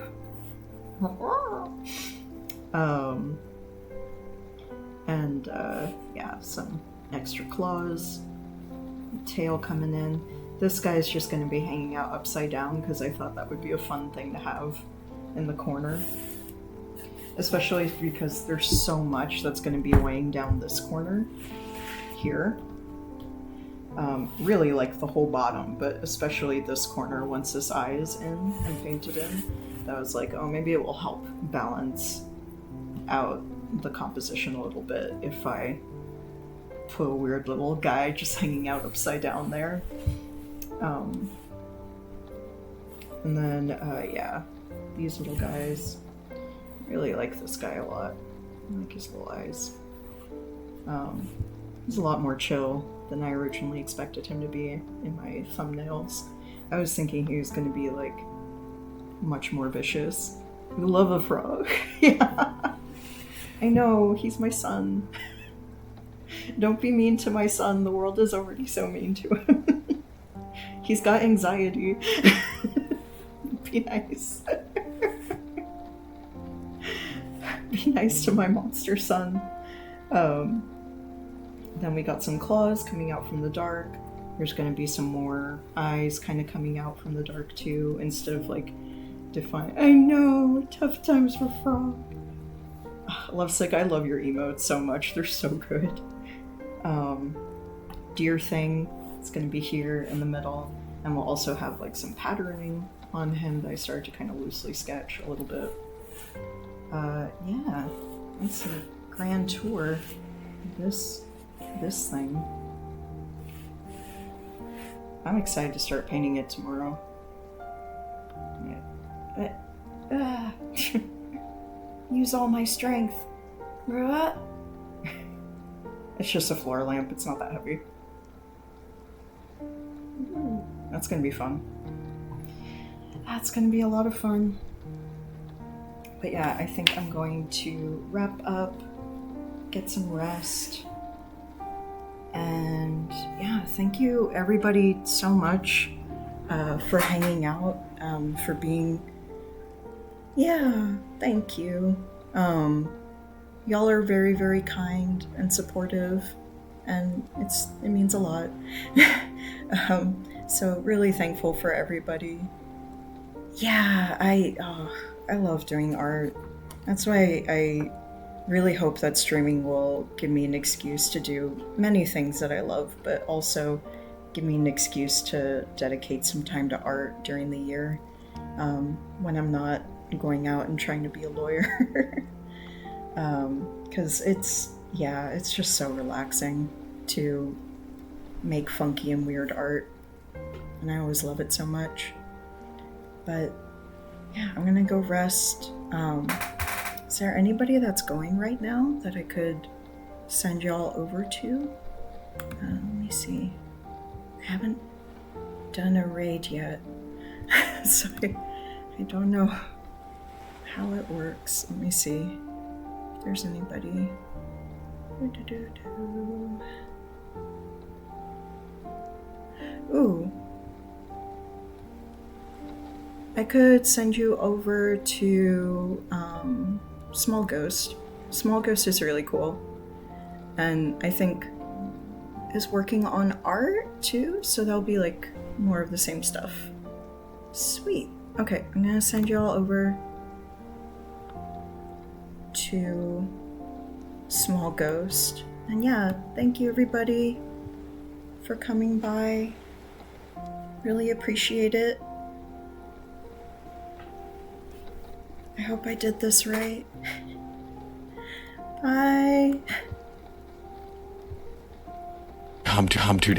And yeah, some extra claws, tail coming in. This guy's just going to be hanging out upside down because I thought that would be a fun thing to have in the corner. Especially because there's so much that's going to be weighing down this corner here. Really like the whole bottom, but especially this corner once this eye is in and painted in. That was like, oh, maybe it will help balance out the composition a little bit if I put a weird little guy just hanging out upside down there. And then, yeah, these little guys. Really like this guy a lot. I like his little eyes. He's a lot more chill than I originally expected him to be in my thumbnails. I was thinking he was going to be like much more vicious. I love a frog. Yeah. I know, he's my son. Don't be mean to my son. The world is already so mean to him. He's got anxiety. Be nice. Be nice to my monster son. Then we got some claws coming out from the dark. There's going to be some more eyes kind of coming out from the dark too, instead of like define. I know, tough times for Frog. Lovesick, I love your emotes so much. They're so good. Deer thing, it's going to be here in the middle, and we'll also have like some patterning on him that I started to kind of loosely sketch a little bit. Yeah, that's a grand tour of this thing. I'm excited to start painting it tomorrow. Yeah. Use all my strength. It's just a floor lamp, it's not that heavy. That's gonna be fun. That's gonna be a lot of fun. But yeah, I think I'm going to wrap up, get some rest, and yeah, thank you everybody so much for hanging out, for being, yeah, thank you. Y'all are very, very kind and supportive, and it means a lot. So really thankful for everybody. Yeah, I love doing art. That's why I really hope that streaming will give me an excuse to do many things that I love, but also give me an excuse to dedicate some time to art during the year, when I'm not going out and trying to be a lawyer. Because it's just so relaxing to make funky and weird art, and I always love it so much. But yeah, I'm gonna go rest. Is there anybody that's going right now that I could send y'all over to? Let me see. I haven't done a raid yet, so I don't know how it works. Let me see if there's anybody. Ooh. I could send you over to Small Ghost. Small Ghost is really cool, and I think is working on art too, so that'll be like more of the same stuff. Sweet. Okay, I'm gonna send you all over to Small Ghost. And yeah, thank you everybody for coming by. Really appreciate it. I hope I did this right. Bye. I'm too